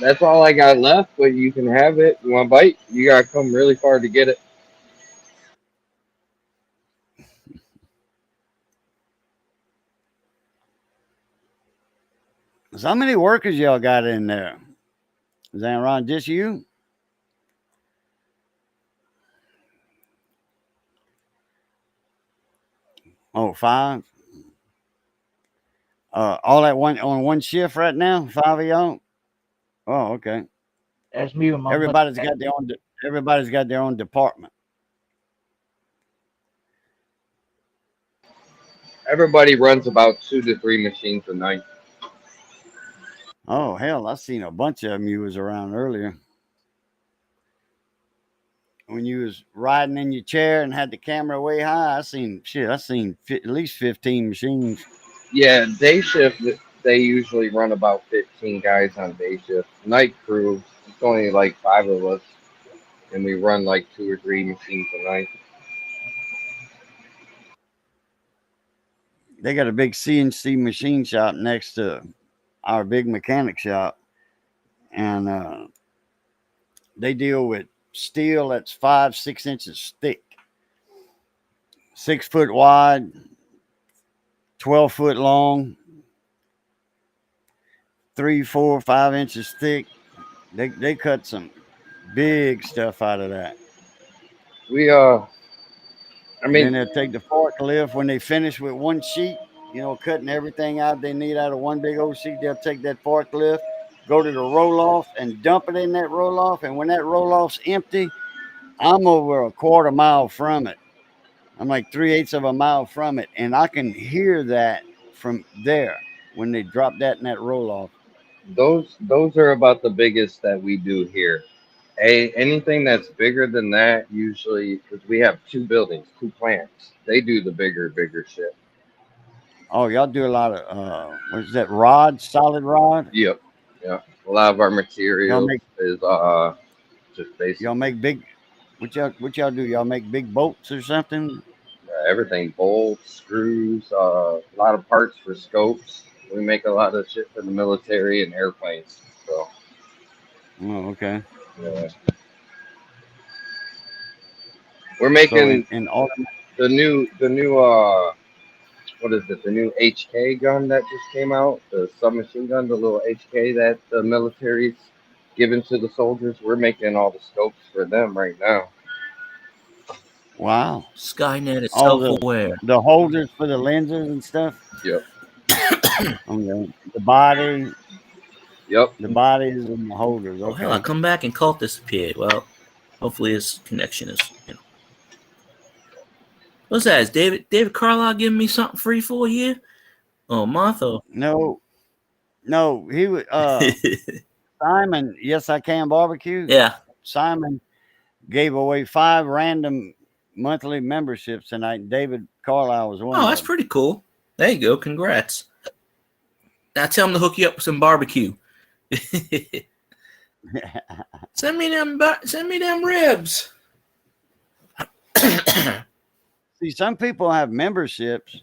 That's all I got left, but you can have it. You want a bite? You gotta come really far to get it. So how many workers y'all got in there? Is that Ron, just you? Oh, 5. All at one on one shift right now. 5 of y'all. Oh, okay. That's me with my Everybody's got their own. Everybody's got their own department. Everybody runs about 2 to 3 machines a night. Oh hell, I seen a bunch of them. You was around earlier when you was riding in your chair and had the camera way high. I seen at least 15 machines. Yeah, day shift, they usually run about 15 guys on day shift. Night crew, it's only like 5 of us, and we run like 2 or 3 machines a night. They got a big CNC machine shop next to our big mechanic shop, and they deal with steel that's 5-6 inches thick, 6 foot wide, 12 foot long, 3, 4, 5 inches thick. They cut some big stuff out of that. Then they'll take the forklift when they finish with one sheet, cutting everything out they need out of one big old sheet. They'll take that forklift, go to the roll off, and dump it in that roll off. And when that roll off's empty, I'm over a quarter mile from it. I'm like 3/8 of a mile from it, and I can hear that from there when they drop that in that roll off. Those are about the biggest that we do here. Anything that's bigger than that, usually, because we have 2 buildings, 2 plants, they do the bigger shit. Oh, y'all do a lot of what is that, solid rod? Yep. Yeah. A lot of our material is just basic. Y'all make big. What y'all do? Y'all make big bolts or something? Everything, bolts, screws, a lot of parts for scopes. We make a lot of shit for the military and airplanes. So. Oh, okay. Yeah. We're making all the new what is it? The new HK gun that just came out, the submachine gun, the little HK that the military's giving to the soldiers. We're making all the scopes for them right now. Wow. Skynet is self-aware. The holders for the lenses and stuff. Yep. Okay. The body. Yep. The bodies and the holders. Okay. Oh, hell, I come back and Colt disappeared. Well, hopefully his connection is, What's that? Is David Carlisle giving me something free for a year? Oh, month or? No, he was Simon. Yes, I Can barbecue. Yeah. Simon gave away 5 random monthly memberships tonight. David Carlisle was one. Oh, that's pretty cool. There you go. Congrats. Now tell him to hook you up with some barbecue. Send me them ribs. See, some people have memberships.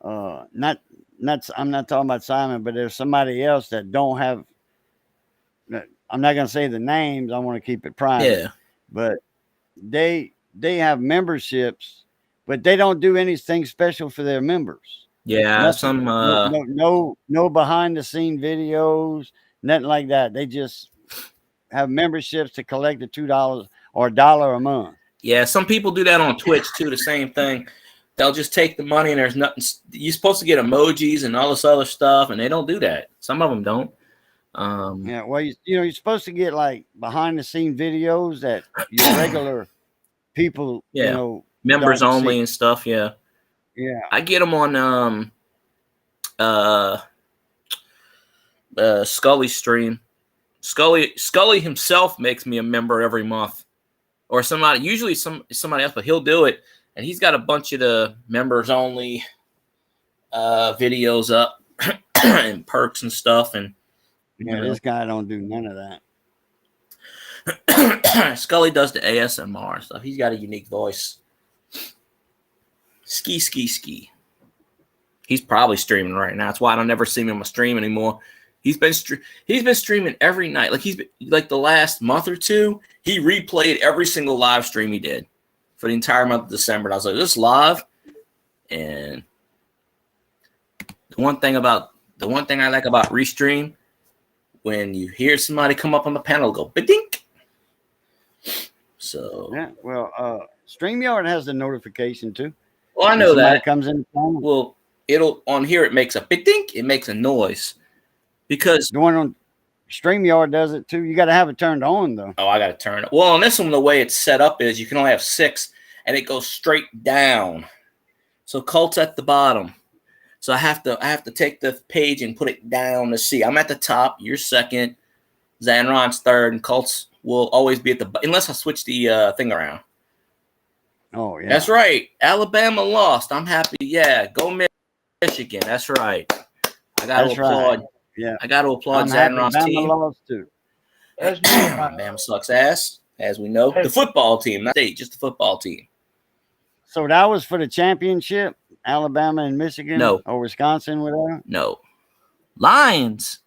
Not I'm not talking about Simon, but there's somebody else that don't have. I'm not going to say the names. I want to keep it private. Yeah. But they have memberships, but they don't do anything special for their members. Yeah, Nothing, no behind the scene videos, nothing like that. They just have memberships to collect the $2 or $1 a month. Yeah, some people do that on Twitch too. The same thing. They'll just take the money and there's nothing. You're supposed to get emojis and all this other stuff, and they don't do that. Some of them don't. Yeah, well, you're supposed to get like behind the scene videos that your regular people, members don't only see. and stuff. Yeah. Yeah. I get them on Scully's stream. Scully himself makes me a member every month, or usually somebody else, but he'll do it, and he's got a bunch of the members only videos up and perks and stuff. And this guy don't do none of that. Scully does the ASMR stuff. He's got a unique voice. Ski. He's probably streaming right now. That's why I don't ever see him on my stream anymore. He's been streaming every night. Like the last month or two, he replayed every single live stream he did for the entire month of December. And I was like, this live. And the one thing I like about Restream, when you hear somebody come up on the panel, go ba-dink. So yeah, well, StreamYard has the notification too. Well, I know that comes in. Well, on here it makes a ba-dink. It makes a noise because the one on StreamYard does it too. You got to have it turned on though. Oh, I got to turn it. Well, on this one, the way it's set up is you can only have 6, and it goes straight down. So Colt's at the bottom. So I have to take the page and put it down to see. I'm at the top. You're second. Zanron's third, and Colt's will always be at the unless I switch the thing around. Oh yeah, that's right. Alabama lost. I'm happy. Yeah, go Michigan. That's right. I got to applaud. Right. Yeah, I got to applaud Zanron's team. Lost too. Alabama sucks ass, as we know. The football team, not state, just the football team. So that was for the championship. Alabama and Michigan, no, or Wisconsin, whatever. No, Lions.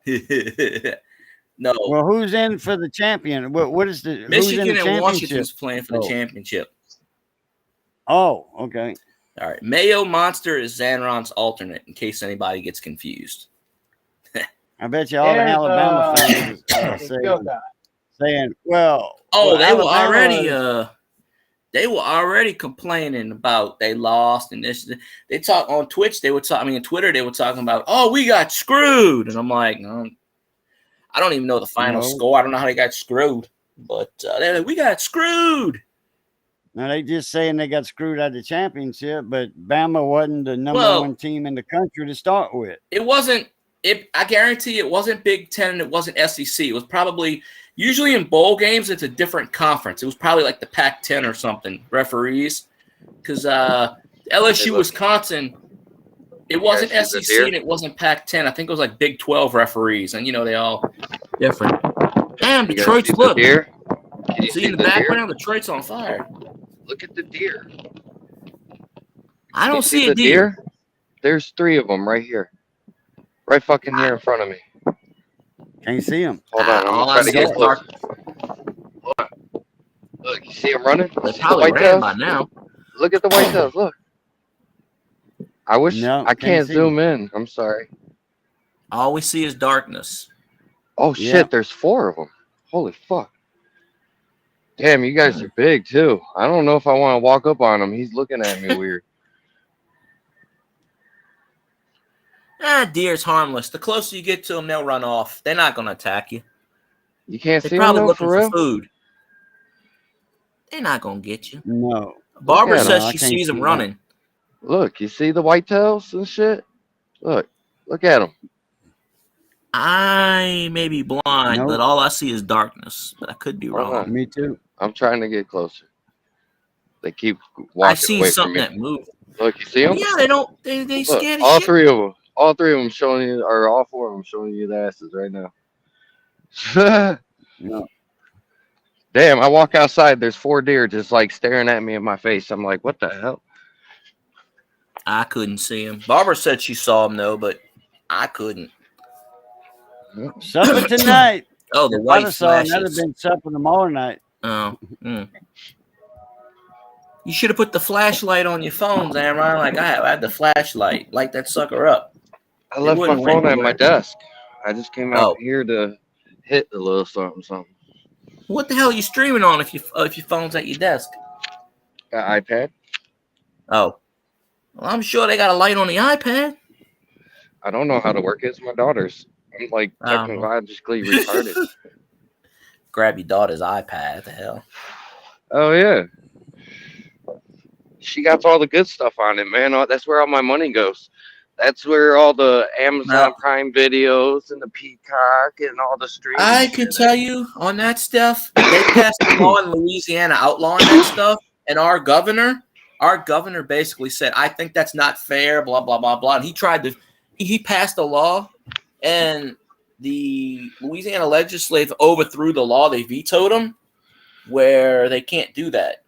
No. Well, who's in for the champion? What is the Michigan and Washington's playing for the championship? Oh, okay. All right. Mayo Monster is Zanron's alternate, in case anybody gets confused. I bet you all the Alabama fans saying, "Well, they were already complaining about they lost and this. They talk on Twitch. On Twitter. They were talking about, oh, we got screwed, and I'm like, I don't even know the final score. I don't know how they got screwed, but they're like, we got screwed. Now they just saying they got screwed out of the championship, but Bama wasn't the number one team in the country to start with. It wasn't. I guarantee it wasn't Big Ten and it wasn't SEC. It was probably usually in bowl games. It's a different conference. It was probably like the Pac-10 or something. Referees, because LSU Wisconsin, it wasn't SEC and it wasn't Pac-10. I think it was like Big 12 referees, and they all different. Damn, Detroit's look. Deer? Can you see in the background? Detroit's on fire. Look at the deer. I don't see a deer. There's 3 of them right here. Right fucking here in front of me. Can't see them. Hold on, I'm trying to get closer. Hold on. Look, you see them running? They probably ran by now. Look at the white tails. Look. I wish I can't zoom in. I'm sorry. All we see is darkness. Oh shit! There's 4 of them. Holy fuck! Damn, you guys are big too. I don't know if I want to walk up on him. He's looking at me weird. Deer's harmless. The closer you get to them, they'll run off. They're not going to attack you. You can't see them. They're probably looking for for food. They're not going to get you. No. Barbara says she sees them running. Look, you see the whitetails and shit? Look at them. I may be blind, but all I see is darkness. But I could be wrong. Me too. I'm trying to get closer. They keep walking. I see something that moves. Look, you see them? Yeah, they don't. They scared. All 3 of them. All three of them showing you, or all four of them showing you the asses right now. No. Damn, I walk outside. There's 4 deer just like staring at me in my face. I'm like, what the hell? I couldn't see him. Barbara said she saw him though, but I couldn't. Supper tonight. Oh, the If I'd white have saw him, that'd have flashes. been supper tomorrow night. Oh. You should have put the flashlight on your phones, Amron. Like I had the flashlight. Light that sucker up. I It left my wouldn't phone went at my anywhere. desk. I just came out Oh. here to hit a little something. What the hell are you streaming on if your phone's at your desk? Got iPad. Oh. Well, I'm sure they got a light on the iPad. I don't know how to work it. It's my daughter's. I'm like technologically retarded. Grab your daughter's iPad. What the hell? Oh yeah. She got all the good stuff on it, man. That's where all my money goes. That's where all the Amazon Prime videos and the Peacock and all the streaming. I can tell you on that stuff, they passed a law in Louisiana outlawing that stuff, and our governor basically said, I think that's not fair, blah, blah, blah, blah. And he passed a law, and the Louisiana legislature overthrew the law. They vetoed him, where they can't do that.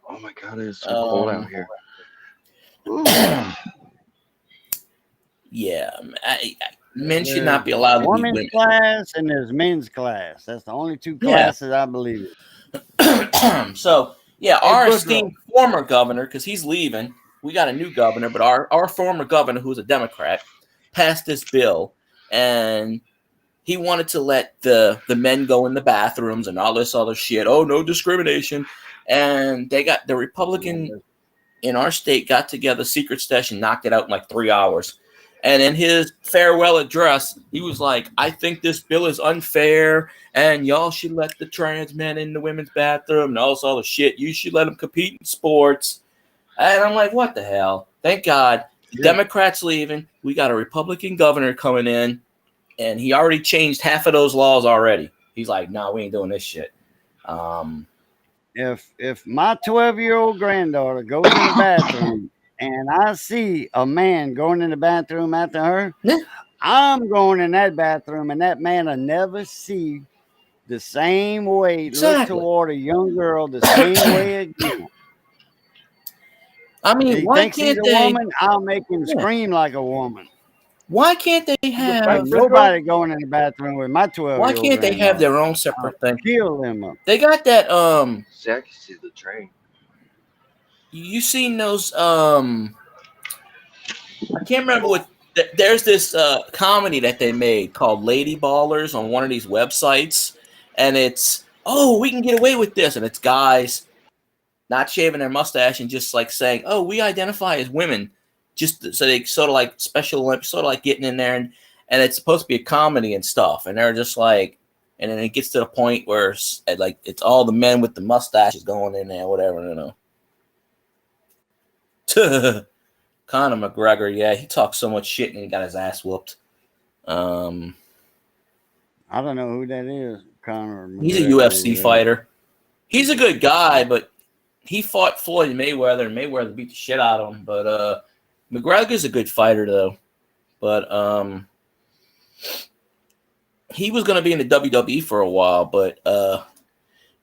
Oh my God, it's so cold out here. Yeah, men should not be allowed to be women's women. class and there's men's class. That's the only two classes I believe in. So, yeah, our Woodrow. esteemed former governor, because he's leaving, we got a new governor, but our former governor, who's a Democrat, passed this bill, and he wanted to let the men go in the bathrooms and all this other shit. Oh, no discrimination. And the Republican in our state got together, secret session, knocked it out in like 3 hours. And in his farewell address, he was like, I think this bill is unfair, and y'all should let the trans men in the women's bathroom and all this other shit. You should let them compete in sports. And I'm like, what the hell? Thank God. The Democrats leaving. We got a Republican governor coming in, and he already changed half of those laws already. He's like, no, we ain't doing this shit. If my 12-year-old granddaughter goes in the bathroom and I see a man going in the bathroom after her, I'm going in that bathroom, and that man will never see the same way, look toward a young girl the same way again. I mean, he why thinks can't he's a they? woman, I'll make him scream like a woman. Why can't they have? Ain't nobody going in the bathroom with my 12-year-old. Why can't they have their own separate thing? Kill them up. They got that. See, I can see the train. You seen those? I can't remember what. There's this comedy that they made called Lady Ballers on one of these websites, and it's we can get away with this, and it's guys not shaving their mustache and just like saying, we identify as women, just so they sort of like Special Olympics, sort of like getting in there, and it's supposed to be a comedy and stuff, and they're just like, and then it gets to the point where it's all the men with the mustaches going in there, whatever, you know. Conor McGregor, yeah, he talked so much shit and he got his ass whooped. I don't know who that is. Conor McGregor. He's a UFC fighter. He's a good guy, but he fought Floyd Mayweather, and Mayweather beat the shit out of him. But McGregor's a good fighter, though. But he was going to be in the WWE for a while, but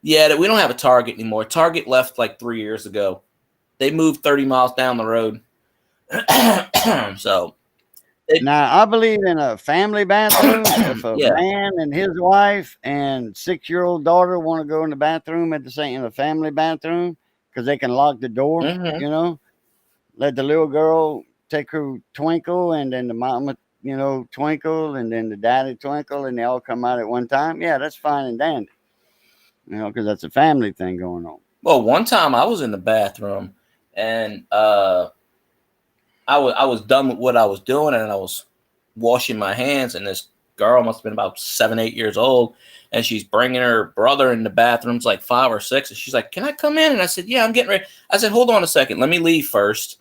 yeah, we don't have a Target anymore. Target left like 3 years ago. They moved 30 miles down the road. So now I believe in a family bathroom. If a man and his wife and 6-year-old daughter want to go in the bathroom in a family bathroom, because they can lock the door, you know, let the little girl take her twinkle, and then the mama, you know, twinkle, and then the daddy twinkle, and they all come out at one time. Yeah, that's fine and dandy, you know, because that's a family thing going on. Well, one time I was in the bathroom, and I was done with what I was doing, and I was washing my hands, and this girl must have been about 7, 8 years old, and she's bringing her brother in the bathrooms, like 5 or 6, and she's like, "Can I come in?" And I said, "Yeah, I'm getting ready." I said, "Hold on a second, let me leave first."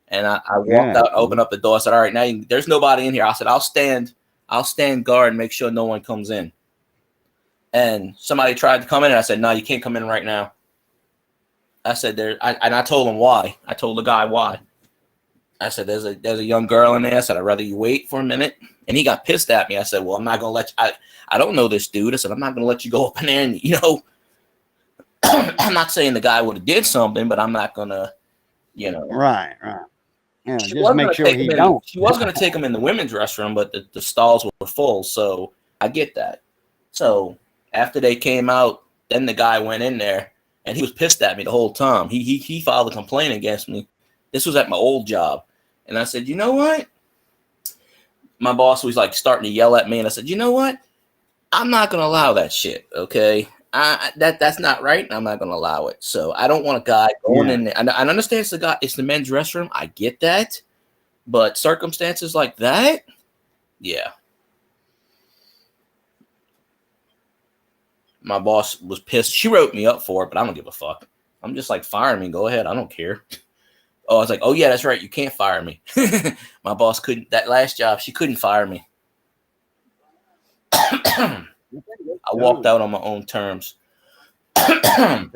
And I walked out, opened up the door. I said, "All right, now there's nobody in here." I said, I'll stand guard and make sure no one comes in. And somebody tried to come in, and I said, "No, you can't come in right now." I said, and I told him why. I told the guy why. I said, there's a young girl in there. I said, I'd rather you wait for a minute. And he got pissed at me. I said, well, I'm not going to let you. I don't know this dude. I said, I'm not going to let you go up in there. And, you know, I'm not saying the guy would have did something, but I'm not going to, you know. Right. Yeah, She just make sure he don't. She was going to take him in the women's restroom, but the stalls were full. So I get that. So after they came out, then the guy went in there and he was pissed at me the whole time. He filed a complaint against me. This was at my old job. And I said, you know what? My boss was like starting to yell at me. And I said, you know what? I'm not going to allow that shit. Okay. That's not right. And I'm not going to allow it. So I don't want a guy going in there. I understand it's the men's restroom. I get that. But circumstances like that, yeah. My boss was pissed. She wrote me up for it, but I don't give a fuck. I'm just like, fire me. Go ahead. I don't care. Oh, I was like, oh, yeah, that's right. You can't fire me. My boss couldn't. That last job, she couldn't fire me. I walked out on my own terms. Oh,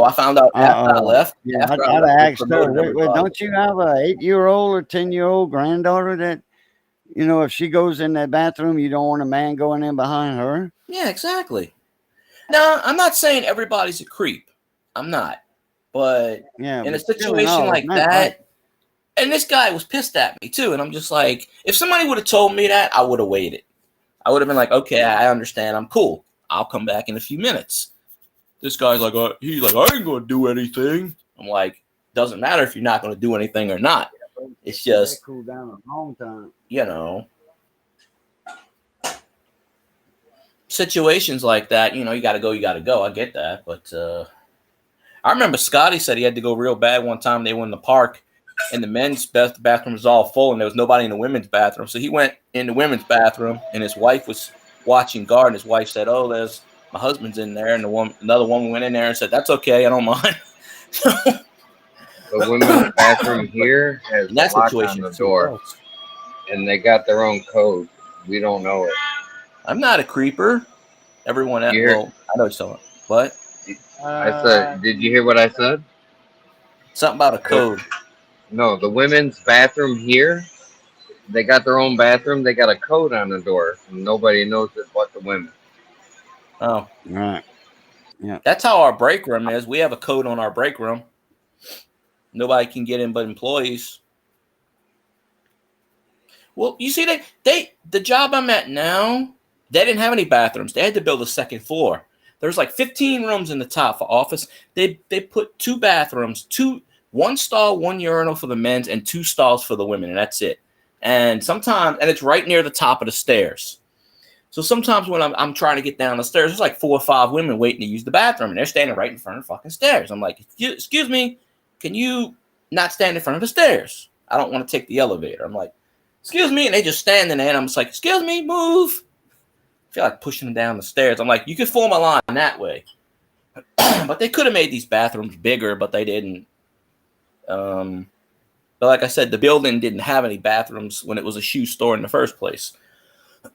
I found out after I left. Yeah, I'd asked her, don't you have a 8-year-old or 10-year-old granddaughter that, you know, if she goes in that bathroom, you don't want a man going in behind her? Yeah, exactly. Now, I'm not saying everybody's a creep. I'm not. But in a situation like that, and this guy was pissed at me too, and I'm just like, if somebody would have told me that, I would have waited. I would have been like, okay, I understand. I'm cool. I'll come back in a few minutes. This guy's like, he's like, I ain't going to do anything. I'm like, doesn't matter if you're not going to do anything or not. It's just, cool down a long time. You know, situations like that, you know, you got to go. I get that. But I remember Scotty said he had to go real bad one time. They were in the park and the men's bathroom was all full and there was nobody in the women's bathroom. So he went in the women's bathroom and his wife was watching guard. And his wife said, oh, there's my husband's in there. And another woman went in there and said, that's okay. I don't mind. The women's bathroom here has a lock on the door. And they got their own code. We don't know it. I'm not a creeper. Everyone else, well, I know something. What? I said, did you hear what I said? Something about a code. No, the women's bathroom here, they got their own bathroom. They got a code on the door. And nobody knows it but the women. Oh. Right. Yeah. That's how our break room is. We have a code on our break room. Nobody can get in but employees. Well, you see, the job I'm at now, they didn't have any bathrooms. They had to build a second floor. There's like 15 rooms in the top for office. They put 2 bathrooms, 1 stall, 1 urinal for the men's, and 2 stalls for the women, and that's it. And it's right near the top of the stairs. So sometimes when I'm trying to get down the stairs, there's like 4 or 5 women waiting to use the bathroom, and they're standing right in front of the fucking stairs. I'm like, excuse me, can you not stand in front of the stairs? I don't want to take the elevator. I'm like, excuse me, and they just standing there, and I'm just like, excuse me, move. I feel like pushing them down the stairs. I'm like, you could form a line that way. But they could have made these bathrooms bigger, but they didn't. But like I said, the building didn't have any bathrooms when it was a shoe store in the first place.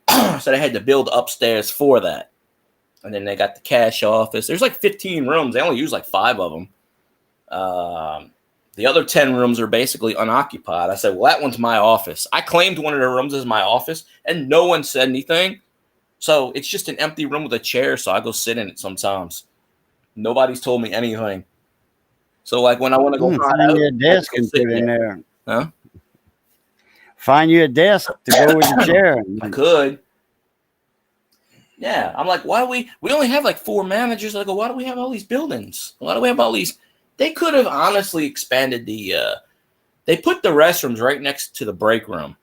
So they had to build upstairs for that. And then they got the cash office. There's like 15 rooms. They only use like 5 of them. The other 10 rooms are basically unoccupied. I said, well, that one's my office. I claimed one of the rooms as my office, and no one said anything. So it's just an empty room with a chair, so I go sit in it sometimes. Nobody's told me anything. So like when I want to go find you a desk and put in there. Huh? Find you a desk to go with the chair. I could. Yeah. I'm like, why do we only have like 4 managers? I go, why do we have all these buildings? Why do we have all these? They could have honestly expanded they put the restrooms right next to the break room,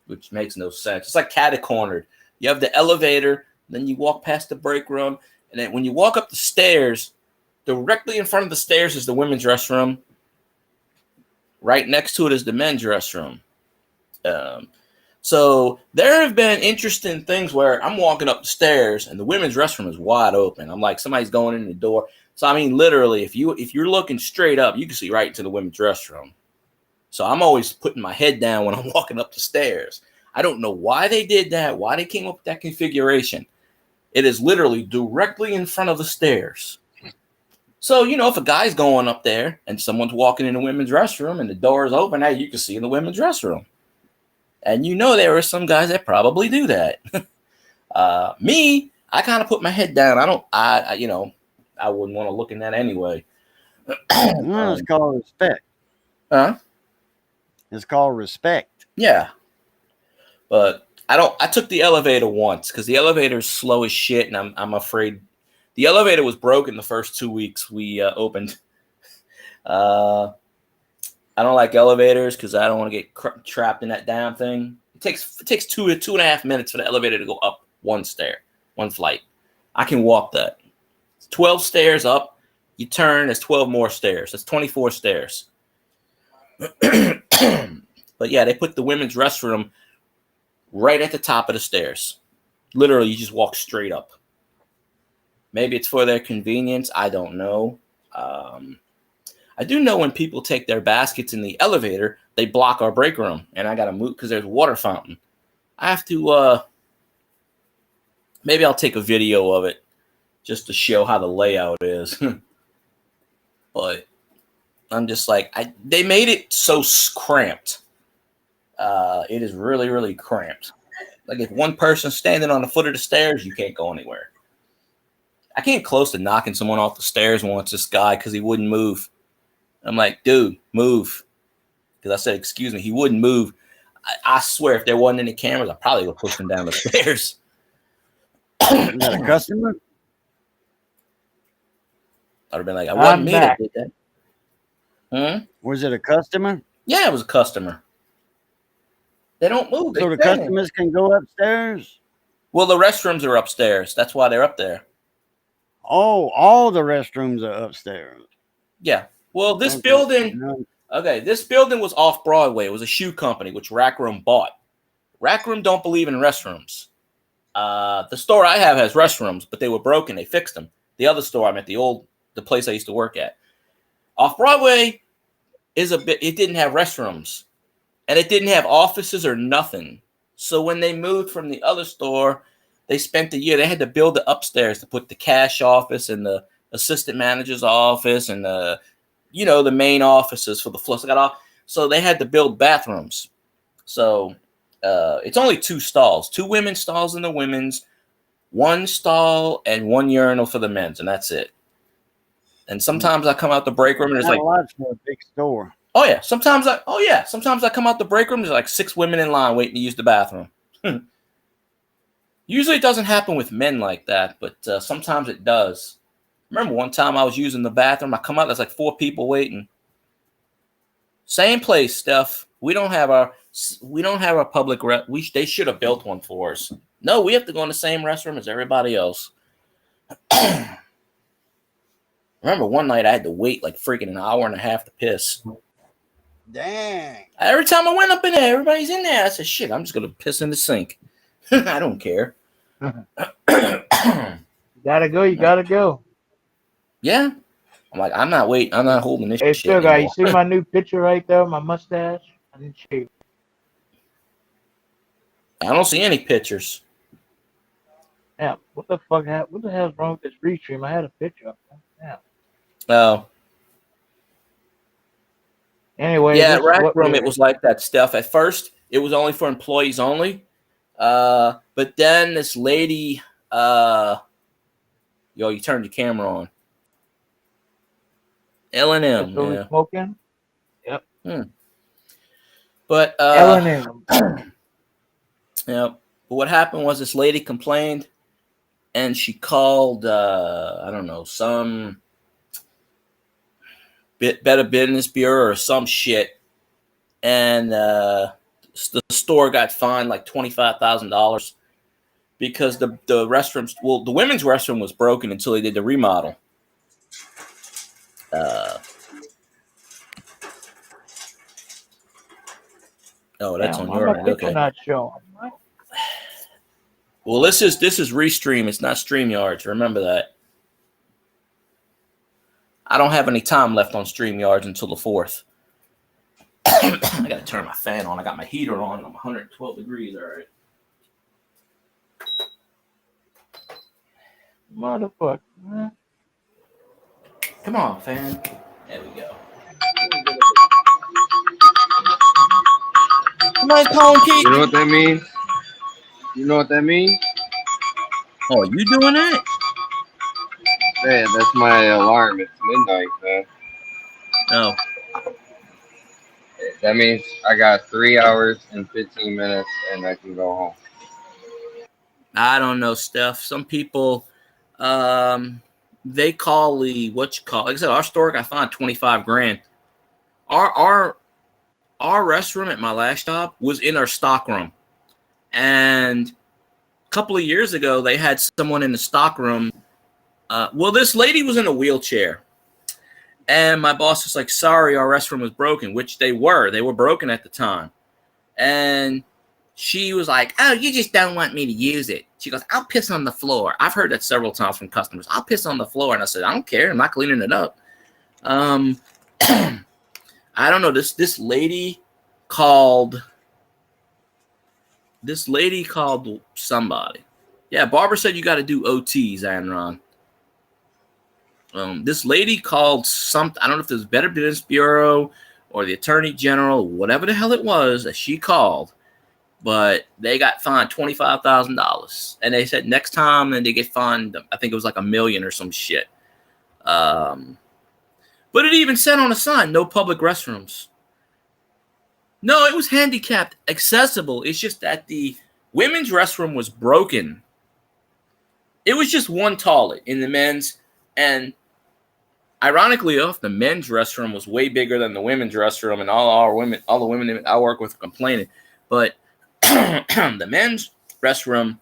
which makes no sense. It's like catty-cornered. You have the elevator, then you walk past the break room, and then when you walk up the stairs, directly in front of the stairs is the women's restroom. Right next to it is the men's restroom. So there have been interesting things where I'm walking up the stairs and the women's restroom is wide open. I'm like, somebody's going in the door. So I mean, literally, if you're looking straight up, you can see right into the women's restroom. So I'm always putting my head down when I'm walking up the stairs. I don't know why they did that, why they came up with that configuration. It is literally directly in front of the stairs. So, if a guy's going up there and someone's walking in the women's restroom and the door is open, hey, you can see in the women's restroom. And there are some guys that probably do that. Me, I kind of put my head down. I wouldn't want to look in that anyway. It's called respect. Huh? It's called respect. Yeah. But I took the elevator once because the elevator is slow as shit, and I'm afraid the elevator was broken the first 2 weeks we opened. I don't like elevators because I don't want to get trapped in that damn thing. It takes 2 to 2.5 minutes for the elevator to go up one flight. I can walk that. 12 stairs up, you turn, there's 12 more stairs. That's 24 stairs. But yeah, they put the women's restroom right at the top of the stairs. Literally, you just walk straight up. Maybe it's for their convenience. I don't know. I do know when people take their baskets in the elevator, they block our break room, and I got to move because there's a water fountain. I have to, maybe I'll take a video of it just to show how the layout is. But I'm just like, they made it so cramped. It is really, really cramped. Like if one person's standing on the foot of the stairs, you can't go anywhere. I came close to knocking someone off the stairs once, this guy, because he wouldn't move. I'm like, dude, move. Because I said, excuse me, he wouldn't move. I swear, if there wasn't any cameras, I probably would push him down the stairs. Is that a customer? I'd have been like, I wasn't me that did that. Was it a customer? Yeah, it was a customer. They don't move. So the customers can go upstairs? Well, the restrooms are upstairs. That's why they're up there. Oh, all the restrooms are upstairs. Yeah. Well, this building, this building was off Broadway. It was a shoe company, which Rack Room bought. Rack Room don't believe in restrooms. The store I have has restrooms, but they were broken. They fixed them. The other store I'm at, the place I used to work at, off Broadway it didn't have restrooms, and it didn't have offices or nothing. So when they moved from the other store, they spent a year. They had to build the upstairs to put the cash office and the assistant manager's office and the main offices for the floor. So they had to build bathrooms. So it's only 2 stalls, 2 women's stalls in the women's, 1 stall and 1 urinal for the men's, and that's it. And sometimes I come out the break room and there's like a lot for a big store. Oh yeah. Sometimes I come out the break room, there's like 6 women in line waiting to use the bathroom. Usually it doesn't happen with men like that, but sometimes it does. Remember one time I was using the bathroom, I come out, there's like 4 people waiting. Same place, Steph. We don't have our public they should have built one for us. No, we have to go in the same restroom as everybody else. Remember one night I had to wait like freaking an hour and a half to piss. Dang. Every time I went up in there, everybody's in there. I said, shit, I'm just going to piss in the sink. I don't care. You gotta go. You gotta go. Yeah. I'm like, I'm not holding this Hey, shit Phil, guy, you anymore. see my new picture right there, my mustache? I didn't shave. I don't see any pictures. Yeah, what the fuck happened? What the hell's wrong with this restream? I had a picture of it. Yeah. Oh. Anyway. Yeah, Rack Room, it was like that stuff. At first, it was only for employees only. But then this lady, you turned your camera on. L&M. Yeah. Smoking? Yep. But L&M. Yeah. But what happened was this lady complained, and she called I don't know, some Better Business Bureau or some shit, and the store got fined like $25,000 because the restrooms, well, the women's restroom was broken until they did the remodel. Oh, that's on your end. Okay. Not showing. Well, this is Restream. It's not StreamYards. Remember that. I don't have any time left on StreamYards until the 4th. I got to turn my fan on. I got my heater on. I'm 112 degrees. All right. Motherfucker. Come on, fan. There we go. Nice calling, Keith. You know what that means? You know what that means? Oh, you doing that? Man, that's my alarm. It's midnight, man. No. That means I got 3 hours and 15 minutes, and I can go home. I don't know, Steph. Some people, they call the like I said, our store got fined $25,000. Our restroom at my last job was in our stock room, and a couple of years ago they had someone in the stock room. This lady was in a wheelchair, and my boss was like, "Sorry, our restroom was broken," which they were. They were broken at the time, and she was like, "Oh, you just don't want me to use it." She goes, "I'll piss on the floor." I've heard that several times from customers. "I'll piss on the floor." And I said, "I don't care. I'm not cleaning it up." I don't know. This lady called somebody. Yeah, Barbara said you got to do OTs, Anron. This lady called something. I don't know if it was Better Business Bureau or the Attorney General, whatever the hell it was that she called. But they got fined $25,000, and they said next time, and they get fined. I think it was like $1 million or some shit. But it even said on the sign, "No public restrooms." No, it was handicapped accessible. It's just that the women's restroom was broken. It was just one toilet in the men's, and ironically enough, the men's restroom was way bigger than the women's restroom, and all the women I work with were complaining, but the men's restroom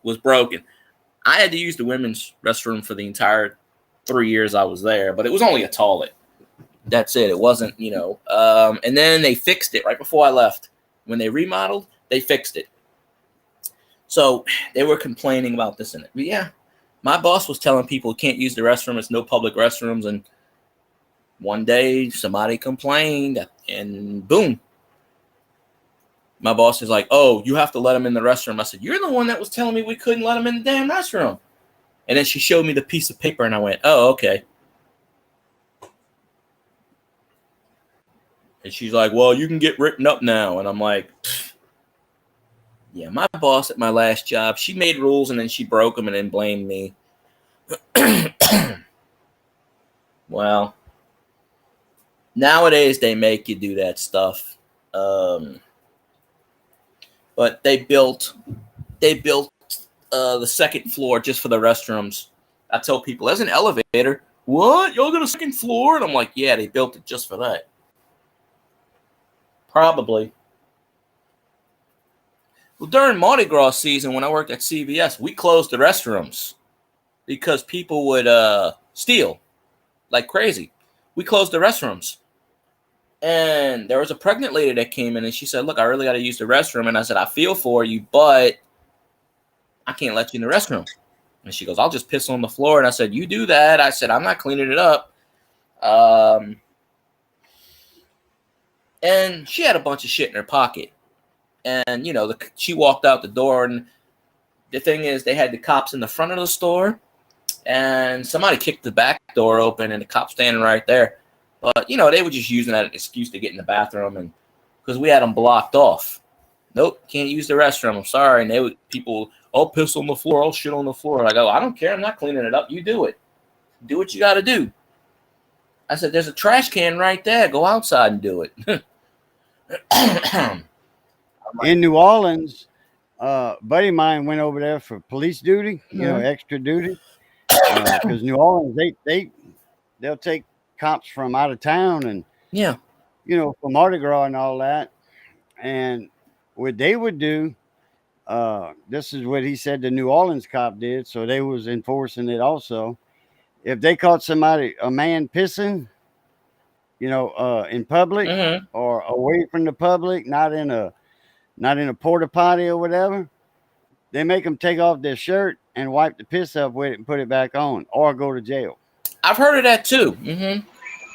was broken. I had to use the women's restroom for the entire 3 years I was there, but it was only a toilet. That's it. It wasn't, and then they fixed it right before I left. When they remodeled, they fixed it. So they were complaining about this and it. But yeah, my boss was telling people can't use the restroom. It's no public restrooms. And one day somebody complained and boom. My boss is like, "Oh, you have to let him in the restroom." I said, "You're the one that was telling me we couldn't let him in the damn restroom." And then she showed me the piece of paper and I went, "Oh, okay." And she's like, "Well, you can get written up now." And I'm like, yeah, my boss at my last job, she made rules and then she broke them and then blamed me. Well, nowadays they make you do that stuff. But they built the second floor just for the restrooms. I tell people, "There's an elevator." "What? Y'all got a second floor?" And I'm like, "Yeah, they built it just for that." Probably. Well, during Mardi Gras season, when I worked at CVS, we closed the restrooms because people would steal like crazy. We closed the restrooms. And there was a pregnant lady that came in and she said, "Look, I really got to use the restroom." And I said, "I feel for you, but I can't let you in the restroom." And she goes, "I'll just piss on the floor." And I said, "You do that." I said, "I'm not cleaning it up." And she had a bunch of shit in her pocket. And, she walked out the door. And the thing is, they had the cops in the front of the store. And somebody kicked the back door open and the cop's standing right there. But, they were just using that as an excuse to get in the bathroom. And because we had them blocked off. "Nope, can't use the restroom. I'm sorry." And people, "I'll piss on the floor. I'll shit on the floor." And I go, "I don't care. I'm not cleaning it up. You do it. Do what you got to do." I said, "There's a trash can right there. Go outside and do it." In New Orleans, a buddy of mine went over there for police duty, extra duty. Because New Orleans, they'll take cops from out of town and, Yeah. For Mardi Gras and all that. And what they would do, this is what he said the New Orleans cop did. So they was enforcing it also. If they caught a man pissing, in public or away from the public, not in a porta potty or whatever, they make them take off their shirt and wipe the piss up with it and put it back on, or go to jail. I've heard of that too. Mm-hmm.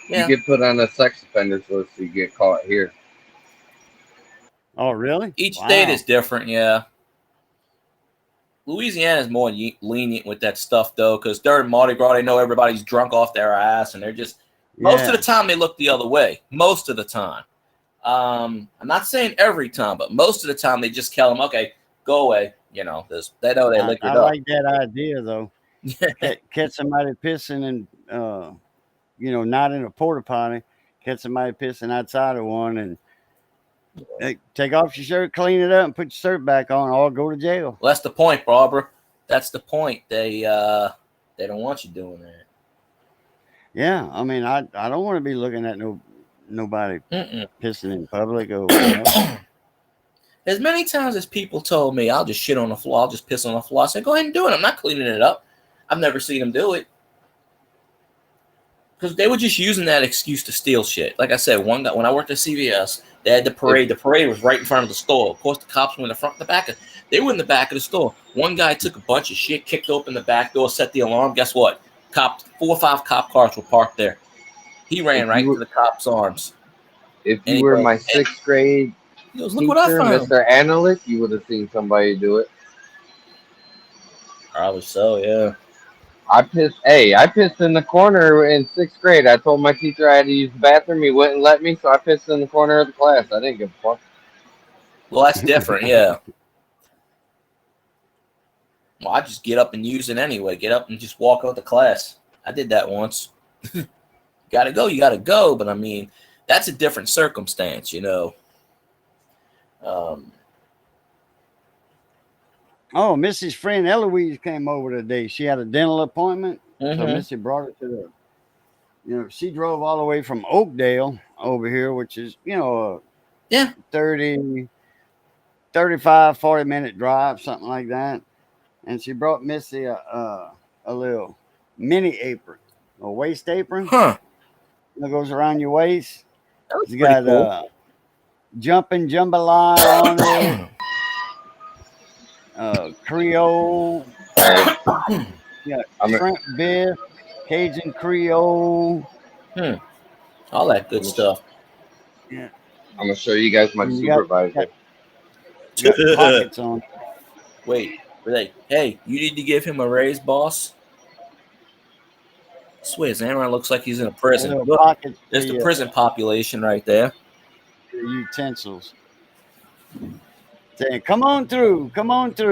Yeah. You get put on a sex offenders list if you get caught here. Oh, really? Each state is different, yeah. Louisiana's more lenient with that stuff though, because during Mardi Gras they know everybody's drunk off their ass, and they're just most of the time they look the other way. Most of the time, I'm not saying every time, but most of the time they just tell them, "Okay, go away." You know, they know they liquored I up. like that idea though. Catch somebody pissing and not in a porta potty. Catch somebody pissing outside of one, and take off your shirt, clean it up, and put your shirt back on, or go to jail. Well, that's the point, Barbara. That's the point. They don't want you doing that. Yeah, I mean, I don't want to be looking at nobody pissing in public or whatever. As many times as people told me, I'll just shit on the floor, I'll just piss on the floor. I said, go ahead and do it. I'm not cleaning it up. I've never seen them do it. Because they were just using that excuse to steal shit. Like I said, one guy, when I worked at CVS, they had the parade. The parade was right in front of the store. Of course, the cops were in the front and the back. They were in the back of the store. One guy took a bunch of shit, kicked open the back door, set the alarm. Guess what? 4 or 5 cop cars were parked there. He ran right into the cop's arms. If you were in my 6th grade he goes, look what I found. Mr. Analyst, you would have seen somebody do it. Probably so, yeah. I pissed in the corner in 6th grade. I told my teacher I had to use the bathroom. He wouldn't let me, so I pissed in the corner of the class. I didn't give a fuck. Well, that's different, yeah. Well, I just get up and use it anyway. Get up and just walk out the class. I did that once. You gotta go. But I mean, that's a different circumstance, you know. Oh, Missy's friend Eloise came over today. She had a dental appointment. So Missy brought her to she drove all the way from Oakdale over here, which is, 30, 35, 40-minute drive, something like that. And she brought Missy a little mini apron, a waist apron. Huh. That goes around your waist. It's got cool. Jumping jambalaya on it. Creole. Shrimp biff, Cajun Creole. All that good stuff. Yeah. I'm going to show you guys my supervisor. Got pockets on. Wait. Hey, you need to give him a raise, boss. I swear, Zamran looks like he's in a prison. Look, there's the prison population right there. Utensils. Saying, come on through.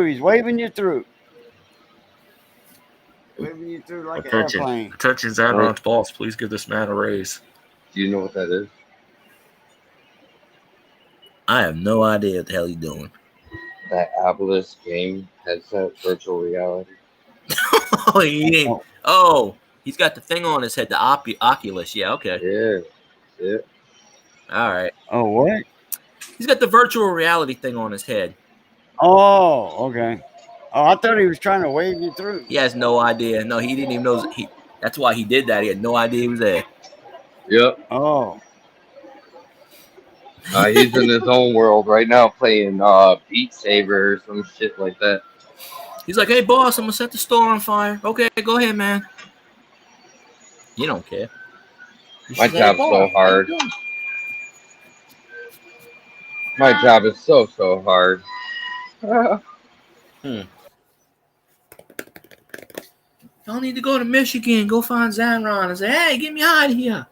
He's waving you through. Waving you through like an airplane. Attention, Zamran's boss. Please give this man a raise. Do you know what that is? I have no idea what the hell he's doing. That Obelisk game headset, virtual reality. He's got the thing on his head, the Oculus. Yeah, okay. Yeah. All right. Oh, what? He's got the virtual reality thing on his head. Oh, okay. Oh, I thought he was trying to wave you through. He has no idea. No, he didn't even know. That's why he did that. He had no idea he was there. Yep. Oh. He's in his own world right now playing Beat Saber or some shit like that. He's like, hey, boss, I'm going to set the store on fire. Okay, go ahead, man. You don't care. My job's so hard. My job is so hard. Y'all need to go to Michigan. Go find Zamran and say, hey, get me out of here.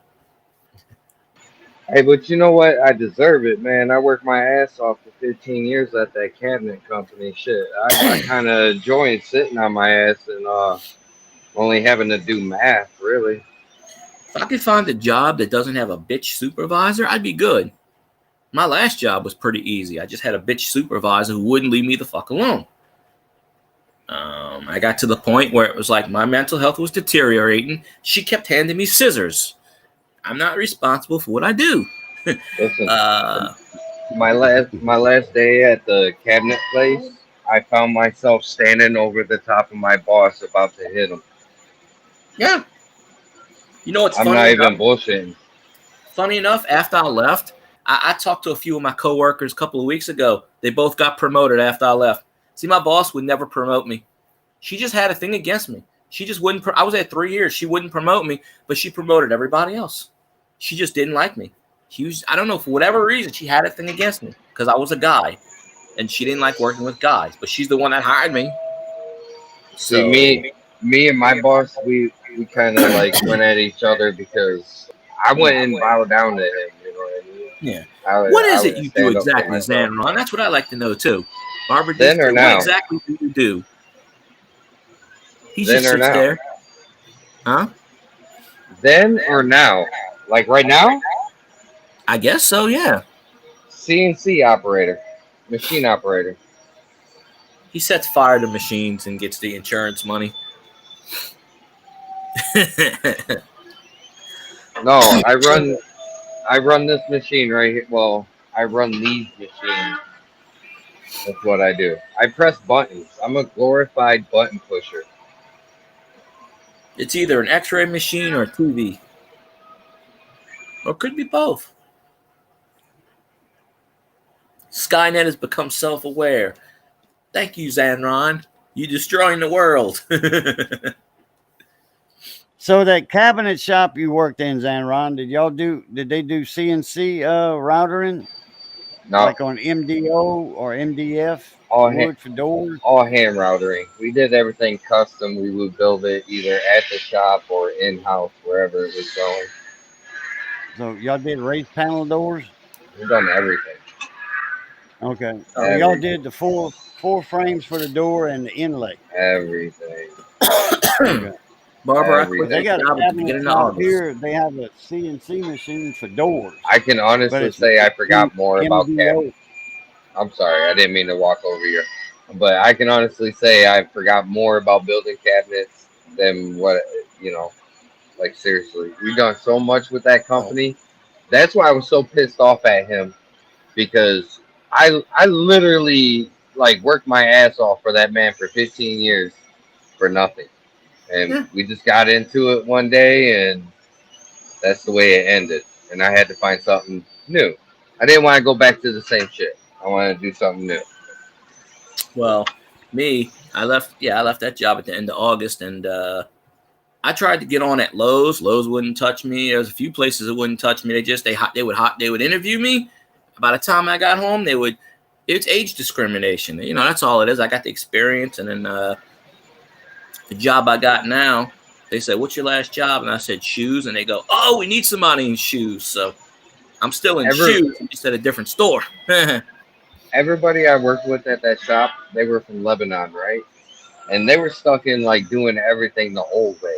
Hey, but you know what? I deserve it, man. I worked my ass off for 15 years at that cabinet company. Shit, I kind of enjoyed sitting on my ass and only having to do math, really. If I could find a job that doesn't have a bitch supervisor, I'd be good. My last job was pretty easy. I just had a bitch supervisor who wouldn't leave me the fuck alone. I got to the point where it was like my mental health was deteriorating. She kept handing me scissors. I'm not responsible for what I do. Listen, my last day at the cabinet place, I found myself standing over the top of my boss about to hit him. Yeah. You know what's funny? I'm not even bullshitting. Funny enough, after I left, I talked to a few of my coworkers a couple of weeks ago. They both got promoted after I left. See, my boss would never promote me. She just had a thing against me. She just wouldn't. I was there 3 years. She wouldn't promote me, but she promoted everybody else. She just didn't like me. I don't know, for whatever reason, she had a thing against me because I was a guy, and she didn't like working with guys. But she's the one that hired me. See, So me and my boss, we kind of like went at each other because I wouldn't bow down to him. You know what I mean? yeah, I what is it would you do stand up for exactly, myself. Xanron? That's what I like to know too. Barbara did Then or too. What now? exactly do you do? He Then just or sits now? there, huh? Then or now? Like right now? I guess so. Yeah. CNC operator, machine operator. He sets fire to machines and gets the insurance money. No, I run this machine right here. Well, I run these machines. That's what I do. I press buttons. I'm a glorified button pusher. It's either an X-ray machine or a TV, or it could be both. Skynet has become self-aware. Thank you, Xanron. You destroying the world. So that cabinet shop you worked in, Zanron, did they do CNC routering No, like on MDO or MDF all wood for doors? all hand routering. We did everything custom. We would build it either at the shop or in house, wherever it was going. So y'all did raised panel doors? We've done everything. Okay. So y'all Everything. did the four frames for the door and the inlay. Everything. Okay. Barbara, I quit They Everything. that got a job at the cabinet beginning of shop August. here. They have a CNC machine for doors, I can but honestly it's say I forgot more about cabinets. MDO. I'm sorry, I didn't mean to walk over you. But I can honestly say I forgot more about building cabinets than what, you know, like seriously. We've done so much with that Oh, company. That's why I was so pissed off at him because I literally like worked my ass off for that man for 15 years for nothing. And yeah. we just got into it one day and that's the way it ended. And I had to find something new. I didn't want to go back to the same shit. I wanted to do something new. Well, me, I left. Yeah, I left that job at the end of August, and I tried to get on at Lowe's. Lowe's wouldn't touch me. There was a few places that wouldn't touch me. They would interview me. By the time I got home, it's age discrimination. You know, that's all it is. I got the experience, and then the job I got now, they said, "What's your last job?" And I said, "Shoes." And they go, "Oh, we need somebody in shoes." So I'm still in Ever shoes, just at a different store. Everybody I worked with at that shop, they were from Lebanon, right? And they were stuck in like doing everything the old way.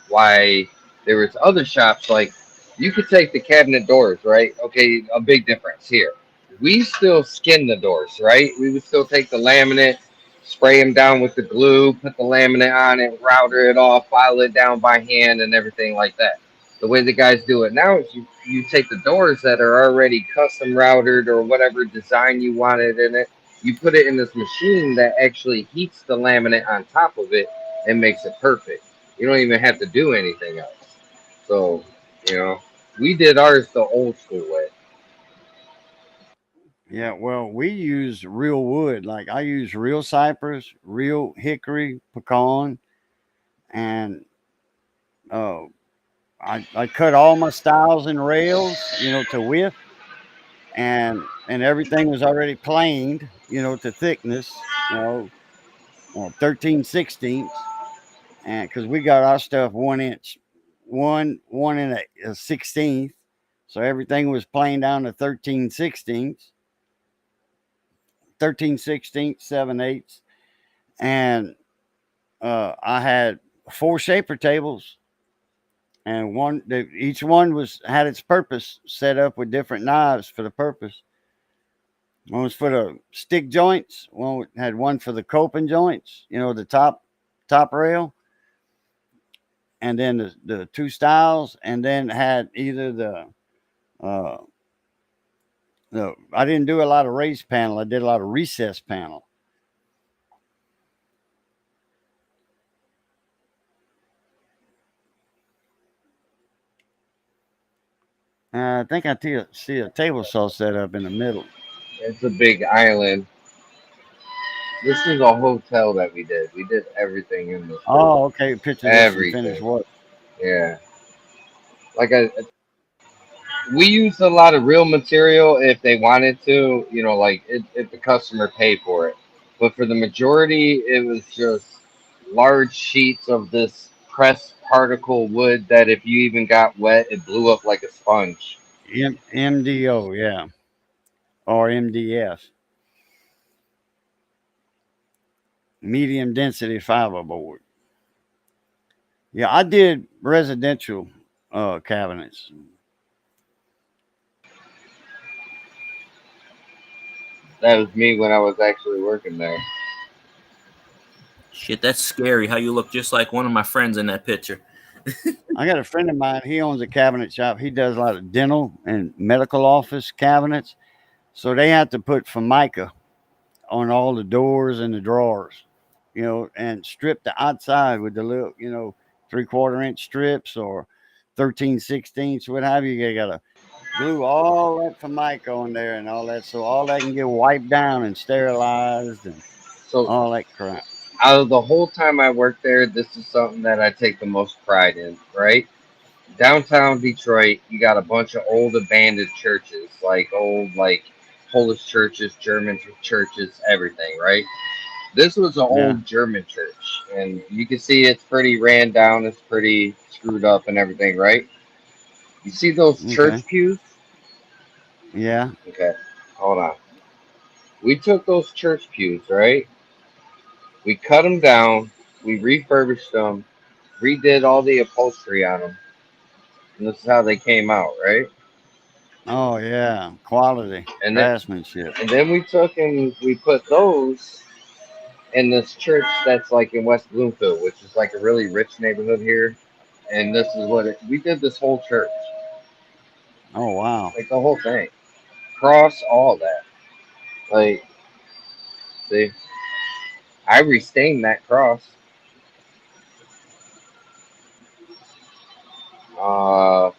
Why there was other shops like you could take the cabinet doors, right? Okay, a big difference here. We still skin the doors, right? We would still take the laminate, spray them down with the glue, put the laminate on it, router it off, file it down by hand, and everything like that. The way the guys do it now is you take the doors that are already custom routed or whatever design you wanted in it, you put it in this machine that actually heats the laminate on top of it and makes it perfect. You don't even have to do anything else. So, you know, we did ours the old school way. Yeah, well, we use real wood. Like I use real cypress, real hickory, pecan, and uh, I cut all my stiles and rails, to width, and everything was already planed, to thickness, 13/16, and because we got our stuff 1 inch, one and a 16th, so everything was planed down to 13/16, 13/16, 7/8, and I had four shaper tables, and each one had its purpose set up with different knives for the purpose. One was for the stick joints. One had one for the coping joints, the top rail, and then the two styles, and then had either uh, I didn't do a lot of raised panel. I did a lot of recessed panel. I think I see a table saw set up in the middle. It's a big island. This is a hotel that we did. We did everything in this. Oh, okay. Picture this and finish Everything. what? Yeah. Like we used a lot of real material if they wanted to, if the customer paid for it. But for the majority, it was just large sheets of this pressed particle wood that if you even got wet, it blew up like a sponge. MDO, yeah, or MDF, medium density fiberboard. Yeah, I did residential cabinets. That was me when I was actually working there. Shit, that's scary. How you look just like one of my friends in that picture. I got a friend of mine. He owns a cabinet shop. He does a lot of dental and medical office cabinets. So they have to put Formica on all the doors and the drawers, and strip the outside with the little, 3/4 inch strips or 13/16, what have you. You got to glue all that Formica on there and all that, so all that can get wiped down and sterilized and So all that crap. out of the whole time I worked there, this is something that I take the most pride in, right? Downtown Detroit, you got a bunch of old abandoned churches, like old like Polish churches, German churches, everything, right? This was an Yeah. old German church, and you can see it's pretty ran down, it's pretty screwed up and everything, right? You see those Okay. church pews? Yeah. Okay, hold on. We took those church pews, right? We cut them down, we refurbished them, redid all the upholstery on them, and this is how they came out, right? Oh yeah. Quality And then craftsmanship. and then we took and we put those in this church that's like in West Bloomfield, which is like a really rich neighborhood here. And this is what we did this whole church, Oh wow. like the whole thing, cross all that. Like, see, I restained that cross. Uh,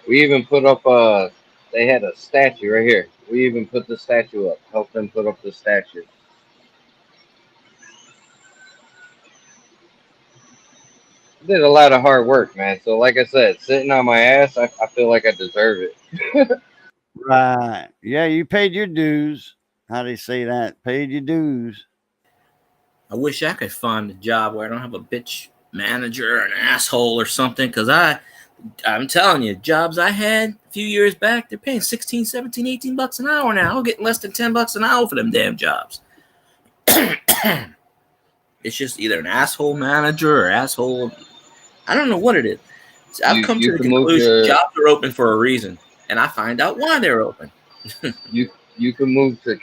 we even put up a. They had a statue right here. We even put the statue up. Helped them put up the statue. Did a lot of hard work, man. So, like I said, sitting on my ass, I feel like I deserve it. Right. Yeah, you paid your dues. How do you say that? Paid your dues. I wish I could find a job where I don't have a bitch manager or an asshole or something. Because I'm telling you, jobs I had a few years back, they're paying 16, 17, 18 bucks an hour now. I'm getting less than 10 bucks an hour for them damn jobs. It's just either an asshole manager or asshole. I don't know what it is. I've come to the can move conclusion to jobs are open for a reason, and I find out why they're open. you can move to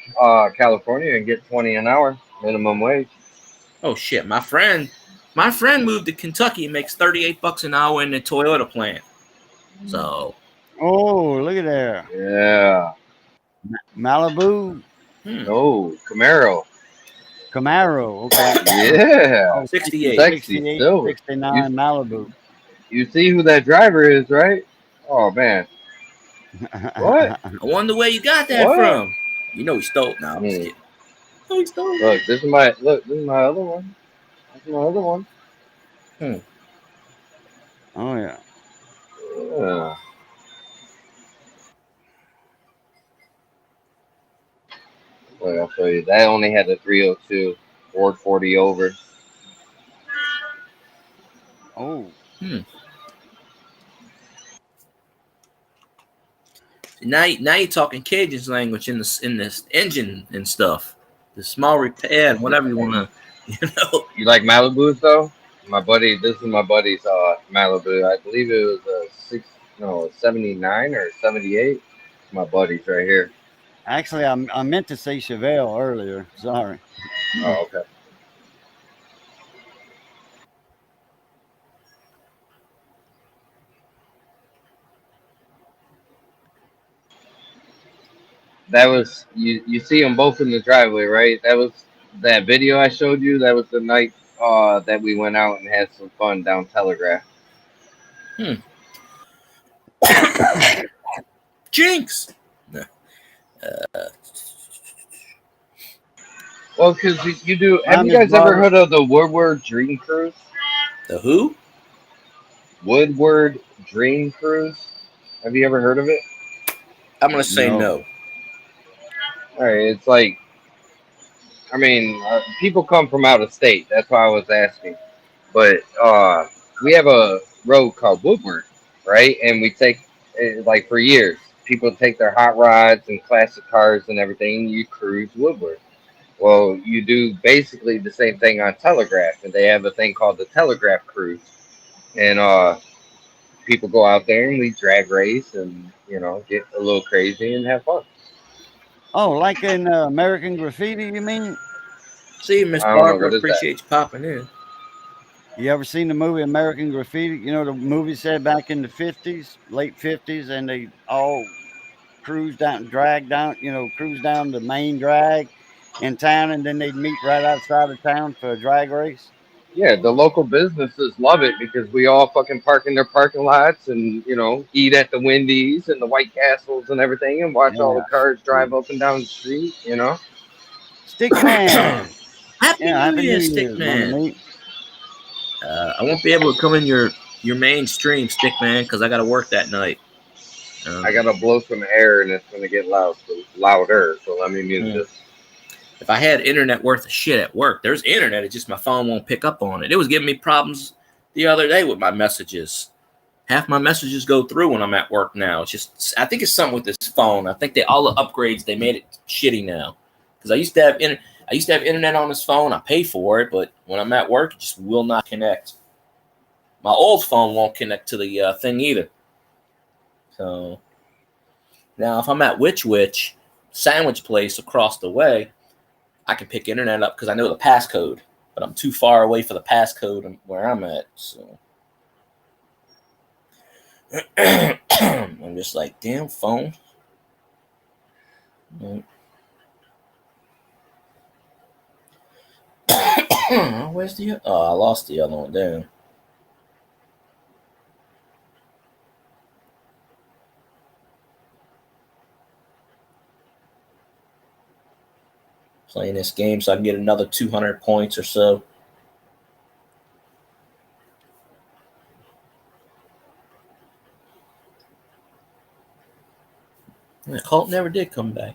California and get 20 an hour minimum wage. Oh shit, my friend moved to Kentucky and makes 38 bucks an hour in the Toyota plant. So, Oh, look at there. Yeah. Malibu No, Camaro. Camaro. Okay. Yeah. Oh, 68. 68, Silver. 69 Malibu. You see who that driver is, right? Oh man. What? I wonder where you got that What? from. You know he stole it now. I'm just kidding. Oh, he stole it. Look, this is my other one. That's my other one. Oh yeah. Yeah. Look, I'll show you. That only had a 302, 440 over. Oh. Now you're talking Cajun's language in this engine and stuff. The small repair and whatever you want to, You like Malibus though? This is my buddy's Malibu. I believe it was a 79 or 78. My buddy's right here. Actually, I meant to say Chevelle earlier. Sorry. Oh, okay. That was you see them both in the driveway, right? That was that video I showed you. That was the night that we went out and had some fun down Telegraph. Jinx. Well, because you do. Have you Miami guys ever Barbara. heard of the Woodward Dream Cruise? The who? Woodward Dream Cruise. Have you ever heard of it? I'm gonna say no. All right, it's like I mean, people come from out of state. That's why I was asking. But we have a road called Woodward, right? And we take like for years, people take their hot rods and classic cars and everything. And you cruise Woodward. Well, you do basically the same thing on Telegraph, and they have a thing called the Telegraph Cruise, and people go out there and we drag race and get a little crazy and have fun. Oh, like in American Graffiti, you mean? See, Miss I don't know Barbara what is that. appreciates you popping in. You ever seen the movie American Graffiti? You know, the movie said back in the 50s, late 50s, and they all cruise down, cruise down the main drag in town, and then they'd meet right outside of town for a drag race. Yeah, the local businesses love it because we all fucking park in their parking lots and eat at the Wendy's and the White Castles and everything and watch all the cars drive up and down the street. Stickman. Happy Yeah, New Happy Year, New Year, Stickman. Mama. I won't be able to come in your mainstream, Stickman, because I got to work that night. I gotta blow some air and it's gonna get louder. So let me mute this. If I had internet worth of shit at work, there's internet. It's just my phone won't pick up on it. It was giving me problems the other day with my messages. Half my messages go through when I'm at work now. It's just, I think it's something with this phone. I think all the upgrades, they made it shitty now. Because I used to have internet on this phone. I pay for it, but when I'm at work, it just will not connect. My old phone won't connect to the thing either. So now, if I'm at Witch sandwich place across the way, I can pick internet up because I know the passcode, but I'm too far away for the passcode where I'm at. So I'm just like, damn phone. Where's the? Oh, I lost the other one. Damn. Playing this game so I can get another 200 points or so. The Colt never did come back.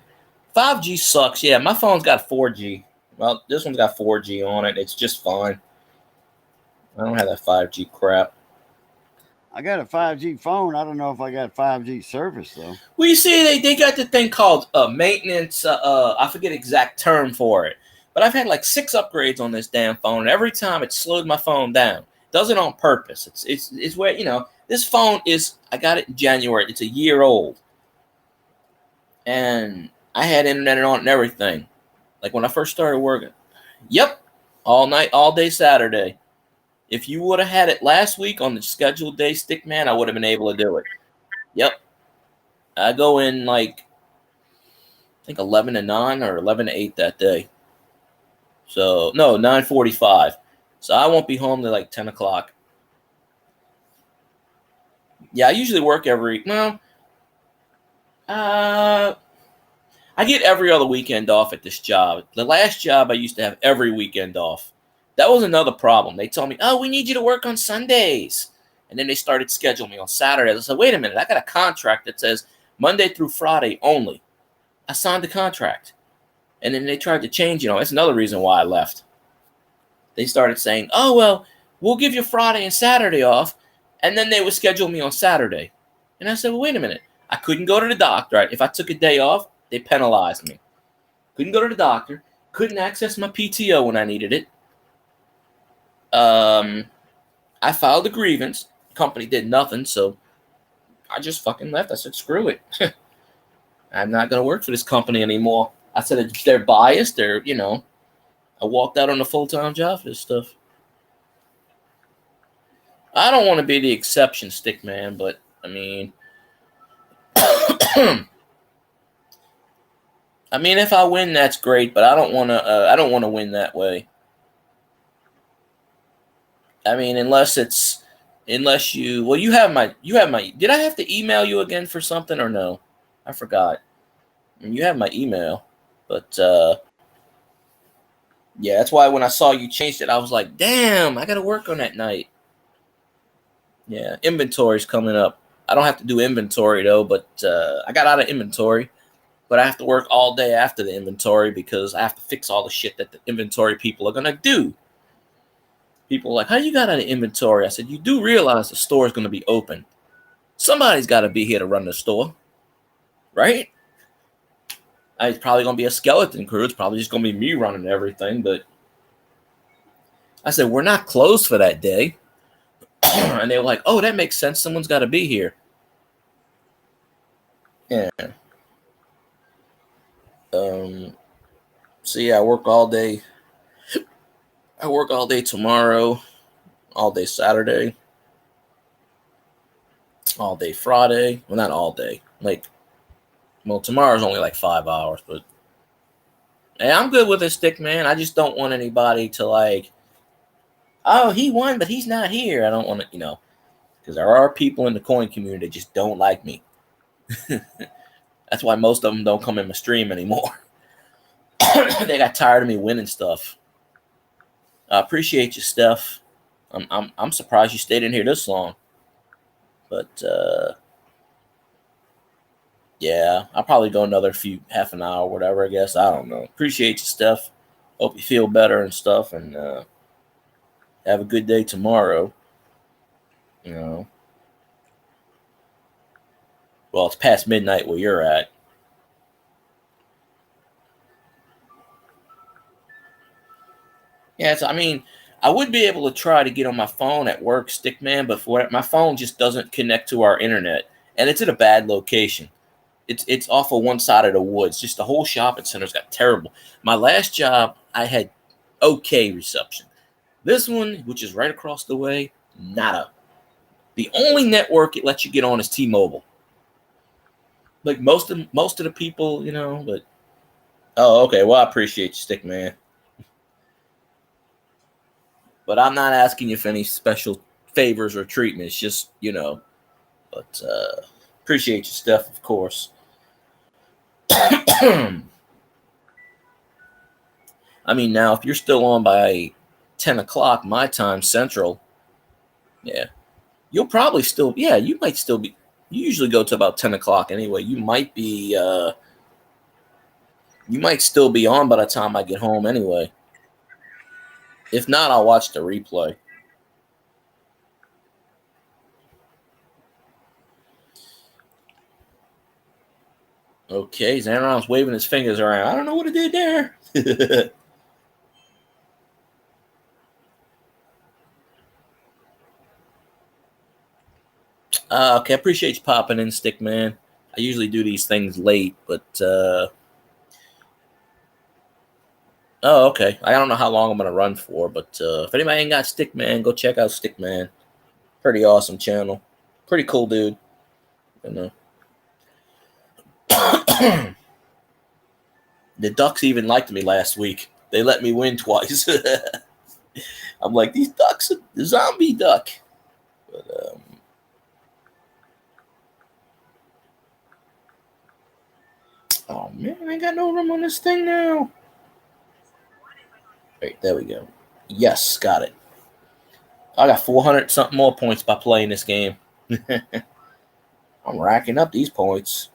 5G sucks. Yeah, my phone's got 4G. Well, this one's got 4G on it. It's just fine. I don't have that 5G crap. I got a 5G phone. I don't know if I got 5G service though. Well, you see, they got the thing called maintenance. I forget the exact term for it, but I've had like 6 upgrades on this damn phone, and every time it slowed my phone down. Does it on purpose. It's where this phone is. I got it in January. It's a year old, and I had internet on and everything. Like when I first started working. Yep, all night, all day Saturday. If you would have had it last week on the scheduled day, Stickman, I would have been able to do it. Yep. I go in like, I think 11 to 9 or 11 to 8 that day. So, no, 9:45. So I won't be home till like 10 o'clock. Yeah, I usually work I get every other weekend off at this job. The last job I used to have every weekend off. That was another problem. They told me, oh, we need you to work on Sundays. And then they started scheduling me on Saturdays. I said, wait a minute. I got a contract that says Monday through Friday only. I signed the contract. And then they tried to change, it's another reason why I left. They started saying, oh, well, we'll give you Friday and Saturday off. And then they would schedule me on Saturday. And I said, well, wait a minute. I couldn't go to the doctor. If I took a day off, they penalized me. Couldn't go to the doctor. Couldn't access my PTO when I needed it. I filed a grievance. The company did nothing, so I just fucking left. I said, screw it. I'm not going to work for this company anymore. I said, they're biased. I walked out on a full-time job for this stuff. I don't want to be the exception, Stickman, but, I mean, if I win, that's great, but I don't want to win that way. I mean, unless you have my, did I have to email you again for something or no? I forgot. You have my email, but, yeah, that's why when I saw you changed it, I was like, damn, I got to work on that night. Yeah, inventory's coming up. I don't have to do inventory though, but, I got out of inventory. But I have to work all day after the inventory because I have to fix all the shit that the inventory people are going to do. People are like, how you got out of inventory? I said, you do realize the store is going to be open. Somebody's got to be here to run the store, right? It's probably going to be a skeleton crew. It's probably just going to be me running everything. But I said, we're not closed for that day. And they were like, oh, that makes sense. Someone's got to be here. Yeah. So yeah, I work all day. I work all day tomorrow, all day Saturday, all day Friday. Well, not all day. Tomorrow's only like 5 hours, but hey, I'm good with this stick, man. I just don't want anybody to like, oh, he won, but he's not here. I don't want to, because there are people in the coin community that just don't like me. That's why most of them don't come in my stream anymore. They got tired of me winning stuff. I appreciate you, Steph. I'm surprised you stayed in here this long. But yeah, I'll probably go another half an hour, whatever, I guess. I don't know. Appreciate you, Steph. Hope you feel better and stuff, and have a good day tomorrow. Well, it's past midnight where you're at. Yeah, I would be able to try to get on my phone at work, Stickman, but my phone just doesn't connect to our internet, and it's at a bad location. It's off of one side of the woods. Just the whole shopping center's got terrible. My last job, I had okay reception. This one, which is right across the way, nada. The only network it lets you get on is T-Mobile. Like most of the people, but oh, okay. Well, I appreciate you, Stickman. But I'm not asking you for any special favors or treatments. Just, But appreciate you, Steph, of course. Now, if you're still on by 10 o'clock my time, Central, yeah, you'll probably still, yeah, you might still be, you usually go to about 10 o'clock anyway. You might still be on by the time I get home anyway. If not, I'll watch the replay. Okay, Xanron's waving his fingers around. I don't know what it did there. Okay, I appreciate you popping in, Stickman. I usually do these things late, but oh, okay. I don't know how long I'm gonna run for, but if anybody ain't got Stickman, go check out Stickman. Pretty awesome channel. Pretty cool dude. The Ducks even liked me last week. They let me win twice. I'm like, these Ducks are the zombie duck. But oh man, I ain't got no room on this thing now. Wait, there we go. Yes, got it. I got 400 something more points by playing this game. I'm racking up these points.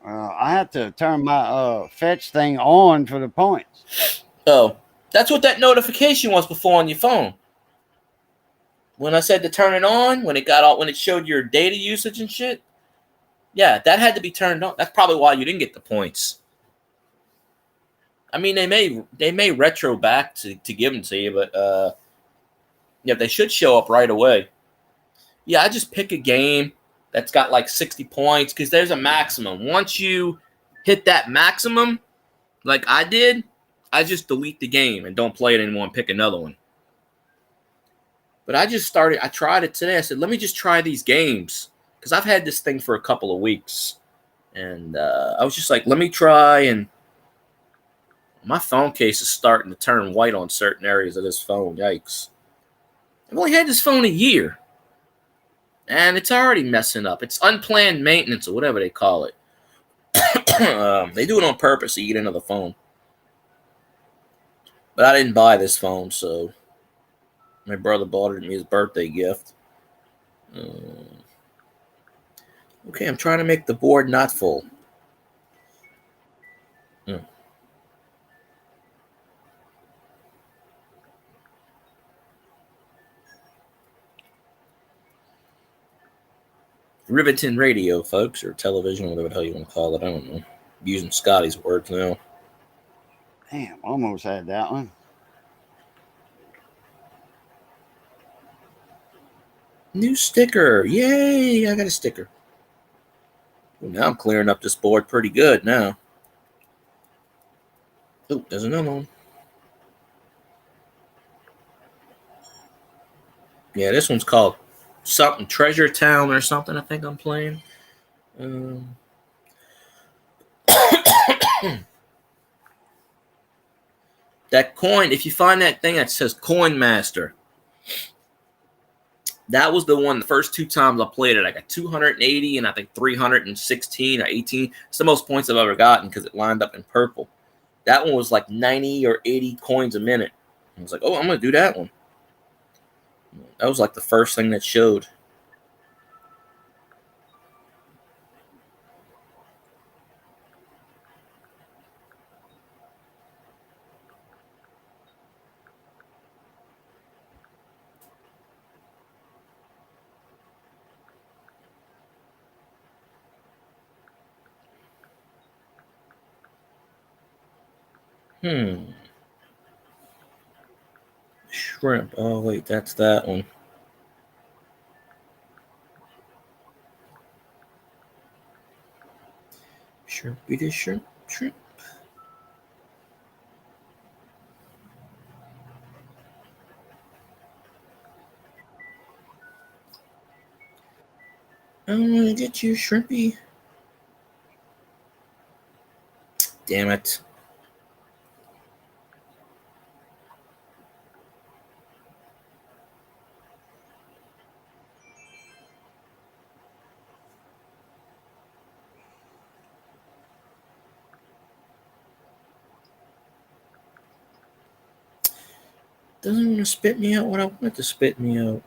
I have to turn my fetch thing on for the points. Oh, that's what that notification was before on your phone. When I said to turn it on, when it showed your data usage and shit. Yeah, that had to be turned on. That's probably why you didn't get the points. They may retro back to give them to you, but yeah, they should show up right away. Yeah, I just pick a game that's got like 60 points because there's a maximum. Once you hit that maximum, like I did, I just delete the game and don't play it anymore and pick another one. But I tried it today. I said, let me just try these games because I've had this thing for a couple of weeks. And I was just like, let me try. And my phone case is starting to turn white on certain areas of this phone. Yikes. I've only had this phone a year. And it's already messing up. It's unplanned maintenance or whatever they call it. They do it on purpose so you get another phone. But I didn't buy this phone, so my brother bought it me as a birthday gift. Okay, I'm trying to make the board not full. Riveting radio, folks, or television, whatever the hell you want to call it. I don't know. I'm using Scotty's words now. Damn, almost had that one. New sticker. Yay, I got a sticker. Well, now I'm clearing up this board pretty good now. Oh, there's another one. Yeah, this one's called something Treasure Town or something. I think I'm playing. That coin, if you find that thing that says Coin Master, that was the one. The first 2 times I played it, I got 280 and I think 316 or 18. It's the most points I've ever gotten because it lined up in purple. That one was like 90 or 80 coins a minute. I was like, oh, I'm going to do that one. That was like the first thing that showed. Shrimp. Oh, wait, that's that one. Shrimp, it is shrimp, shrimp. I'm gonna get you, Shrimpy. Damn it. Doesn't want to spit me out what I want it to spit me out.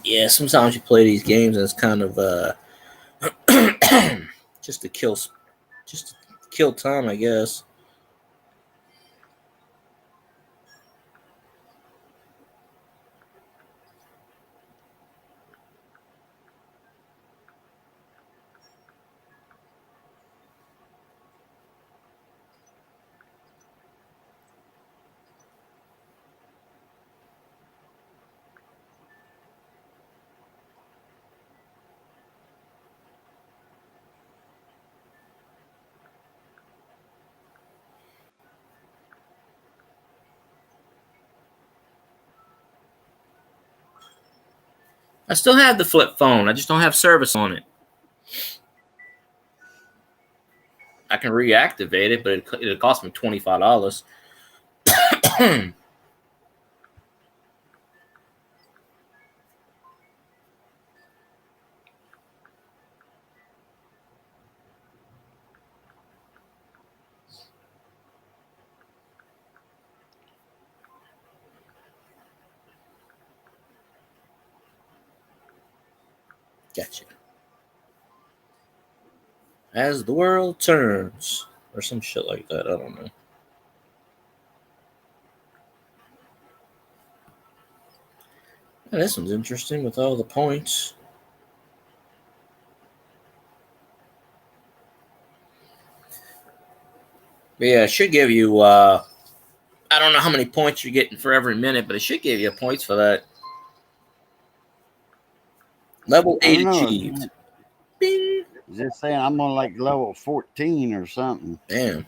Yeah, sometimes you play these games and it's kind of just to kill time, I guess. I still have the flip phone. I just don't have service on it. I can reactivate it, but it'll cost me $25. Gotcha. As the world turns, or some shit like that. I don't know. Yeah, this one's interesting with all the points. But yeah, it should give you, I don't know how many points you're getting for every minute, but it should give you points for that. Level 8 achieved. Bing. Is it saying I'm on like level 14 or something? Damn.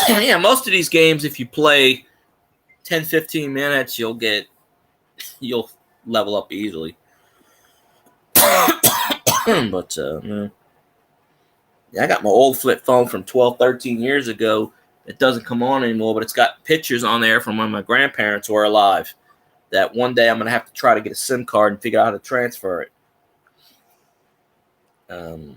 Yeah, most of these games, if you play 10, 15 minutes, you'll level up easily. But, yeah, I got my old flip phone from 12, 13 years ago. It doesn't come on anymore, but it's got pictures on there from when my grandparents were alive. That one day I'm going to have to try to get a SIM card and figure out how to transfer it. You know.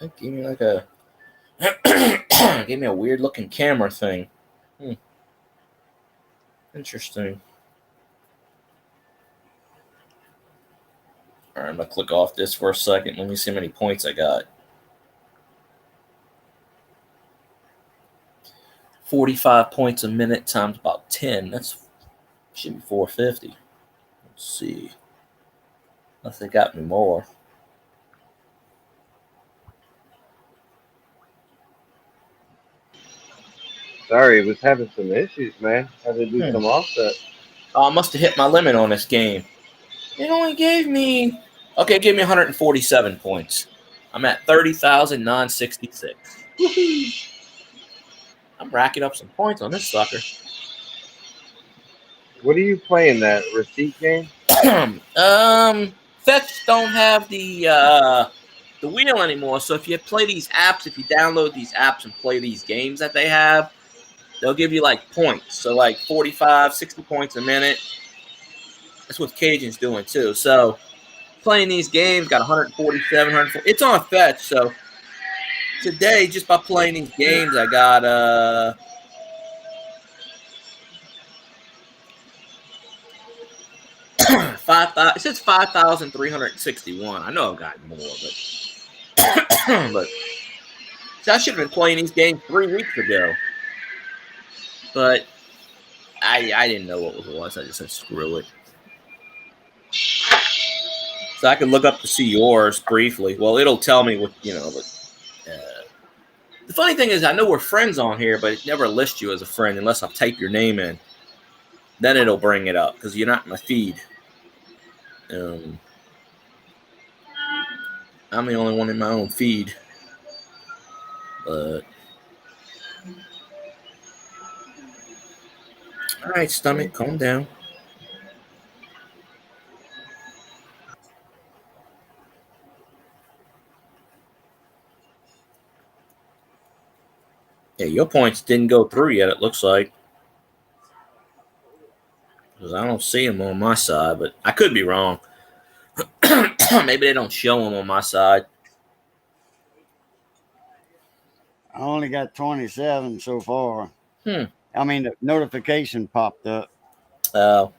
It gave me like a gave me a weird looking camera thing. Interesting. All right, I'm gonna click off this for a second. Let me see how many points I got. 45 points a minute times about 10. That's should be 450. Let's see. Unless they got me more. Sorry, it was having some issues, man. Had to do some offset. Oh, I must have hit my limit on this game. It only gave me... Okay, it gave me 147 points. I'm at 30,966. I'm racking up some points on this sucker. What are you playing, that receipt game? Fetch don't have the wheel anymore. So if you play these apps, if you download these apps and play these games that they have, they'll give you like points. So like 45, 60 points a minute. That's what Cajun's doing too. So playing these games, got 147, 140. It's on Fetch. So today, just by playing these games, I got it says 5,361. I know I've gotten more, but so I should have been playing these games 3 weeks ago. But I didn't know what it was. I just said screw it. So I can look up to see yours briefly. Well, it'll tell me what but the funny thing is I know we're friends on here, but it never lists you as a friend unless I type your name in. Then it'll bring it up because you're not in my feed. I'm the only one in my own feed. But all right, stomach, calm down. Yeah, your points didn't go through yet, it looks like. Because I don't see them on my side, but I could be wrong. Maybe they don't show them on my side. I only got 27 so far. I mean, the notification popped up. I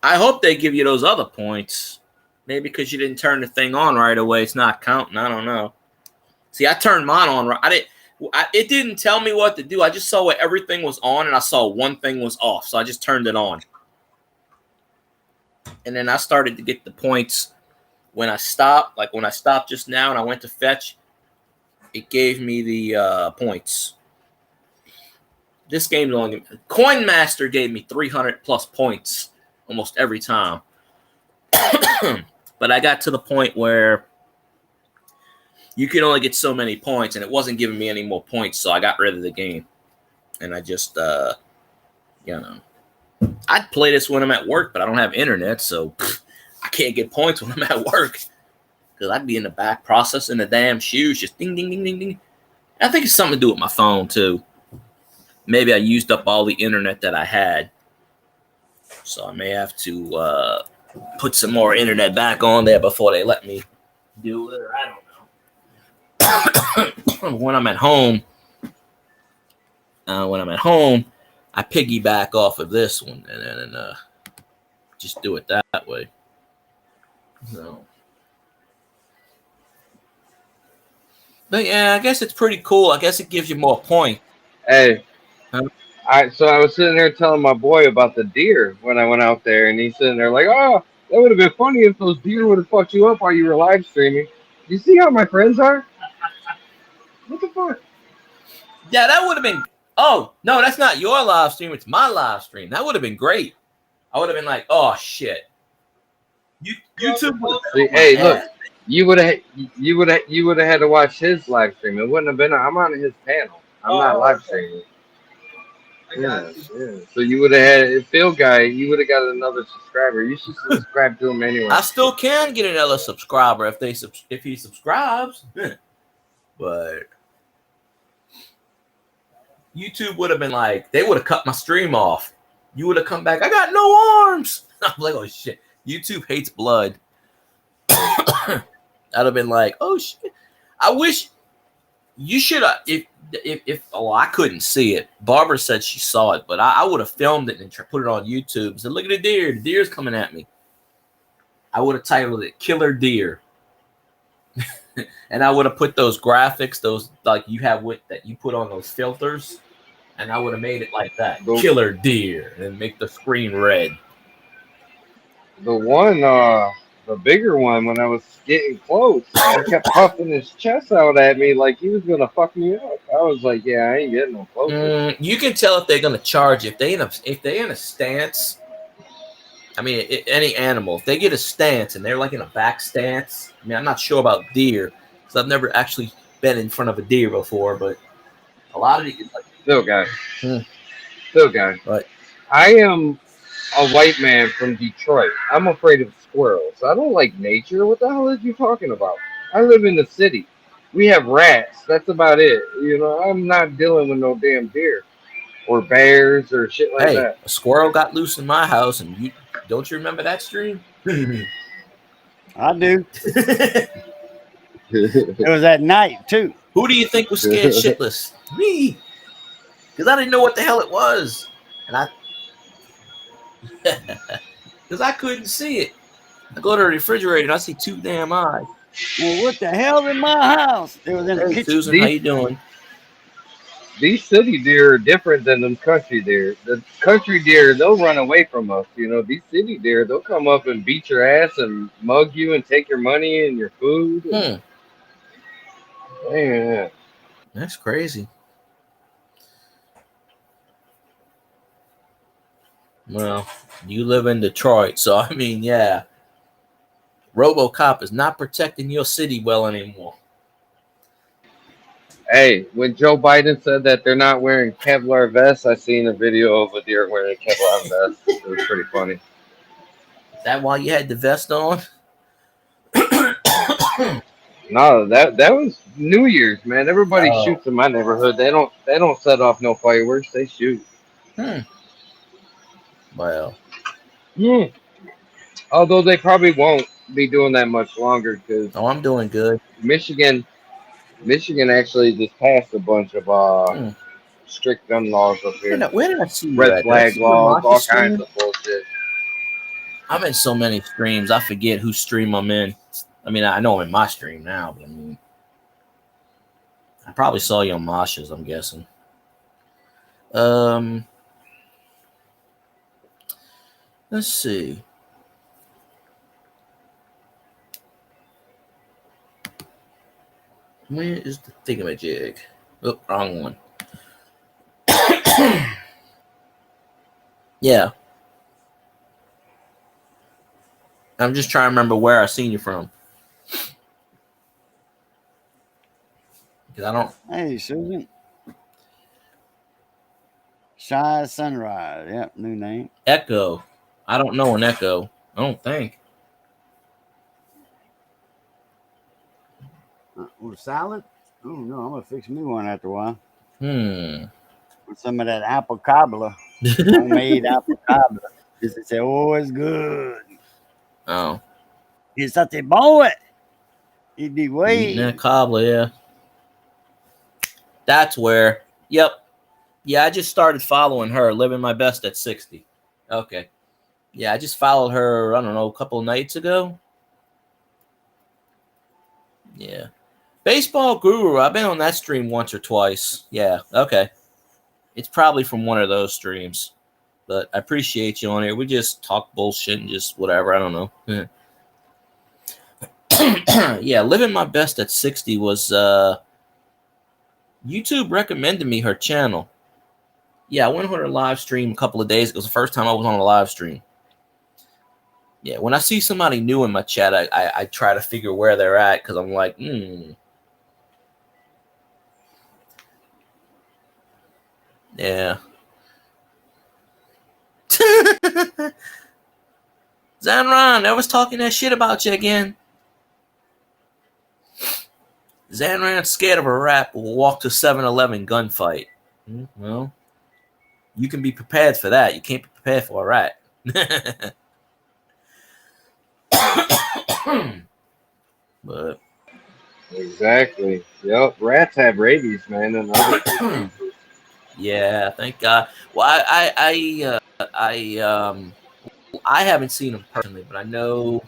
hope they give you those other points. Maybe because you didn't turn the thing on right away, it's not counting. I don't know. See, I turned mine on. It didn't tell me what to do. I just saw what everything was on, and I saw one thing was off, so I just turned it on. And then I started to get the points when I stopped. Like when I stopped just now and I went to fetch, it gave me the points. This game's only... Coin Master gave me 300 plus points almost every time. But I got to the point where you could only get so many points, and it wasn't giving me any more points, so I got rid of the game. And I just, I'd play this when I'm at work, but I don't have internet, so I can't get points when I'm at work. Because I'd be in the back processing the damn shoes, just ding, ding, ding, ding, ding. I think it's something to do with my phone, too. Maybe I used up all the internet that I had. So I may have to put some more internet back on there before they let me do it, or I don't know. When I'm at home, I piggyback off of this one and just do it that way. So, but yeah, I guess it's pretty cool. I guess it gives you more points. Hey, I was sitting there telling my boy about the deer when I went out there, and he's sitting there like, "Oh, that would have been funny if those deer would have fucked you up while you were live streaming." You see how my friends are? What the fuck? Yeah, that would have been. Oh no, that's not your live stream. It's my live stream. That would have been great. I would have been like, "Oh shit." YouTube. See, hey, look, you would have had to watch his live stream. It wouldn't have been. I'm on his panel. I'm not live streaming. Yeah. So you would have had Phil guy. You would have got another subscriber. You should subscribe to him anyway. I still can get another subscriber if he subscribes, but YouTube would have been like, they would have cut my stream off. You would have come back. I got no arms. I'm like, oh shit. YouTube hates blood. I'd have been like, oh shit. I wish you should have. If I couldn't see it. Barbara said she saw it, but I would have filmed it and put it on YouTube and said, look at the deer. The deer's coming at me. I would have titled it Killer Deer. And I would have put those graphics, those like you have with that you put on those filters, and I would have made it like that. Killer Deer, and make the screen red. The one, the bigger one, when I was getting close, he kept puffing his chest out at me like he was gonna fuck me up. I was like, yeah, I ain't getting no closer. You can tell if they're gonna charge. If they're in a stance. I mean, any animal, if they get a stance and they're like in a back stance. I mean, I'm not sure about deer because I've never actually been in front of a deer before, but a lot of these. Like, Still, guys. Right. I am a white man from Detroit. I'm afraid of squirrels. I don't like nature. What the hell are you talking about? I live in the city. We have rats. That's about it. You know, I'm not dealing with no damn deer or bears or shit like that. A squirrel got loose in my house, and you remember that stream? I do. It was at night too. Who do you think was scared shitless? Me, because I didn't know what the hell it was, and because I couldn't see it. I go to the refrigerator and I see two damn eyes. Well, what the hell in my house? It was in the kitchen. Susan, how you doing? These city deer are different than them country deer. The country deer, they'll run away from us. You know, these city deer, they'll come up and beat your ass and mug you and take your money and your food. Yeah. That's crazy. Well, you live in Detroit, so I mean, yeah. RoboCop is not protecting your city well anymore. Hey, when Joe Biden said that they're not wearing Kevlar vests, I seen a video of a deer wearing a Kevlar vest. It was pretty funny. Is that why you had the vest on? No, that was New Year's, man. Everybody shoots in my neighborhood. They don't set off no fireworks. They shoot. Well. Yeah. Although they probably won't be doing that much longer because. Oh, I'm doing good. Michigan actually just passed a bunch of strict gun laws up here. Where did I see red flag laws, all kinds of bullshit. I'm in so many streams, I forget whose stream I'm in. I mean, I know I'm in my stream now, but I mean, I probably saw you on Masha's, I'm guessing. Let's see. Where is the thingamajig? Oh, wrong one. Yeah. I'm just trying to remember where I seen you from. Because I don't. Hey, Susan. Shy Sunrise. Yep, new name. Echo. I don't know an Echo. I don't think. With salad? Oh no, I'm gonna fix me one after a while. With some of that apple cobbler, homemade apple cobbler. Just to say, oh, it's good. Oh, it's such a boy. He'd be waiting. That cobbler, yeah. That's where. Yep. Yeah, I just started following her, living my best at 60. Okay. Yeah, I just followed her, I don't know, a couple of nights ago. Yeah. Baseball Guru, I've been on that stream once or twice. Yeah, okay. It's probably from one of those streams. But I appreciate you on here. We just talk bullshit and just whatever. I don't know. Yeah, living my best at 60 was YouTube recommended me her channel. Yeah, I went on her live stream a couple of days ago. It was the first time I was on a live stream. Yeah, when I see somebody new in my chat, I try to figure where they're at because I'm like, Yeah. Zanron, I was talking that shit about you again. Zanron's scared of a rap will walk to 7-Eleven gunfight. Well, you can be prepared for that. You can't be prepared for a rat. But Exactly. Yep. Rats have rabies, man, and other diseases. yeah, thank God. Well, I haven't seen them personally, but I know,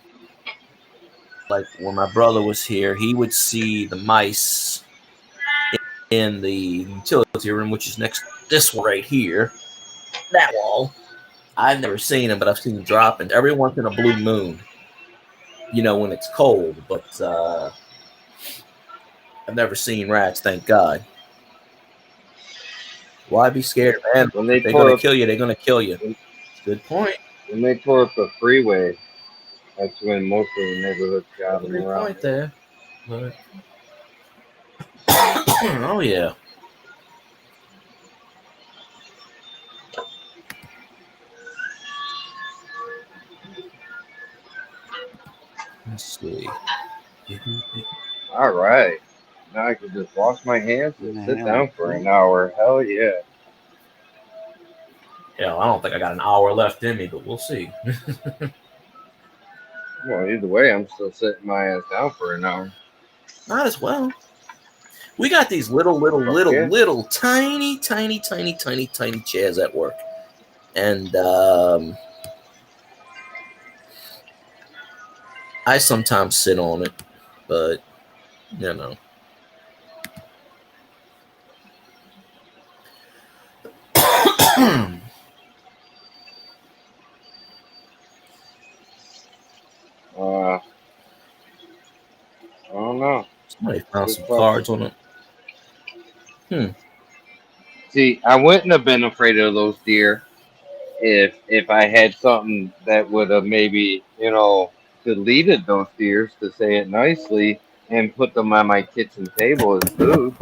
like when my brother was here, he would see the mice in the utility room, which is next this one right here, that wall. I've never seen them, but I've seen them dropping every once in a blue moon. You know, when it's cold, but I've never seen rats. Thank God. Why be scared, man? When If they they're tore gonna up, kill you, they're gonna kill you. when, Good point. when they tore up the freeway, that's when most of the neighborhoods got them Good around point here. there. But oh yeah. Let's see. All right. Now I can just wash my hands In and the sit hell? down for an hour. Hell yeah. Hell, I don't think I got an hour left in me, but we'll see. Well, either way, I'm still sitting my ass down for an hour. Might as well. We got these little, Fuck yeah. tiny chairs at work, and I sometimes sit on it, but you know. I don't know. Somebody found Good some question. cards on it. See, I wouldn't have been afraid of those deer if I had something that would have maybe, deleted those deers, to say it nicely, and put them on my kitchen table as food.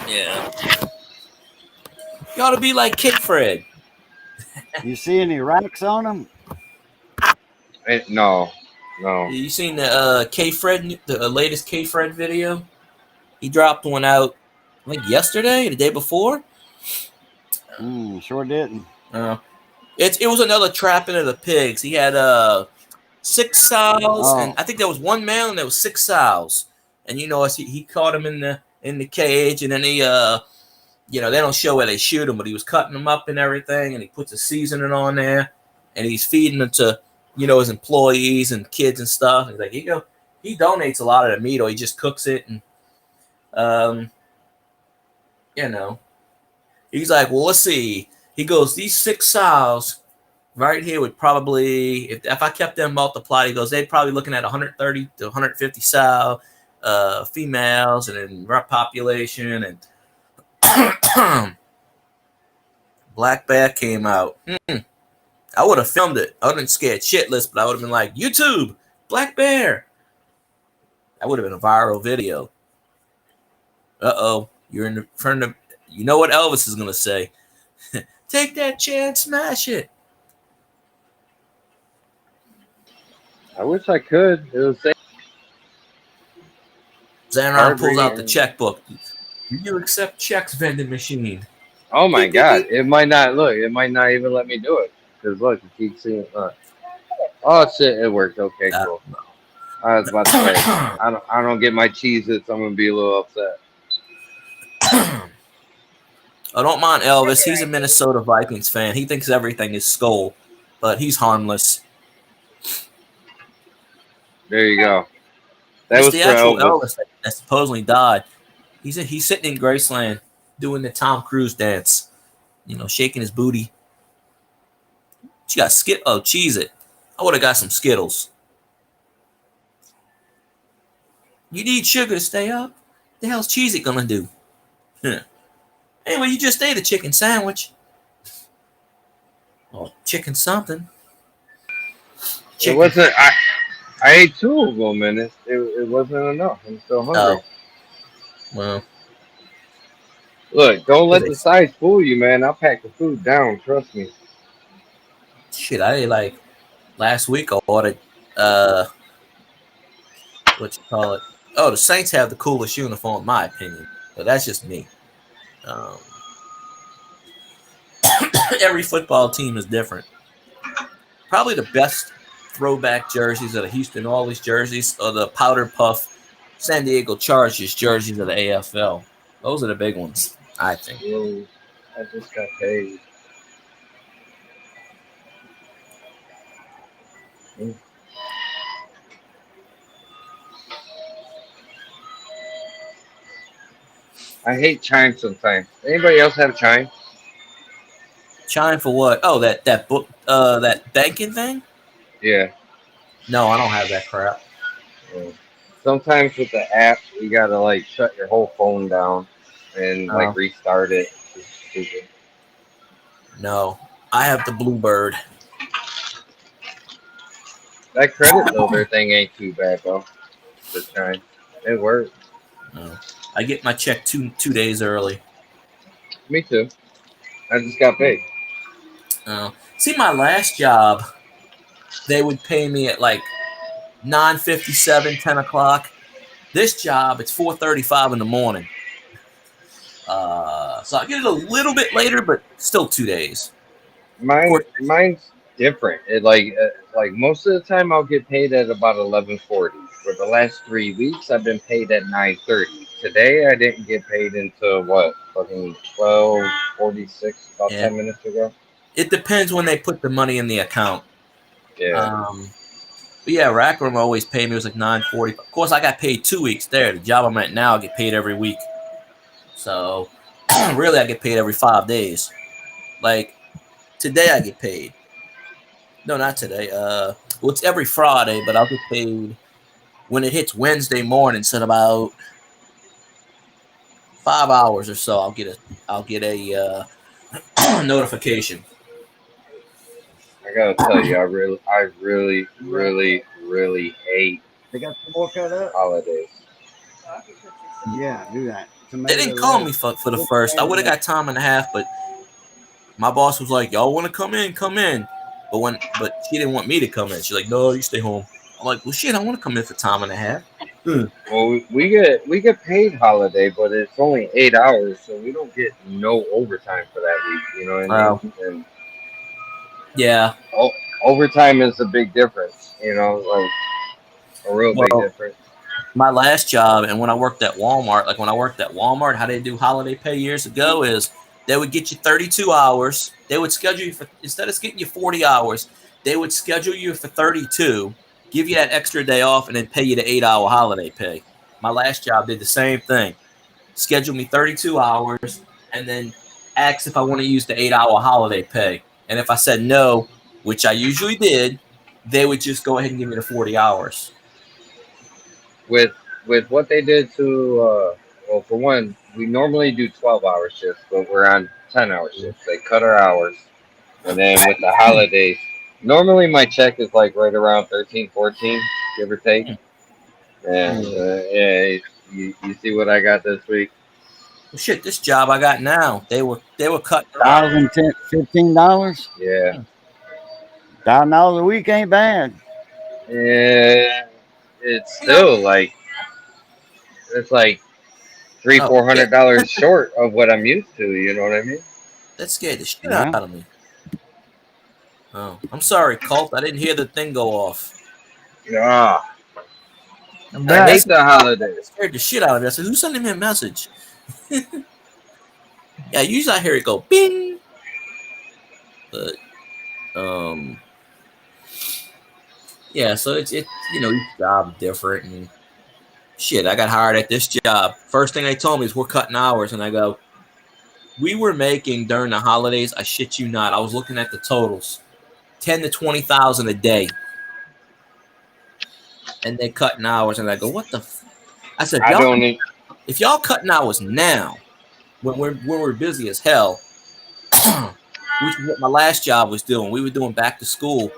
Yeah. You ought to be like Kid Fred. You see any racks on them? No, no. You seen the K Fred, the latest K Fred video? He dropped one out, I think yesterday, the day before. Sure didn't. It was another trapping of the pigs. He had 6 sows, and Oh, I think there was one male and there was 6 sows. And he caught him in the cage, and then they don't show where they shoot him, but he was cutting them up and everything, and he puts a seasoning on there, and he's feeding them to his employees and kids and stuff. And he's like, he donates a lot of the meat, or he just cooks it, and um, he's like, well, let's see. He goes, these 6 sows right here would probably, if I kept them multiplied, he goes, they'd probably looking at 130 to 150 sow females, and then rep population, and Black Bear came out. I would have filmed it. I would have been scared shitless, but I would have been like, YouTube, Black Bear. That would have been a viral video. You're in front of, you know what Elvis is going to say. Take that chair and smash it. I wish I could. It was safe. Xanron pulls out the checkbook. Do you accept checks, vending machine? Oh my god! It might not even let me do it, because look, you keep seeing. Oh shit! It worked. Okay, cool. I was about to say, I don't get my Cheez-Its, I'm gonna be a little upset. I don't mind Elvis. He's a Minnesota Vikings fan. He thinks everything is Skull, but he's harmless. There you go. That It's was the for actual Elvis. that supposedly died. He's sitting in Graceland doing the Tom Cruise dance, shaking his booty. She got Cheez-It. I would have got some Skittles. You need sugar to stay up? The hell's Cheez-It gonna do? Anyway, you just ate a chicken sandwich. Or chicken something. Chicken. It wasn't. I ate 2 of them, and it wasn't enough. I'm still hungry. Oh. Well. Look, don't let the size fool you, man. I'll pack the food down. Trust me. Shit, I last week I ordered what you call it? Oh, the Saints have the coolest uniform, in my opinion. But that's just me. Every football team is different. Probably the best throwback jerseys of the Houston Oilers jerseys or the powder puff San Diego Chargers jerseys of the AFL. Those are the big ones, I think. Whoa, I just got paid. I hate Chime sometimes. Anybody else have Chime? Chime for what? Oh, that book, that banking thing? Yeah. No, I don't have that crap. Sometimes with the app, you gotta like shut your whole phone down and like restart it. It's stupid. No, I have the Bluebird. That credit builder thing ain't too bad though. For Chime, it works. No, I get my check two days early. Me too. I just got paid. See, my last job, they would pay me at like 9:57, 10 o'clock. This job, it's 4:35 in the morning. So I get it a little bit later, but still 2 days. Mine's different. It like most of the time I'll get paid at about 11:40. For the last 3 weeks, I've been paid at 9:30. Today I didn't get paid until what? Fucking 12:46, about 10 minutes ago. It depends when they put the money in the account. Yeah. But yeah, Rackham always paid me. It was like 9:40. Of course, I got paid 2 weeks there. The job I'm at now, I get paid every week. So really, I get paid every 5 days. Like today, I get paid. No, not today. Well, it's every Friday, but I'll get paid when it hits Wednesday morning. So in about 5 hours or so, I'll get a notification. I gotta tell you, I really hate They got some more cut up. holidays. Yeah, do that. They didn't call me for the first. I would have got time and a half, but my boss was like, "Y'all want to come in? Come in." But she didn't want me to come in. She's like, "No, you stay home." I'm like, "Well, shit, I want to come in for time and a half." Well, we get paid holiday, but it's only 8 hours, so we don't get no overtime for that week. You know what I mean? And yeah. Overtime is a big difference. You know, like a real big difference. My last job, and when I worked at Walmart, how they do holiday pay years ago is they would get you 32 hours. They would schedule you for, instead of getting you 40 hours, they would schedule you for 32, give you that extra day off, and then pay you the 8-hour holiday pay. My last job did the same thing. Scheduled me 32 hours, and then asked if I want to use the 8-hour holiday pay. And if I said no, which I usually did, they would just go ahead and give me the 40 hours. With what they did to, well, for one, we normally do 12-hour shifts, but we're on 10-hour shifts. They cut our hours. And then with the holidays, normally my check is like right around 13, 14, give or take. And yeah, you see what I got this week? Well, shit, this job I got now, they were cutting $1,015. Yeah. $1,000 a week ain't bad. Yeah, it's still like it's like $300-$400 short of what I'm used to. You know what I mean? That scared the shit out of me. Oh, I'm sorry, Colt. I didn't hear the thing go off. Yeah. I hate the holidays. It scared the shit out of me. I said, "Who's sending me a message?" Yeah, usually I hear it go bing. But yeah, so it's each job different and shit. I got hired at this job. First thing they told me is we're cutting hours, and I go, we were making during the holidays, I shit you not, I was looking at the totals, 10 to 20,000 a day, and they cutting hours, and I go, what the? I said, if y'all cutting hours now, when we're busy as hell, which is what my last job was doing. We were doing back to school,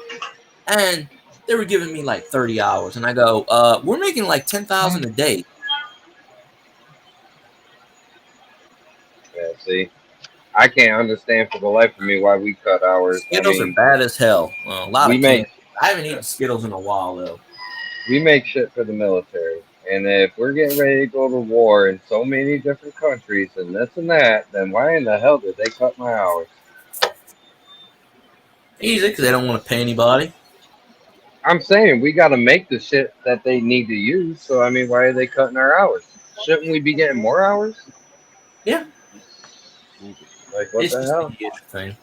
and they were giving me like 30 hours, and I go, we're making like 10,000 a day. Yeah, see, I can't understand for the life of me why we cut hours. Skittles are bad as hell. A lot of candy. I haven't eaten Skittles in a while though. We make shit for the military, and if we're getting ready to go to war in so many different countries and this and that, then why in the hell did they cut my hours? Easy, because they don't want to pay anybody. I'm saying we got to make the shit that they need to use. So I mean, why are they cutting our hours? Shouldn't we be getting more hours? Yeah, Like what it's the just a hell? year thing.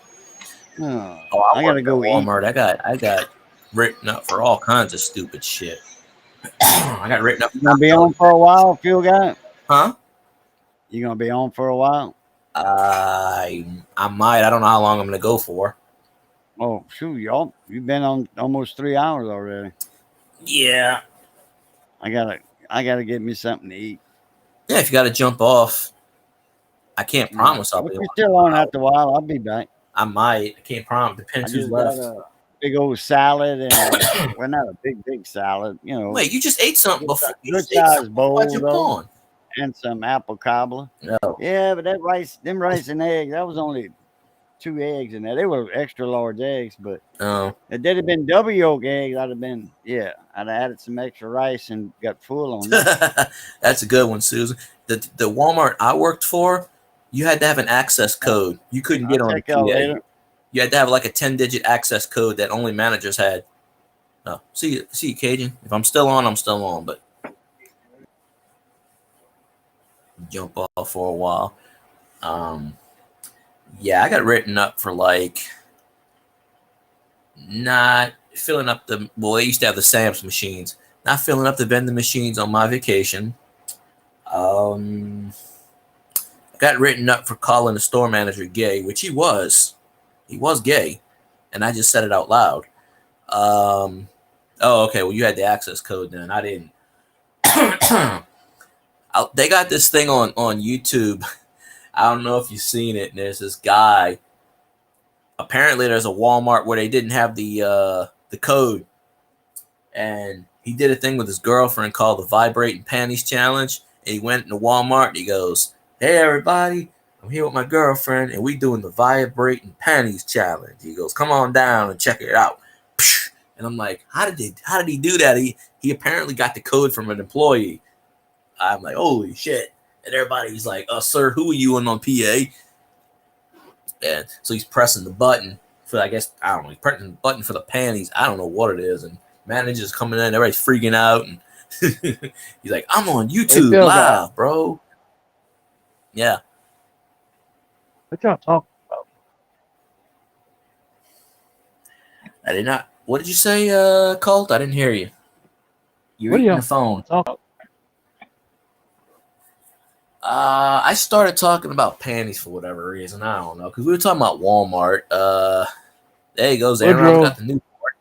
Oh, Oh, I I gotta worked at go eat. Walmart. I got written up for all kinds of stupid shit. I got written up. You gonna be on for a while, Phil guy? Huh? You gonna be on for a while? I might. I don't know how long I'm gonna go for. Oh shoot, y'all! You've been on almost 3 hours already. Yeah. I gotta get me something to eat. Yeah, if you got to jump off, I can't promise I'll If be you're on. still on after a while, I'll be back. I might. I can't promise. I Depends who's just got left. a big old salad and well, not a big salad, Wait, you just ate something before. You good just ate sized something before I bowl jumped though, on. and some apple cobbler. No. Yeah, but them rice and eggs, that was only 2 eggs in there. They were extra large eggs, but No. if they'd have been double yolk eggs, I'd have added some extra rice and got full on that. That's a good one, Susan. The Walmart I worked for, you had to have an access code. You couldn't get I'll on the check y'all PA. later. You had to have like a 10-digit access code that only managers had. Oh, see you, Cajun. If I'm still on, I'm still on, but jump off for a while. Yeah, I got written up for like not filling up the. Well, they used to have the Sam's machines. Not filling up the vending machines on my vacation. I got written up for calling the store manager gay, which he was. He was gay, and I just said it out loud. Oh, okay. Well, you had the access code then. I didn't. They got this thing on YouTube. I don't know if you've seen it. And there's this guy. Apparently, there's a Walmart where they didn't have the code, and he did a thing with his girlfriend called the Vibrating Panties Challenge. And he went into Walmart and he goes, "Hey everybody, I'm here with my girlfriend, and we doing the Vibrating Panties Challenge." He goes, "Come on down and check it out." And I'm like, how did he do that? He apparently got the code from an employee. I'm like, holy shit. And everybody's like, sir, who are you on PA? And so he's pressing the button for, I guess, I don't know, he's pressing the button for the panties. I don't know what it is. And manager's coming in, everybody's freaking out. And he's like, I'm on YouTube live, bro. Yeah. What y'all talking about? I did not. What did you say, Colt? I didn't hear you. You're eating the phone. I started talking about panties for whatever reason. I don't know. Because we were talking about Walmart. There he goes. Aaron got the new part.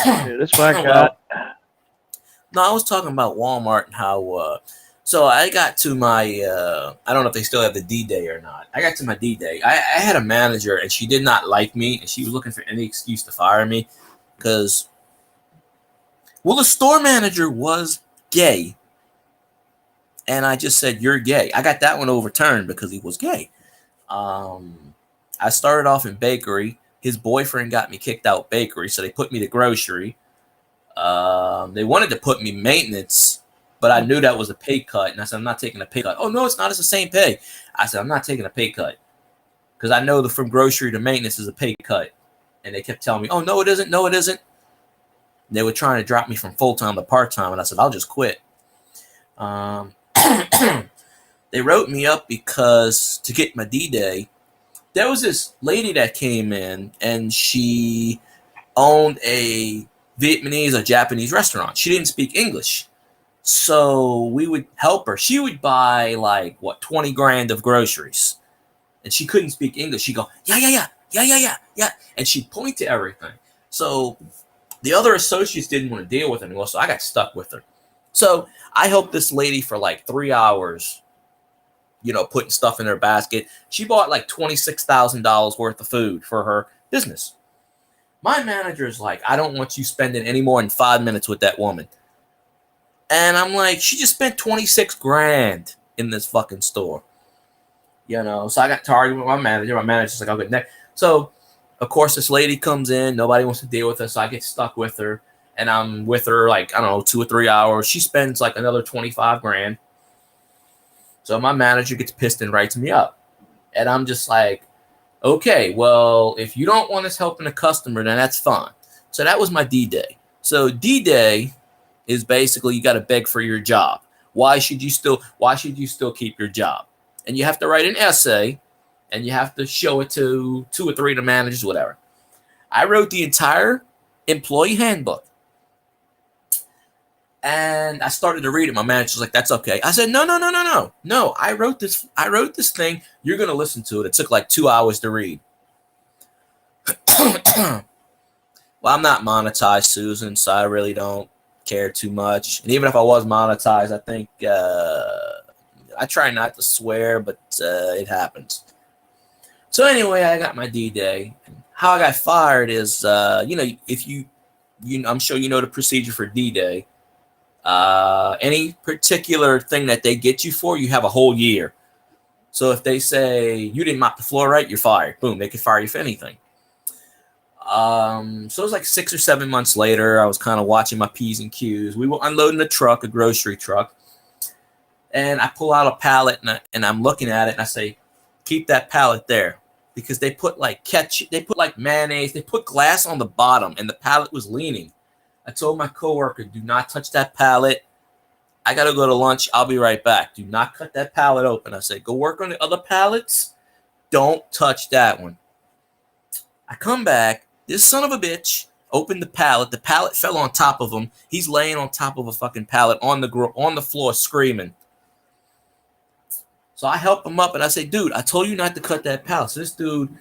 Yeah, this black guy. No, I was talking about Walmart and how. So I got to my. I don't know if they still have the D-Day or not. I got to my D-Day. I had a manager and she did not like me and she was looking for any excuse to fire me because. Well, the store manager was gay. And I just said, "You're gay." I got that one overturned because he was gay. I started off in bakery. His boyfriend got me kicked out bakery, so they put me to grocery. They wanted to put me maintenance, but I knew that was a pay cut, and I said, "I'm not taking a pay cut." "Oh no, it's not. It's the same pay." I said, "I'm not taking a pay cut because I know that from grocery to maintenance is a pay cut." And they kept telling me, "Oh no, it isn't. No, it isn't." They were trying to drop me from full time to part time, and I said, "I'll just quit." They wrote me up because to get my D-Day, there was this lady that came in and she owned a Vietnamese or Japanese restaurant. She didn't speak English. So we would help her. She would buy like 20 grand of groceries. And she couldn't speak English. She'd go, yeah. And she'd point to everything. So the other associates didn't want to deal with her anymore. So I got stuck with her. So I helped this lady for like 3 hours, putting stuff in her basket. She bought like $26,000 worth of food for her business. My manager's like, "I don't want you spending any more than 5 minutes with that woman." And I'm like, she just spent 26 grand in this fucking store. So I got targeted with my manager. My manager's like, "I'll get next." So, of course, this lady comes in. Nobody wants to deal with her. So I get stuck with her. And I'm with her like, I don't know, 2 or 3 hours. She spends like another 25 grand. So my manager gets pissed and writes me up. And I'm just like, okay, well, if you don't want us helping a customer, then that's fine. So that was my D-Day. So D-Day is basically you got to beg for your job. Why should you still keep your job? And you have to write an essay, and you have to show it to 2 or 3 of the managers, whatever. I wrote the entire employee handbook. And I started to read it. My manager was like, "That's okay." I said, No. I wrote this thing. You're going to listen to it. It took like 2 hours to read. Well, I'm not monetized, Susan, so I really don't care too much. And even if I was monetized, I think I try not to swear, but it happens. So anyway, I got my D-Day. How I got fired is, if you I'm sure you know the procedure for D-Day. Any particular thing that they get you for, you have a whole year. So if they say you didn't mop the floor right, you're fired. Boom, they can fire you for anything. So it was like 6 or 7 months later. I was kind of watching my P's and Q's. We were unloading a grocery truck, and I pull out a pallet and I'm looking at it and I say, "Keep that pallet there," because they put like ketchup, they put like mayonnaise, they put glass on the bottom, and the pallet was leaning. I told my coworker, "Do not touch that pallet. I got to go to lunch. I'll be right back. Do not cut that pallet open." I said, "Go work on the other pallets. Don't touch that one." I come back. This son of a bitch opened the pallet. The pallet fell on top of him. He's laying on top of a fucking pallet on the floor screaming. So I help him up and I say, "Dude, I told you not to cut that pallet." So this dude,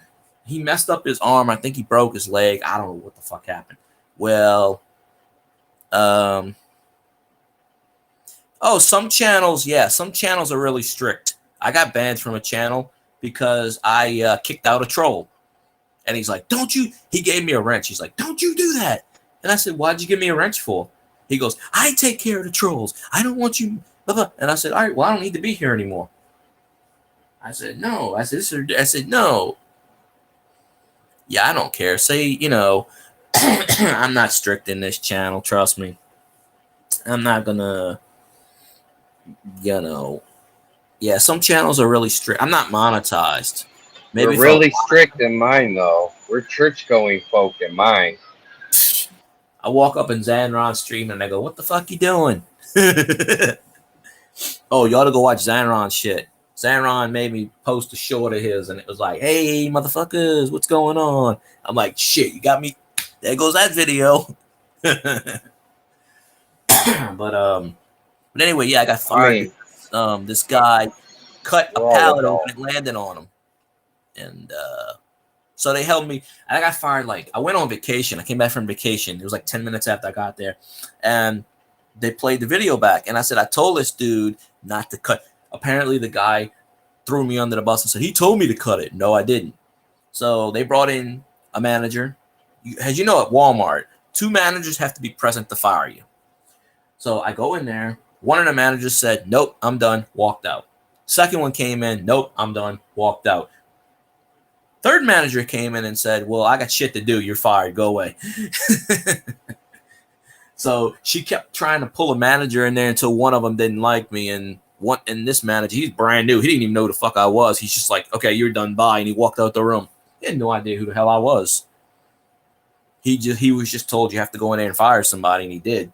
he messed up his arm. I think he broke his leg. I don't know what the fuck happened. Well, some channels are really strict. I got banned from a channel because I kicked out a troll. And he's like, "Don't you?" He gave me a wrench. He's like, "Don't you do that." And I said, "Why'd you give me a wrench for?" He goes, "I take care of the trolls. I don't want you. Blah, blah." And I said, "All right, well, I don't need to be here anymore." I said, "No." I said, "No. Yeah, I don't care. Say, I'm not strict in this channel. Trust me. I'm not gonna, yeah, some channels are really strict. I'm not monetized. We're really strict in mine, though. We're church-going folk in mine. I walk up in Zanron's stream and I go, "What the fuck you doing?" Oh, you ought to go watch Zanron's shit. Zanron made me post a short of his, and it was like, "Hey, motherfuckers, what's going on?" I'm like, "Shit, you got me. There goes that video." But anyway, yeah, I got fired. This guy cut a pallet open and landed on him. And so they held me. I got fired. I went on vacation. I came back from vacation. It was like 10 minutes after I got there. And they played the video back. And I said, "I told this dude not to cut." Apparently, the guy threw me under the bus and said, "He told me to cut it." No, I didn't. So they brought in a manager. As you know, at Walmart, 2 managers have to be present to fire you. So I go in there. One of the managers said, "Nope, I'm done," walked out. Second one came in. "Nope, I'm done," walked out. Third manager came in and said, "Well, I got shit to do. You're fired. Go away." So she kept trying to pull a manager in there until one of them didn't like me. And this manager, he's brand new. He didn't even know who the fuck I was. He's just like, "Okay, you're done. Bye." And he walked out the room. He had no idea who the hell I was. He was just told you have to go in there and fire somebody, and he did.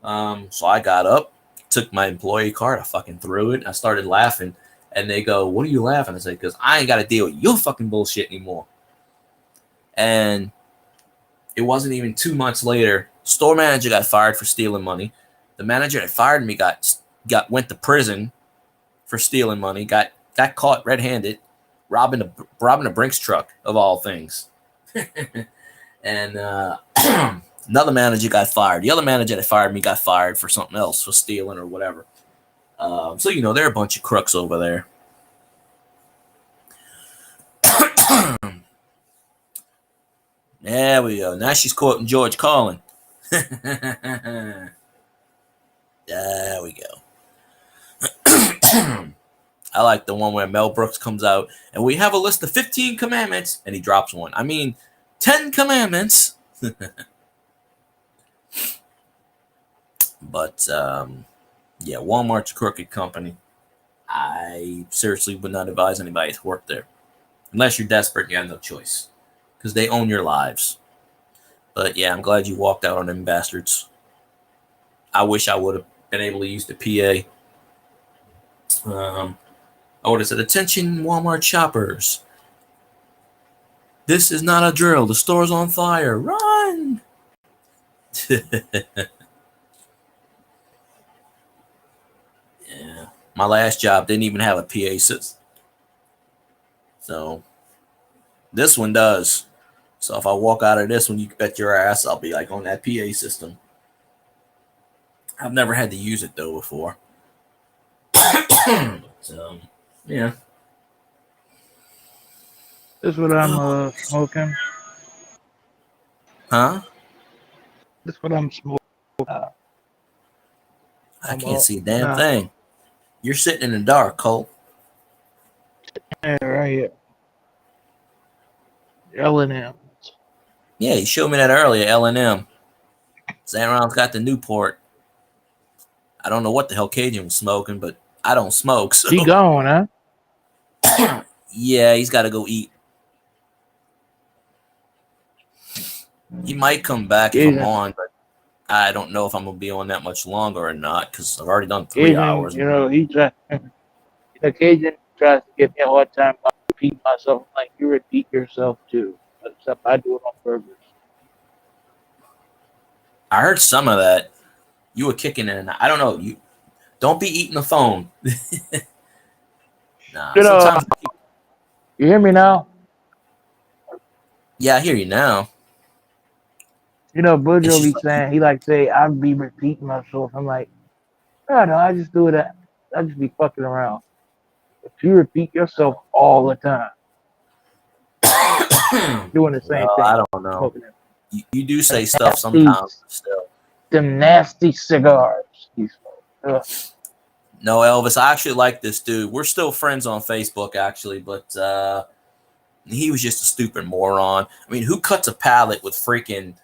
So I got up, took my employee card, I fucking threw it. I started laughing. And they go, "What are you laughing?" I said, "Because I ain't got to deal with your fucking bullshit anymore." And it wasn't even 2 months later, store manager got fired for stealing money. The manager that fired me went to prison for stealing money. Got caught red-handed, robbing a Brinks truck of all things. And another manager got fired. The other manager that fired me got fired for something else, for stealing or whatever. So there are a bunch of crooks over there. There we go. Now she's quoting George Carlin. There we go. I like the one where Mel Brooks comes out and we have a list of 15 commandments and he drops one. I mean, 10 commandments. But yeah, Walmart's a crooked company. I seriously would not advise anybody to work there. Unless you're desperate, you have no choice. Because they own your lives. But yeah, I'm glad you walked out on them bastards. I wish I would have been able to use the PA. I would have said, "Attention, Walmart shoppers. This is not a drill. The store's on fire. Run!" Yeah. My last job didn't even have a PA system. So this one does. So if I walk out of this one, you can bet your ass I'll be like on that PA system. I've never had to use it though before. So yeah. This is what I'm smoking. Huh? This is what I'm smoking. I can't see a damn thing. You're sitting in the dark, Cole. Yeah, right here. L&M. Yeah, you showed me that earlier, L&M. Zaron's got the Newport. I don't know what the hell Cajun was smoking, but I don't smoke. So. He gone, huh? Yeah, he's got to go eat. He might come back if I'm on, but I don't know if I'm going to be on that much longer or not because I've already done 3 hours. You know, he tried. Cajun tries to give me a hard time. I repeat myself. I'm like, you repeat yourself too. Except I do it on purpose. I heard some of that. You were kicking in. I don't know. You don't be eating the phone. Nah. You hear me now? Yeah, I hear you now. You know, Butch will be saying, he like say, I be repeating myself. I'm like, no, I just do that. I just be fucking around. If you repeat yourself all the time, doing the same thing. I don't know. You do say stuff sometimes. Still. Them nasty cigars. No, Elvis, I actually like this dude. We're still friends on Facebook, actually, but he was just a stupid moron. I mean, who cuts a pallet with freaking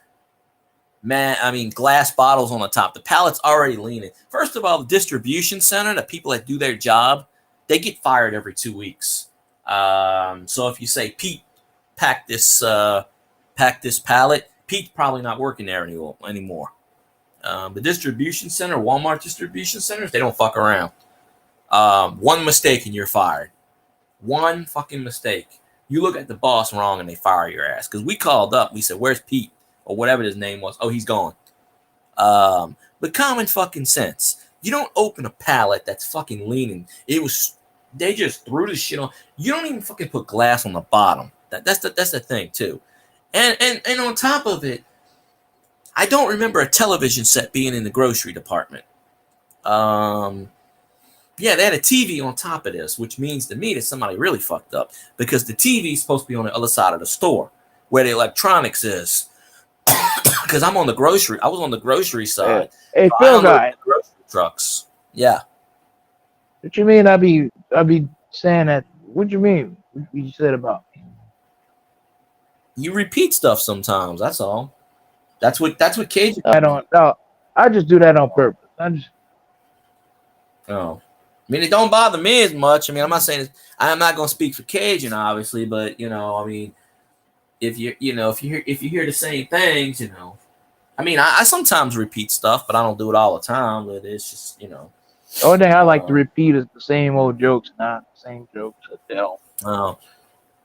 glass bottles on the top? The pallet's already leaning. First of all, the distribution center, the people that do their job, they get fired every 2 weeks. So if you say, Pete, pack this pallet, Pete's probably not working there anymore. The distribution center, Walmart distribution centers, they don't fuck around. One mistake and you're fired. One fucking mistake. You look at the boss wrong and they fire your ass. Because we called up, we said, "Where's Pete?" Or whatever his name was. Oh, he's gone. But common fucking sense. You don't open a pallet that's fucking leaning. They just threw the shit on. You don't even fucking put glass on the bottom. That's the thing too. And on top of it, I don't remember a television set being in the grocery department. Yeah, they had a TV on top of this, which means to me that somebody really fucked up because the TV is supposed to be on the other side of the store where the electronics is. Because I was on the grocery side. Hey, Phil guy. Grocery trucks. Yeah. What you mean? I be saying that. What you mean? What you said about me? You repeat stuff sometimes. That's all. That's what Cajun. I don't know. I just do that on purpose. Oh. I mean, it don't bother me as much. I mean, I'm not saying I'm not going to speak for Cajun, obviously, but I mean, if you hear the same things, I mean, I sometimes repeat stuff, but I don't do it all the time. But it's just, The only thing I like to repeat is the same old jokes, not the same jokes at the hell. Oh.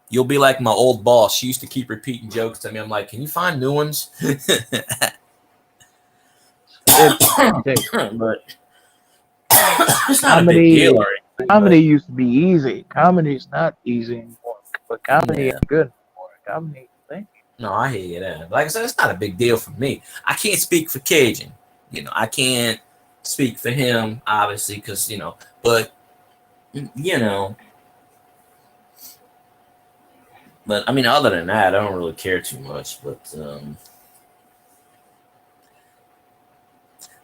You'll be like my old boss. She used to keep repeating jokes to me. I'm like, can you find new ones? But it's not a big deal. Comedy used to be easy. Comedy is not easy anymore. But comedy ain't good anymore. Comedy, thank you. No, I hear you there. Like I said, it's not a big deal for me. I can't speak for Cajun. I can't speak for him, obviously, because, but, But, I mean, other than that, I don't really care too much. But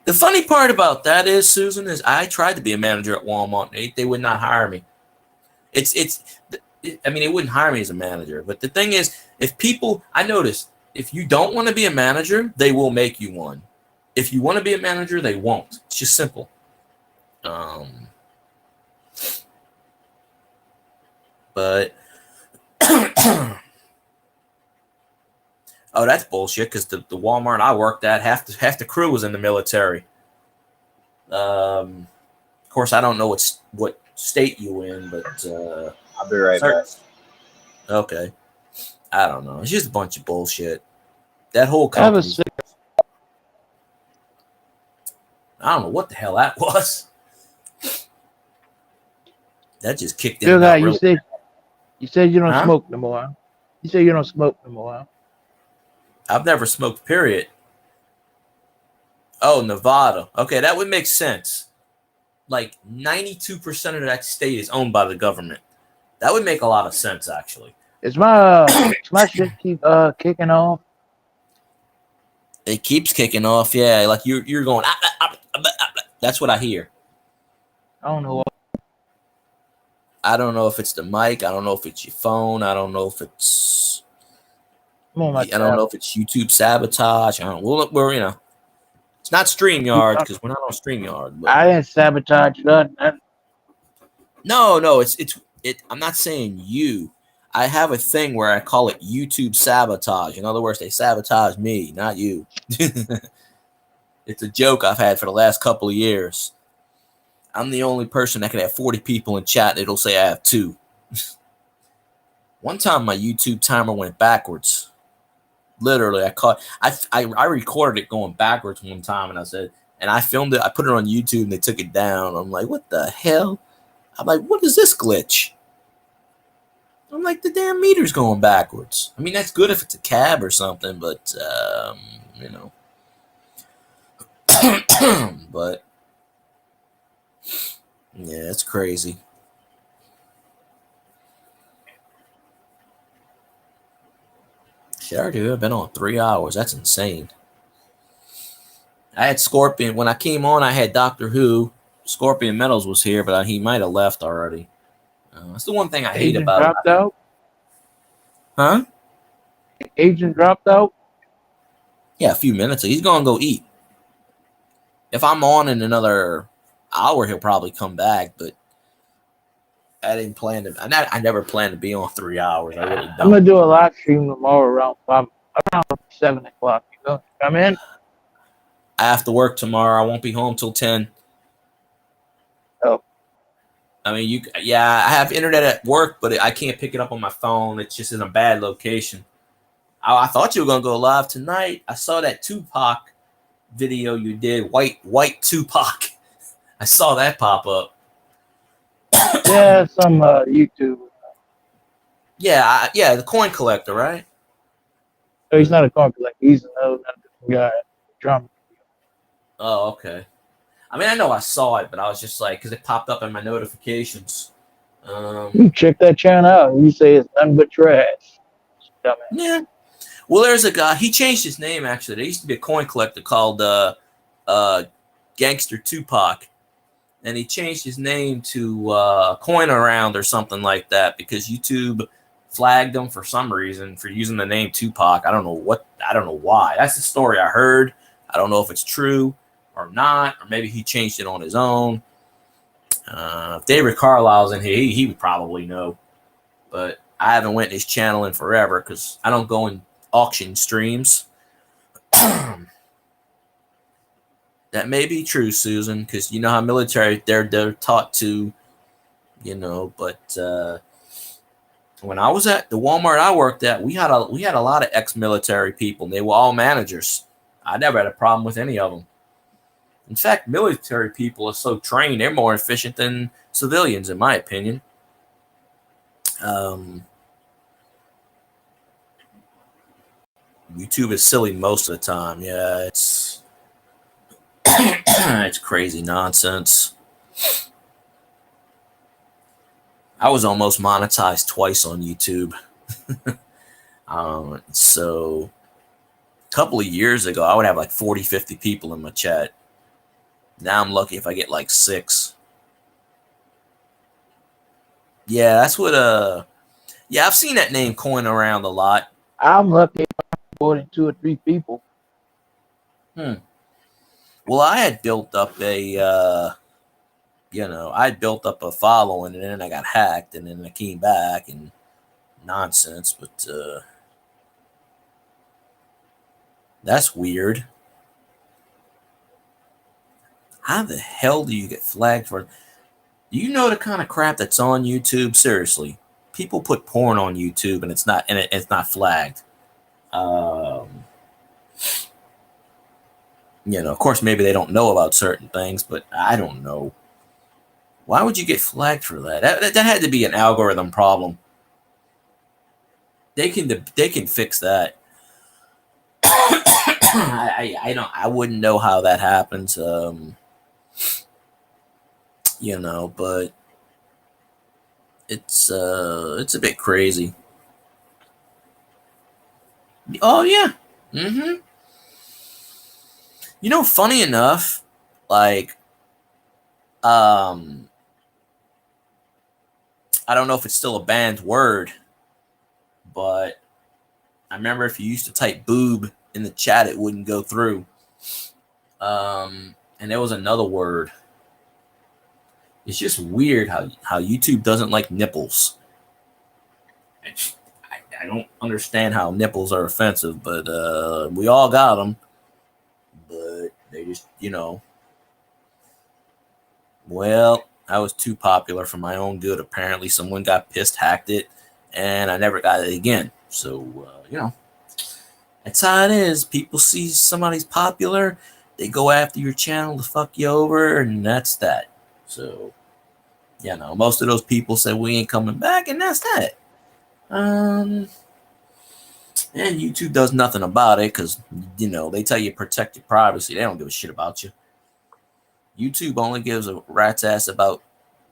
the funny part about that is, Susan, is I tried to be a manager at Walmart. They would not hire me. I mean, they wouldn't hire me as a manager. But the thing is, I noticed, if you don't want to be a manager, they will make you one. If you want to be a manager, they won't. It's just simple. But Oh, that's bullshit. Because the Walmart I worked at, half the crew was in the military. Of course, I don't know what state you in, but I'll be right back. Okay, I don't know. It's just a bunch of bullshit. That whole I have a company. I don't know what the hell that was. That just kicked in. Bill guy, Really you said you don't Huh? smoke no more. Huh? You said you don't smoke no more. Huh? I've never smoked, period. Oh, Nevada. Okay, that would make sense. Like 92% of that state is owned by the government. That would make a lot of sense, actually. Is my shit keep kicking off? It keeps kicking off, yeah. Like you're going. That's what I hear. I don't know. I don't know if it's the mic. I don't know if it's your phone. I don't know if it's. I'm on my I don't know if it's YouTube sabotage. I don't. We're it's not StreamYard because we're not on StreamYard. But I didn't sabotage nothing. no. It's. I'm not saying you. I have a thing where I call it YouTube sabotage. In other words, they sabotage me, not you. It's a joke I've had for the last couple of years. I'm the only person that can have 40 people in chat. It'll say I have 2. One time my YouTube timer went backwards. Literally, I recorded it going backwards one time, and I filmed it. I put it on YouTube, and they took it down. I'm like, what the hell? I'm like, what is this glitch? I'm like, the damn meter's going backwards. I mean, that's good if it's a cab or something, but but yeah, it's crazy. Shit, dude, I've been on 3 hours. That's insane. I had Scorpion when I came on. I had Doctor Who. Scorpion Metals was here, but he might have left already. That's the one thing I hate Agent about dropped it. out. Huh? Agent dropped out. Yeah, a few minutes. He's gonna go eat. If I'm on in another hour, he'll probably come back. But I didn't plan to. I never planned to be on 3 hours. I really I'm don't. gonna do a live stream tomorrow around 7 o'clock. You know, come in. I have to work tomorrow. I won't be home till 10. Oh. I mean, I have internet at work, but I can't pick it up on my phone. It's just in a bad location. I thought you were gonna go live tonight. I saw that Tupac video you did, white Tupac. I saw that pop up. Yeah, some YouTube. Yeah, the coin collector, right? No, he's not a coin collector. He's another guy. Drummer. Oh, okay. I mean, I know I saw it, but I was just like, because it popped up in my notifications. You check that channel out. You say it's nothing but trash. Dumbass. Yeah. Well, there's a guy. He changed his name actually. There used to be a coin collector called Gangster Tupac, and he changed his name to Coin Around or something like that because YouTube flagged him for some reason for using the name Tupac. I don't know why. That's the story I heard. I don't know if it's true or not, or maybe he changed it on his own. If David Carlisle's in here, he would probably know. But I haven't went to his channel in forever because I don't go in auction streams. That may be true, Susan, because you know how military they're taught to, but when I was at the Walmart I worked at, we had a lot of ex-military people, and they were all managers. I never had a problem with any of them. In fact, military people are so trained, they're more efficient than civilians, in my opinion. YouTube is silly most of the time. Yeah, it's it's crazy nonsense. I was almost monetized twice on YouTube. So a couple of years ago, I would have like 40, 50 people in my chat. Now I'm lucky if I get like 6. Yeah, that's what I've seen that name coin around a lot. I'm lucky if I'm more than 2 or 3 people. Well, I had built up a following, and then I got hacked, and then I came back and nonsense. But That's weird. How the hell do you get flagged for? Do you know the kind of crap that's on YouTube? Seriously, people put porn on YouTube and it's not flagged. Of course, maybe they don't know about certain things, but I don't know. Why would you get flagged for that? That had to be an algorithm problem. They can fix that. I wouldn't know how that happens. But it's a bit crazy. Oh yeah. Funny enough, like I don't know if it's still a banned word, but I remember if you used to type boob in the chat, it wouldn't go through. And there was another word. It's just weird how YouTube doesn't like nipples. I don't understand how nipples are offensive, but we all got them. But they just, well, I was too popular for my own good. Apparently, someone got pissed, hacked it, and I never got it again. So, that's how it is. People see somebody's popular, they go after your channel to fuck you over, and that's that. So, most of those people say we ain't coming back, and that's that. And YouTube does nothing about it because, they tell you protect your privacy. They don't give a shit about you. YouTube only gives a rat's ass about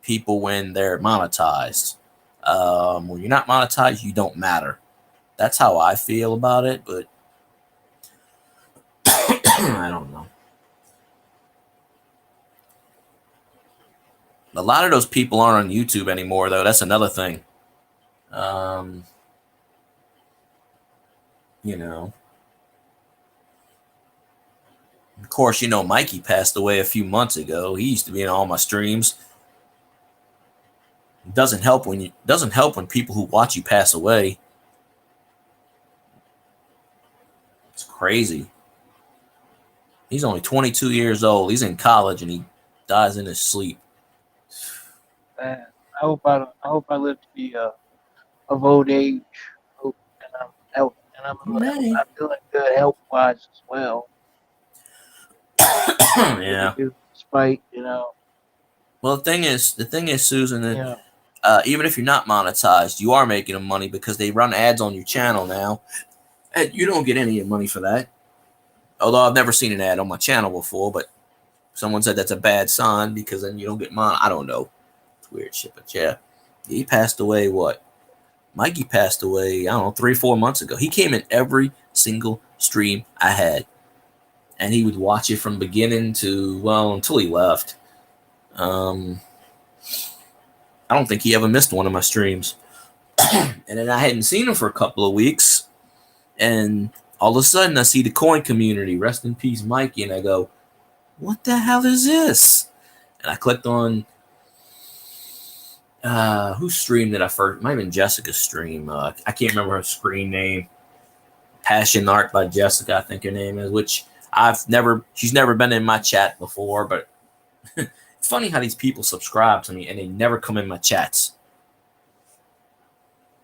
people when they're monetized. When you're not monetized, you don't matter. That's how I feel about it, but I don't know. A lot of those people aren't on YouTube anymore, though. That's another thing. Of course, Mikey passed away a few months ago. He used to be in all my streams. It doesn't help when people who watch you pass away. It's crazy. He's only 22 years old. He's in college and he dies in his sleep. Man, I hope I live to be of old age. And I'm healthy, and I'm feeling good health wise as well. Yeah. Despite, Well, the thing is, Susan, that even if you're not monetized, you are making them money because they run ads on your channel now. And you don't get any money for that. Although I've never seen an ad on my channel before, but someone said that's a bad sign because then you don't get money. I don't know. It's weird shit, but yeah. He passed away, what? Mikey passed away, I don't know, 3-4 months ago. He came in every single stream I had. And he would watch it from beginning until he left. I don't think he ever missed one of my streams. And then I hadn't seen him for a couple of weeks. And all of a sudden, I see the coin community, rest in peace, Mikey. And I go, what the hell is this? And I clicked on, whose stream did I first? It might have been Jessica's stream. I can't remember her screen name. Passion Art by Jessica, I think her name is, which she's never been in my chat before, but it's funny how these people subscribe to me and they never come in my chats.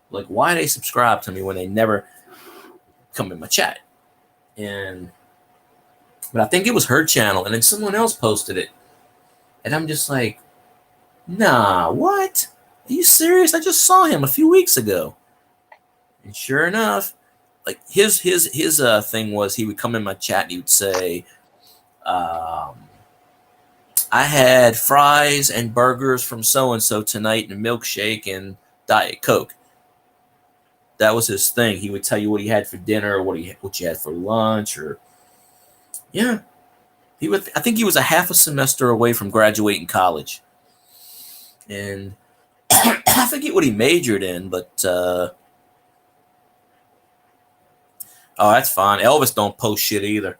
Like, why they subscribe to me when they never come in my chat? But I think it was her channel, and then someone else posted it. And I'm just like, nah, what? Are you serious? I just saw him a few weeks ago. And sure enough, like his thing was he would come in my chat and he would say, I had fries and burgers from so-and-so tonight and a milkshake and Diet Coke. That was his thing. He would tell you what he had for dinner, or what you had for lunch, or yeah. I think he was a half a semester away from graduating college. And I forget what he majored in, but oh, that's fine. Elvis don't post shit either.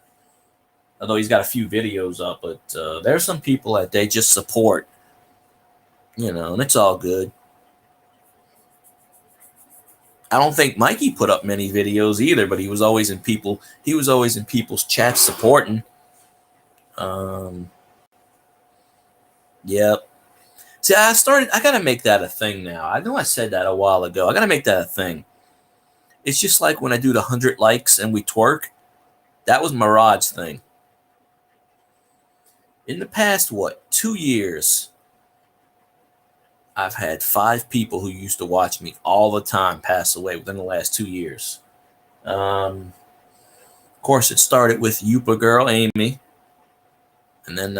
Although he's got a few videos up, but there's some people that they just support, and it's all good. I don't think Mikey put up many videos either, but he was always in people's chats supporting. Yep. See, I gotta make that a thing now. I know I said that a while ago. I gotta make that a thing. It's just like when I do the 100 likes and we twerk. That was Murad's thing. In the past, 2 years, I've had 5 people who used to watch me all the time pass away within the last 2 years. Of course, it started with Yupa girl, Amy. And then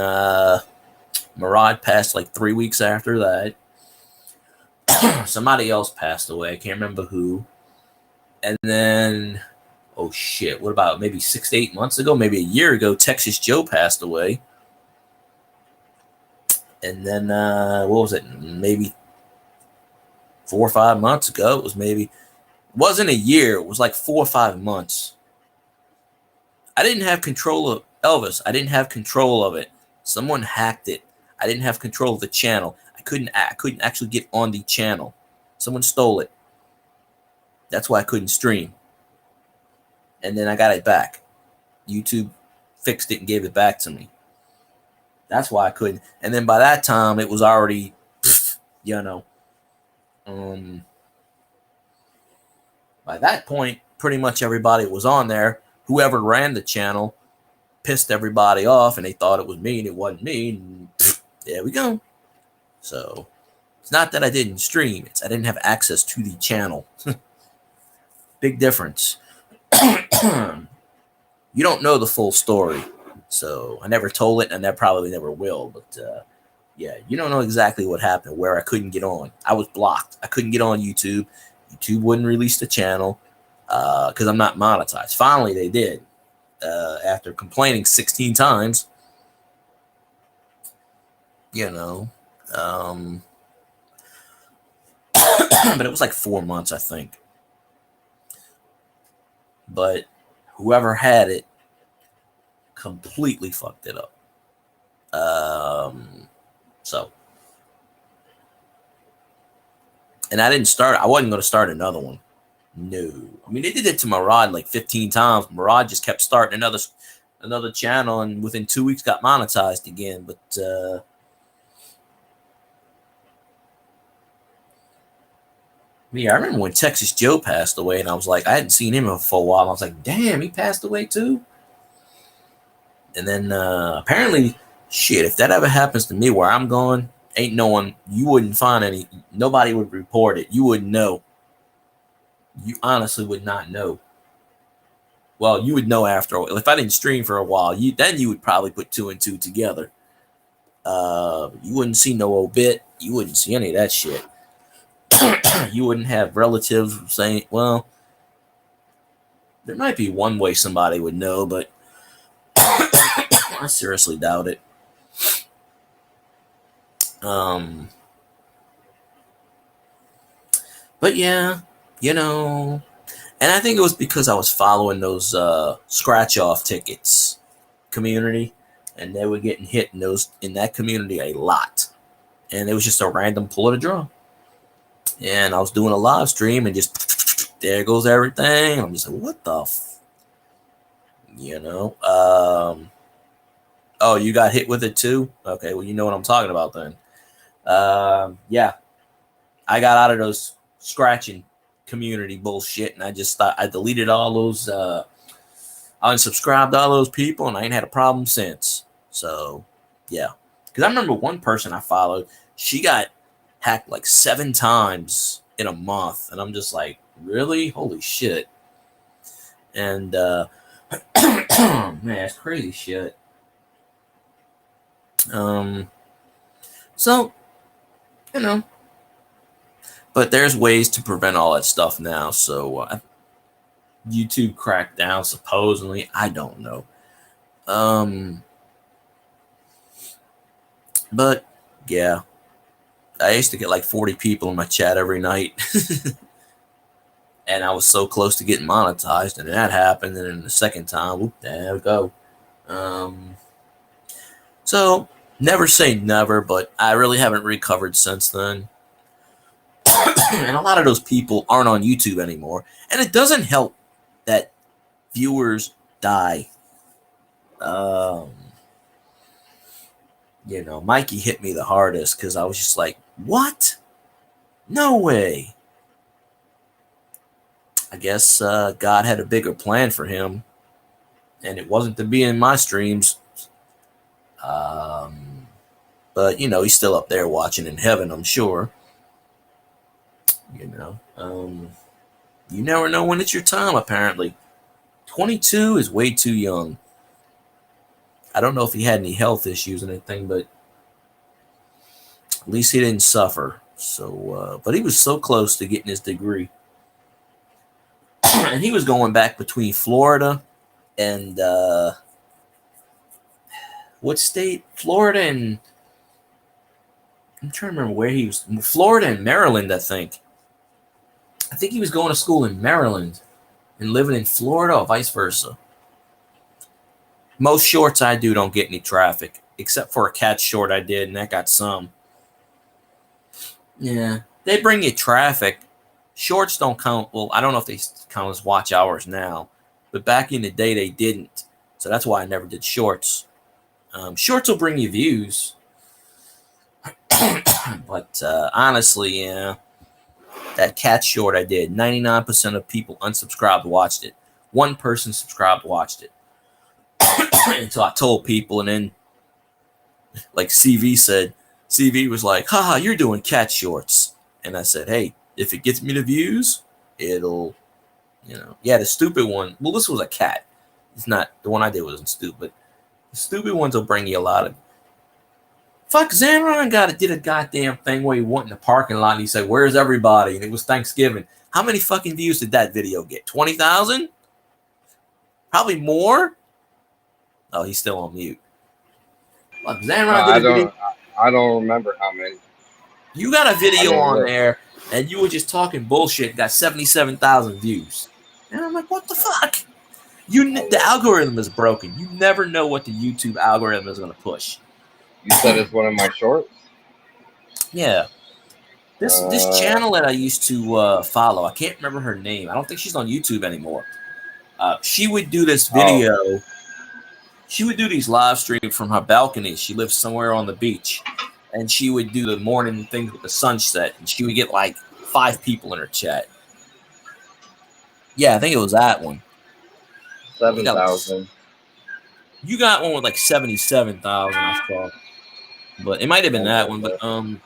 Murad passed like 3 weeks after that. Somebody else passed away. I can't remember who. And then, oh shit, what about maybe 6 to 8 months ago, maybe a year ago, Texas Joe passed away. And then, what was it? Maybe 4 or 5 months ago. It wasn't a year. It was like 4 or 5 months. I didn't have control of Elvis. I didn't have control of it. Someone hacked it. I didn't have control of the channel. I couldn't actually get on the channel. Someone stole it. That's why I couldn't stream. And then I got it back. YouTube fixed it and gave it back to me. That's why I couldn't. And then by that time, it was already, by that point, pretty much everybody was on there. Whoever ran the channel pissed everybody off, and they thought it was me, and it wasn't me. And there we go. So it's not that I didn't stream. It's I didn't have access to the channel. Big difference. You don't know the full story. So I never told it, and I probably never will. But yeah, you don't know exactly what happened, where I couldn't get on. I was blocked. I couldn't get on YouTube. YouTube wouldn't release the channel because I'm not monetized. Finally, they did. After complaining 16 times. But it was like 4 months, I think. But whoever had it completely fucked it up. And I wasn't going to start another one. No. I mean, they did it to Murad like 15 times. Murad just kept starting another channel, and within 2 weeks got monetized again. But I remember when Texas Joe passed away, and I was like, I hadn't seen him for a while. I was like, damn, he passed away too. And then apparently, shit, if that ever happens to me where I'm going, ain't no one, you wouldn't find nobody would report it. You wouldn't know. You honestly would not know. Well, you would know after a while. If I didn't stream for a while, then you would probably put 2 and 2 together. You wouldn't see no obit. You wouldn't see any of that shit. You wouldn't have relatives saying, well, there might be one way somebody would know, but I seriously doubt it. But yeah, and I think it was because I was following those scratch off tickets community, and they were getting hit in that community a lot, and it was just a random pull of the draw. And I was doing a live stream, and just there goes everything. I'm just like, what the oh, you got hit with it too? Okay, well, you know what I'm talking about then. Yeah, I got out of those scratching community bullshit, and I just thought I deleted all those. I unsubscribed all those people, and I ain't had a problem since. So, yeah, because I remember one person I followed, she got hacked like 7 times in a month, and I'm just like, really? Holy shit! And man, it's crazy shit. So, but there's ways to prevent all that stuff now. So YouTube cracked down supposedly. I don't know. But yeah, I used to get like 40 people in my chat every night. And I was so close to getting monetized, and that happened. And then the second time, whoop, there we go. So never say never, but I really haven't recovered since then. And a lot of those people aren't on YouTube anymore. And it doesn't help that viewers die. Mikey hit me the hardest because I was just like, what? No way. I guess God had a bigger plan for him, and it wasn't to be in my streams. But, he's still up there watching in heaven, I'm sure. You never know when it's your time, apparently. 22 is way too young. I don't know if he had any health issues or anything, but at least he didn't suffer. So, but he was so close to getting his degree. And he was going back between Florida and what state? Florida and I'm trying to remember where he was. Florida and Maryland, I think. I think he was going to school in Maryland and living in Florida or vice versa. Most shorts I do don't get any traffic, except for a cat short I did, and that got some. Yeah, they bring you traffic. Shorts don't count. Well, I don't know if they count as watch hours now, but back in the day they didn't. So that's why I never did shorts. Shorts will bring you views. But honestly, that cat short I did, 99% of people unsubscribed watched it. One person subscribed watched it. Until I told people, and then like CV was like, haha, you're doing cat shorts. And I said, hey, if it gets me the views, it'll, the stupid one. Well, this was a cat. It's not, the one I did wasn't stupid. The stupid ones will bring you a lot of. Fuck, Zamron did a goddamn thing where he went in the parking lot and he said, where's everybody? And it was Thanksgiving. How many fucking views did that video get? 20,000? Probably more? Oh, he's still on mute. Fuck, Zamron I don't remember how many. You got a video on there and you were just talking bullshit, got 77,000 views. And I'm like, what the fuck? The algorithm is broken. You never know what the YouTube algorithm is going to push. You said it's one of my shorts? Yeah. This channel that I used to follow, I can't remember her name. I don't think she's on YouTube anymore. She would do this video. Oh. She would do these live streams from her balcony. She lives somewhere on the beach. And she would do the morning things with the sunset. And she would get like 5 people in her chat. Yeah, I think it was that one. 7,000. You got one with like 77,000, I saw. But it might have been that one. But so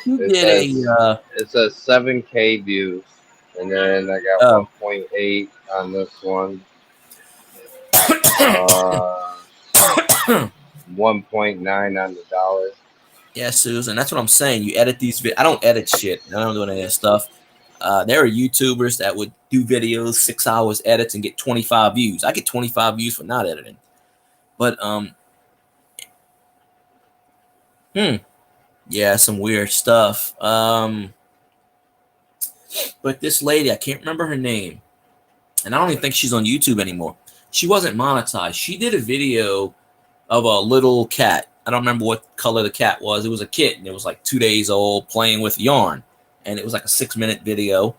she did it says 7K views, and then I got 1.8 on this one. 1.9 on the dollar. Yeah, Susan, that's what I'm saying. You edit these. I don't edit shit. I don't do any of that stuff. There are YouTubers that would do videos, 6 hours edits, and get 25 views. I get 25 views for not editing. But yeah, some weird stuff. But this lady, I can't remember her name, and I don't even think she's on YouTube anymore. She wasn't monetized. She did a video of a little cat. I don't remember what color the cat was. It was a kitten. It was like 2 days old playing with yarn. And it was like a 6-minute video.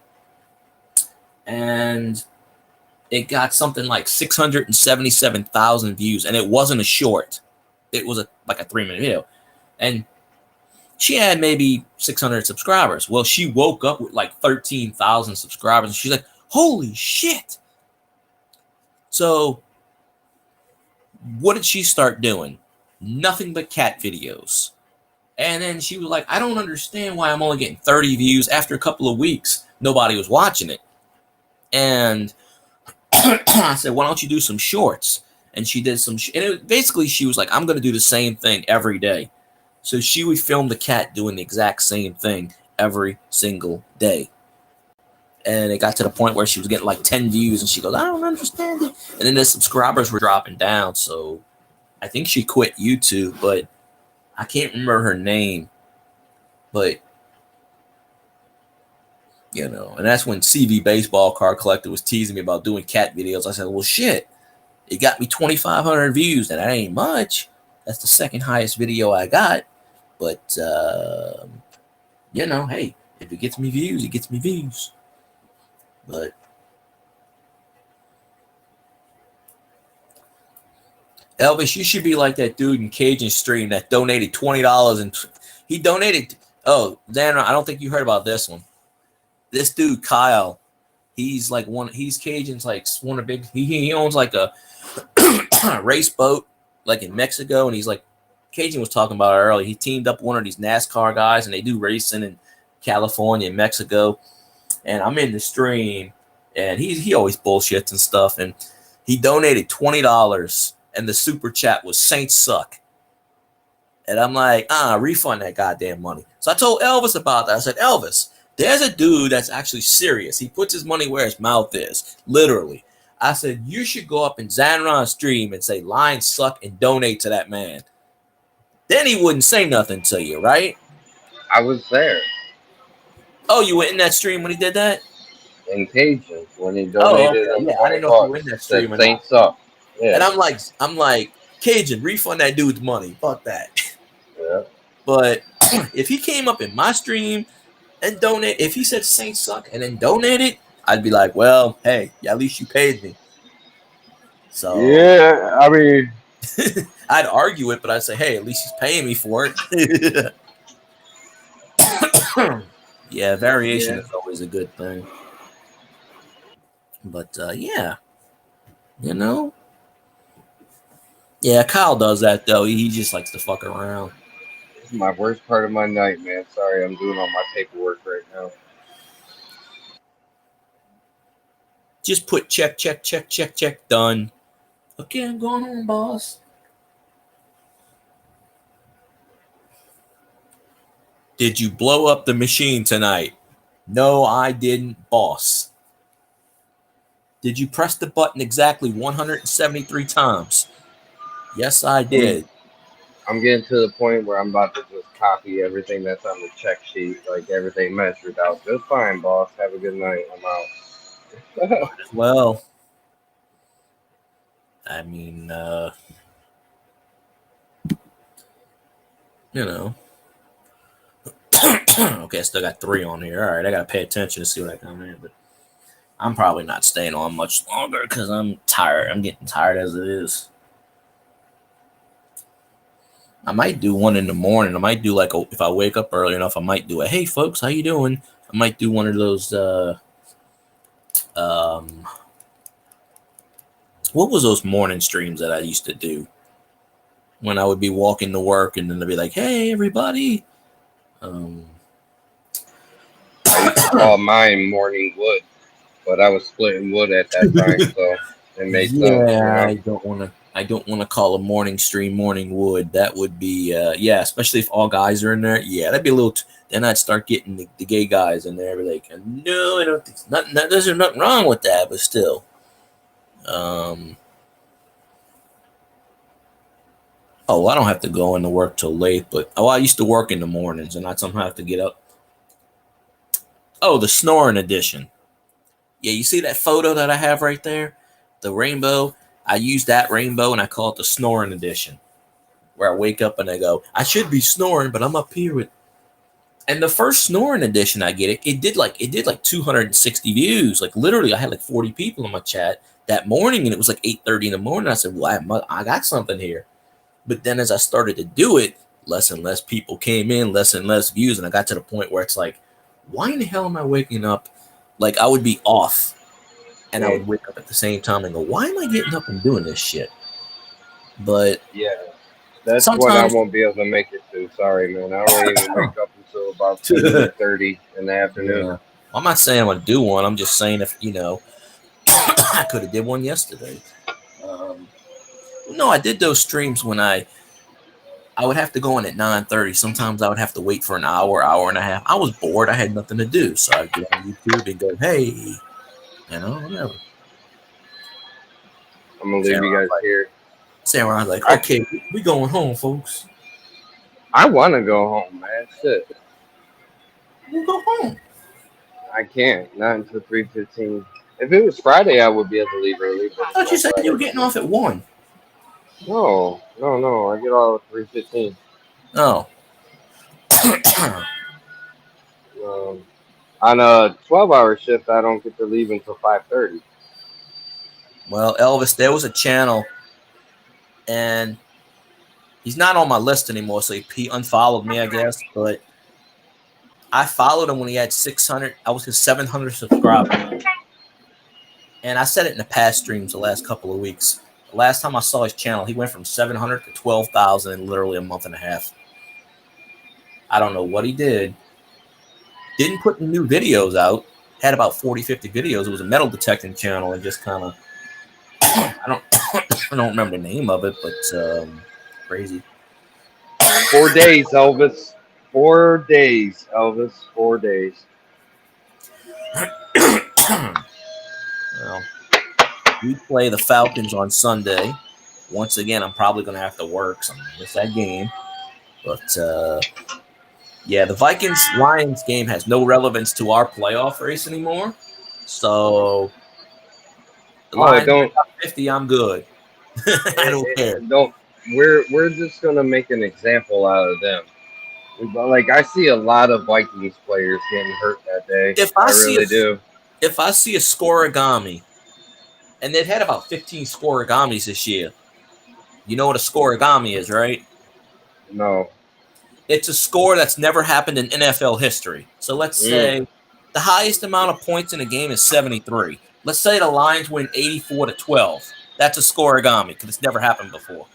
And it got something like 677,000 views. And it wasn't a short. It was like a 3-minute video. And she had maybe 600 subscribers. Well, she woke up with like 13,000 subscribers. And she's like, holy shit. So what did she start doing? Nothing but cat videos. And then she was like, I don't understand why I'm only getting 30 views. After a couple of weeks, nobody was watching it. And I said, why don't you do some shorts? And she did some, basically she was like, I'm going to do the same thing every day. So she would film the cat doing the exact same thing every single day. And it got to the point where she was getting like 10 views and she goes, I don't understand it. And then the subscribers were dropping down. So I think she quit YouTube, but I can't remember her name. But, and that's when CV Baseball Card Collector was teasing me about doing cat videos. I said, well, shit, it got me 2,500 views. And that ain't much. That's the second highest video I got. But, hey, If it gets me views, it gets me views. But Elvis, you should be like that dude in Cajun Stream that donated $20 and he donated. Oh, Dan, I don't think you heard about this one. This dude Kyle, he's like he's Cajun's like one of the big. He owns like a race boat like in Mexico, and he's like Cajun was talking about it earlier. He teamed up with one of these NASCAR guys, and they do racing in California and Mexico. And I'm in the stream, and he always bullshits and stuff. And he donated $20, and the super chat was Saints suck. And I'm like, refund that goddamn money. So I told Elvis about that. I said, Elvis, there's a dude that's actually serious. He puts his money where his mouth is, literally. I said, you should go up in Zanron's stream and say, Lions suck, and donate to that man. Then he wouldn't say nothing to you, right? I was there Oh, you were in that stream when he did that? in Cajun when he donated. Okay. Yeah, I didn't know if you were in that stream or not. Saints up. Yeah. And I'm like, Cajun, refund that dude's money. Fuck that. Yeah. But if he came up in my stream and donate, if he said Saints suck and then donated, I'd be like, well, hey, at least you paid me. So Yeah, I mean, I'd argue it, but I'd say, hey, at least he's paying me for it. Yeah, variation is always a good thing. But yeah, you know. Yeah, Kyle does that though. He just likes to fuck around. this is my worst part of my night, man. Sorry, I'm doing all my paperwork right now. Just put check, done. Okay, I'm going home, boss. Did you blow up the machine tonight? No, I didn't, boss. Did you press the button exactly 173 times? Yes, I did. I'm getting to the point where I'm about to just copy everything that's on the check sheet, like everything measured out. Just fine, boss. Have a good night. I'm out. Well, I mean, you know. Okay, I still got 3 on here. All right, I got to pay attention to see what I come in. But I'm probably not staying on much longer because I'm tired. I'm getting tired as it is. I might do one in the morning. I might do like if I wake up early enough, I might do a hey folks, how you doing? I might do one of those what was those morning streams that I used to do when I would be walking to work and then they'd be like, hey everybody. I used to call mine morning wood, but I was splitting wood at that time, so it made sense. Yeah, I don't want to call a morning stream morning wood. That would be especially if all guys are in there. Yeah, that'd be a little. Then I'd start getting the gay guys in there. Be like, no, I don't think there's nothing wrong with that, but still. Oh, I don't have to go into work till late, but I used to work in the mornings, and I somehow have to get up. Oh, the snoring edition. Yeah, you see that photo that I have right there, the rainbow. I use that rainbow and I call it the snoring edition, where I wake up and I go, I should be snoring, but I'm up here with. And the first snoring edition I get it did like 260 views. Like literally, I had like 40 people in my chat that morning, and it was like 8:30 in the morning. I said, well, I got something here. But then as I started to do it, less and less people came in, less and less views, and I got to the point where it's like, why in the hell am I waking up? Like I would be off. And I would wake up at the same time and go, why am I getting up and doing this shit? But yeah, that's what I won't be able to make it to. Sorry, man. I don't even wake up until about 2:30 in the afternoon. Yeah. I'm not saying I'm going to do one. I'm just saying if, I could have did one yesterday. No, I did those streams when I would have to go in at 9:30. Sometimes I would have to wait for an hour and a half. I was bored. I had nothing to do. So I'd get on YouTube and go, hey, whatever. I'm gonna leave you guys here. Sarah's like, okay, we going home, folks. I want to go home, man. Shit. We'll go home. I can't. Not until 3:15. If it was Friday, I would be able to leave early. I thought you said you were getting off at 1. No. I get off at 3:15. Oh. On a 12-hour shift, I don't get to leave until 5:30. Well, Elvis, there was a channel, and he's not on my list anymore, so he unfollowed me, I guess. But I followed him when he had 600. I was his 700 subscribers. And I said it in the past streams the last couple of weeks. The last time I saw his channel, he went from 700 to 12,000 in literally a month and a half. I don't know what he did. Didn't put new videos out. Had about 40, 50 videos. It was a metal detecting channel and just kind of, I don't remember the name of it, but crazy. 4 days, Elvis. 4 days, Elvis. 4 days. Well, we play the Falcons on Sunday. Once again, I'm probably going to have to work, so I'm going to miss that game. But, yeah, the Vikings-Lions game has no relevance to our playoff race anymore. So, the Lions don't 50, I'm good. I don't care. We're just going to make an example out of them. Like, I see a lot of Vikings players getting hurt that day. I really do. If I see a scoregami, and they've had about 15 scoregamis this year. You know what a scoregami is, right? No. It's a score that's never happened in NFL history. So let's say the highest amount of points in a game is 73. Let's say the Lions win 84-12. That's a scoregami because it's never happened before.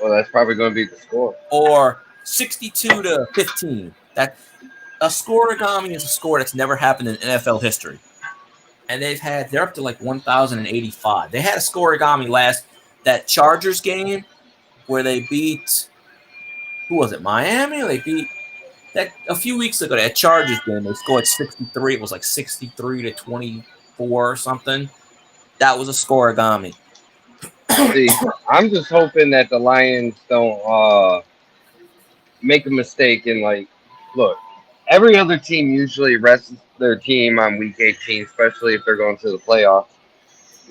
Well, that's probably going to be the score. Or 62-15. That a scoregami is a score that's never happened in NFL history. And they're up to like 1,085. They had a scoregami that Chargers game where they beat, who was it, Miami? They beat that a few weeks ago. That Chargers game, they scored 63. It was like 63-24 or something. That was a scoregami. See, I'm just hoping that the Lions don't make a mistake and look. Every other team usually rests their team on week 18, especially if they're going to the playoffs.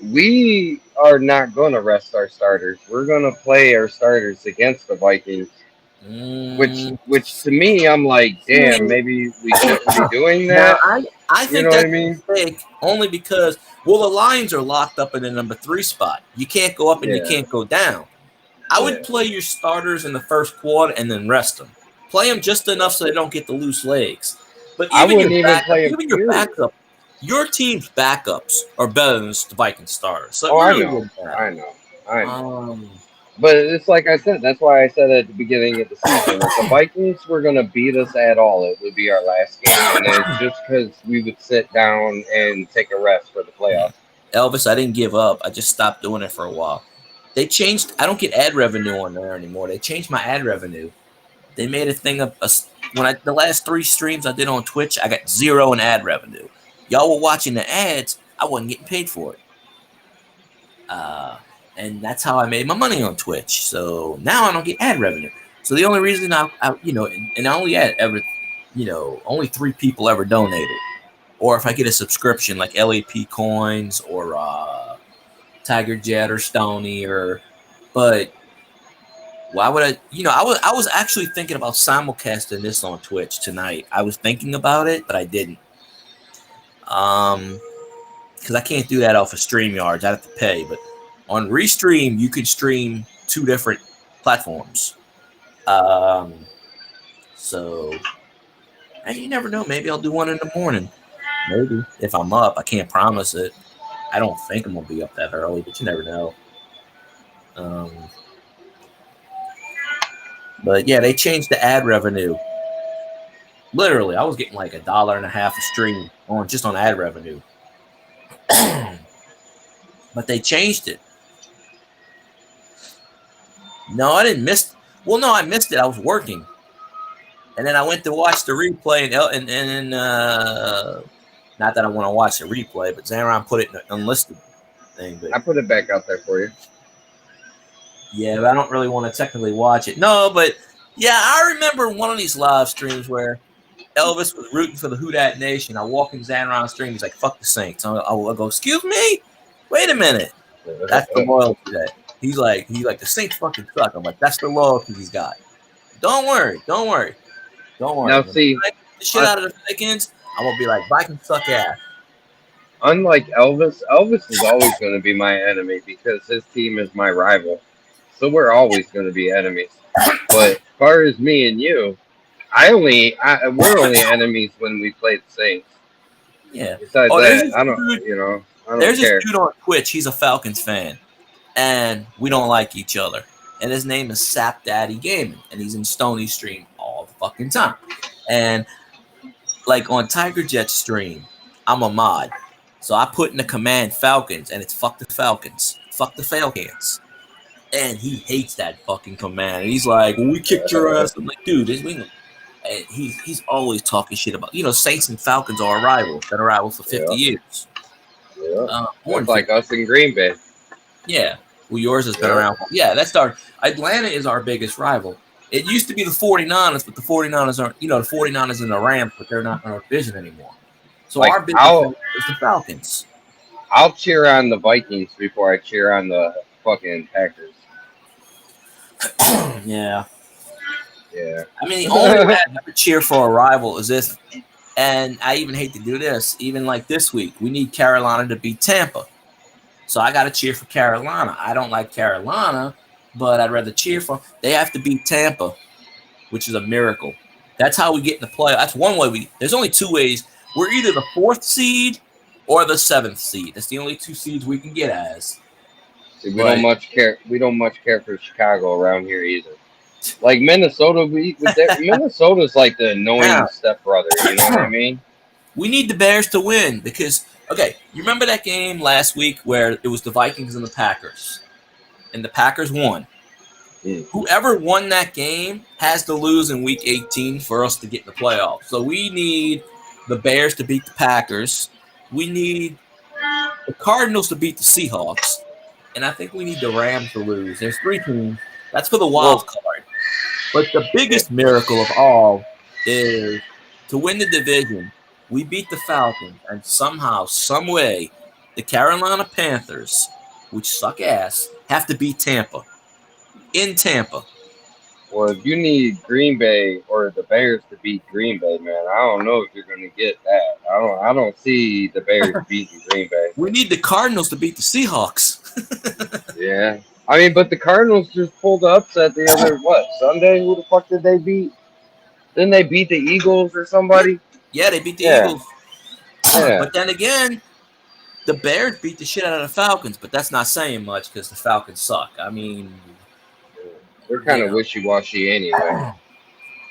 We are not going to rest our starters. We're going to play our starters against the Vikings, which to me, I'm like, damn, maybe we shouldn't be doing that. Now, I think that's a mistake only because, the Lions are locked up in the number 3 spot. You can't go up and you can't go down. I would play your starters in the first quarter and then rest them. Play them just enough so they don't get the loose legs. But even your backup, your team's backups are better than the Vikings starters. So I know. But it's like I said. That's why I said at the beginning of the season, if the Vikings were going to beat us at all, it would be our last game. And it's just because we would sit down and take a rest for the playoffs. Elvis, I didn't give up. I just stopped doing it for a while. They changed. I don't get ad revenue on there anymore. They changed my ad revenue. They made a thing of the last 3 streams I did on Twitch, I got 0 in ad revenue. Y'all were watching the ads. I wasn't getting paid for it. And that's how I made my money on Twitch. So now I don't get ad revenue. So the only reason I and I only had only 3 people ever donated. Or if I get a subscription like LAP Coins or Tiger Jet or Stony but why would I? I was actually thinking about simulcasting this on Twitch tonight. I was thinking about it, but I didn't. Because I can't do that off of StreamYards. I'd have to pay. But on Restream, you could stream 2 different platforms. So you never know. Maybe I'll do one in the morning. Maybe if I'm up. I can't promise it. I don't think I'm gonna be up that early, but you never know. But yeah, they changed the ad revenue. Literally, I was getting like $1.50 a stream just on ad revenue. But they changed it. No, I didn't miss. Well, no, I missed it. I was working, and then I went to watch the replay, and not that I want to watch the replay, but Zanron put it in an unlisted thing. But I put it back out there for you. Yeah, but I don't really want to technically watch it. No, but yeah, I remember one of these live streams where Elvis was rooting for the Who Dat Nation. I walk in Zanron's stream. He's like, "Fuck the Saints." I'll go, "Excuse me? Wait a minute." That's the loyalty that he's like the Saints fucking suck. I'm like, that's the loyalty he's got. Don't worry. Now see, the shit out of the Vikings. I'm gonna be like, Vikings suck ass. Unlike Elvis, Elvis is always going to be my enemy because his team is my rival. So we're always going to be enemies. But as far as me and you, we're only enemies when we play the Saints. Yeah. Besides Oh, that, I don't there's care. this dude on Twitch. He's a Falcons fan, and we don't like each other. And his name is Sap Daddy Gaming, and he's in Stony Stream all the fucking time. And like on Tiger Jet's stream, I'm a mod, so I put in the command Falcons, and it's fuck the Falcons, fuck the Falcons. And he hates that fucking command. And he's like, well, we kicked your ass. I'm like, dude, and he's always talking shit about, Saints and Falcons are rivals. Been rivals for 50 years. Yeah. More It's than like us in Green Bay. Yeah. Well, yours has been around. Yeah, that's Atlanta is our biggest rival. It used to be the 49ers, but the 49ers aren't, the 49ers and the Rams, but they're not in our division anymore. So Like, our biggest rival is the Falcons. I'll cheer on the Vikings before I cheer on the fucking Packers. Yeah. Yeah. I mean, the only way I ever cheer for a rival is this, and I even hate to do this, even like this week, we need Carolina to beat Tampa. So I got to cheer for Carolina. I don't like Carolina, but I'd rather cheer for them. They have to beat Tampa, which is a miracle. That's how we get in the play. That's one way there's only two ways. We're either the 4th seed or the 7th seed. That's the only 2 seeds we can get as. See, we don't much care for Chicago around here either. Like Minnesota, Minnesota's like the annoying stepbrother. You know what I mean? We need the Bears to win because, okay, you remember that game last week where it was the Vikings and the Packers, and the Packers won. Mm. Whoever won that game has to lose in Week 18 for us to get in the playoffs. So we need the Bears to beat the Packers. We need the Cardinals to beat the Seahawks. And I think we need the Rams to lose. There's 3 teams. That's for the wild card. But the biggest miracle of all is to win the division. We beat the Falcons, and somehow, some way, the Carolina Panthers, which suck ass, have to beat Tampa. In Tampa. Well, if you need Green Bay or the Bears to beat Green Bay, man, I don't know if you're going to get that. I don't see the Bears beating Green Bay. We need the Cardinals to beat the Seahawks. Yeah. I mean, but the Cardinals just pulled the upset the other, Sunday? Who the fuck did they beat? Didn't they beat the Eagles or somebody? Yeah, they beat the Eagles. Yeah. But then again, the Bears beat the shit out of the Falcons, but that's not saying much because the Falcons suck. I mean, they're kind of wishy-washy anyway.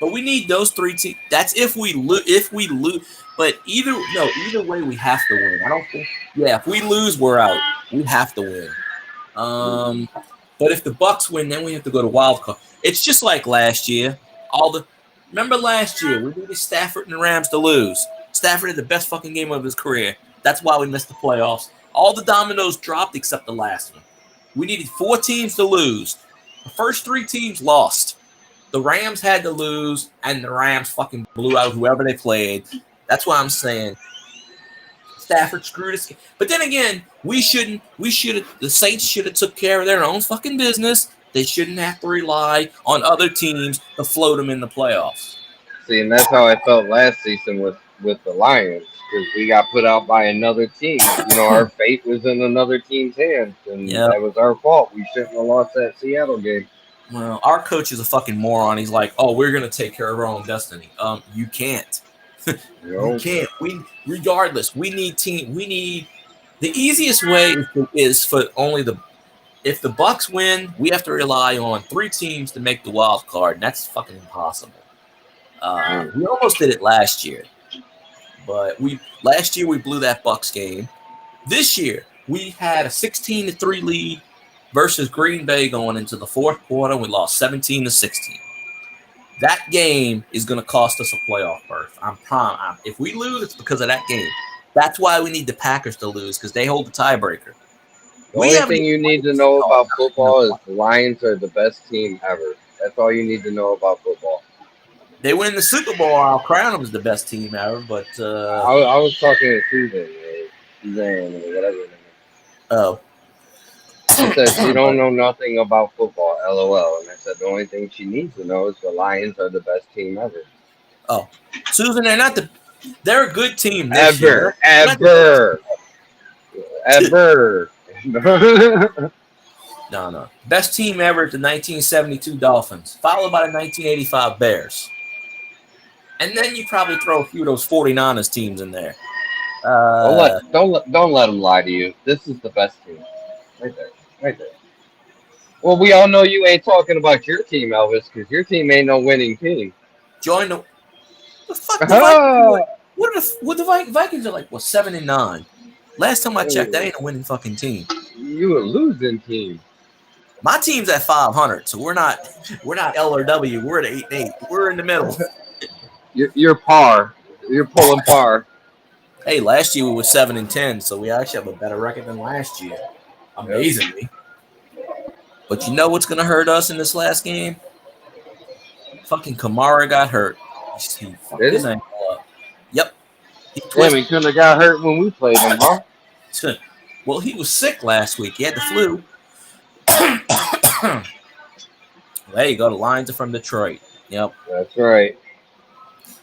But we need those 3 teams. That's if we lose. But either way, we have to win. I don't think. Yeah, if we lose, we're out. We have to win. But if the Bucks win, then we have to go to wild card. It's just like last year. Remember last year we needed Stafford and the Rams to lose. Stafford had the best fucking game of his career. That's why we missed the playoffs. All the dominoes dropped except the last one. We needed 4 teams to lose. The first 3 teams lost. The Rams had to lose, and the Rams fucking blew out whoever they played. That's why I'm saying Stafford screwed us. But then again, the Saints should have took care of their own fucking business. They shouldn't have to rely on other teams to float them in the playoffs. See, and that's how I felt last season with the Lions, because we got put out by another team. Our fate was in another team's hands, and that was our fault. We shouldn't have lost that Seattle game. Well, our coach is a fucking moron. He's like, "Oh, we're gonna take care of our own destiny." You can't. You can't. Regardless, we need team. We need the easiest way is for only if the Bucks win, we have to rely on 3 teams to make the wild card, and that's fucking impossible. We almost did it last year, but last year we blew that Bucks game. This year we had a 16-3 lead versus Green Bay going into the 4th quarter. We lost 17-16. That game is going to cost us a playoff berth. If we lose, it's because of that game. That's why we need the Packers to lose, because they hold the tiebreaker. The only thing you need to know about football is the Lions are the best team ever. That's all you need to know about football. They win the Super Bowl, I'll crown them as the best team ever, but... I was talking to Suzanne, whatever. Oh. She said she don't know nothing about football, LOL. And I said the only thing she needs to know is the Lions are the best team ever. Oh. Susan, they're not the... They're a good team this Ever. year. No. Best team ever is the 1972 Dolphins, followed by the 1985 Bears. And then you probably throw a few of those 49ers teams in there. Don't let them lie to you. This is the best team. Right there. Well, we all know you ain't talking about your team, Elvis, because your team ain't no winning team. Join the fuck the Vikings. What the Vikings are like? 7-9. Last time I checked, that ain't a winning fucking team. You a losing team. My team's at 500, so we're not L or W. We're at 8-8. We're in the middle. You're par. You're pulling par. Hey, last year we were 7-10, so we actually have a better record than last year. Amazingly. But you know what's gonna hurt us in this last game? Fucking Kamara got hurt. He fucked his ankle up. Yep. He couldn't have got hurt when we played him, huh? Well, he was sick last week. He had the flu. There you go. The Lions are from Detroit. Yep. That's right.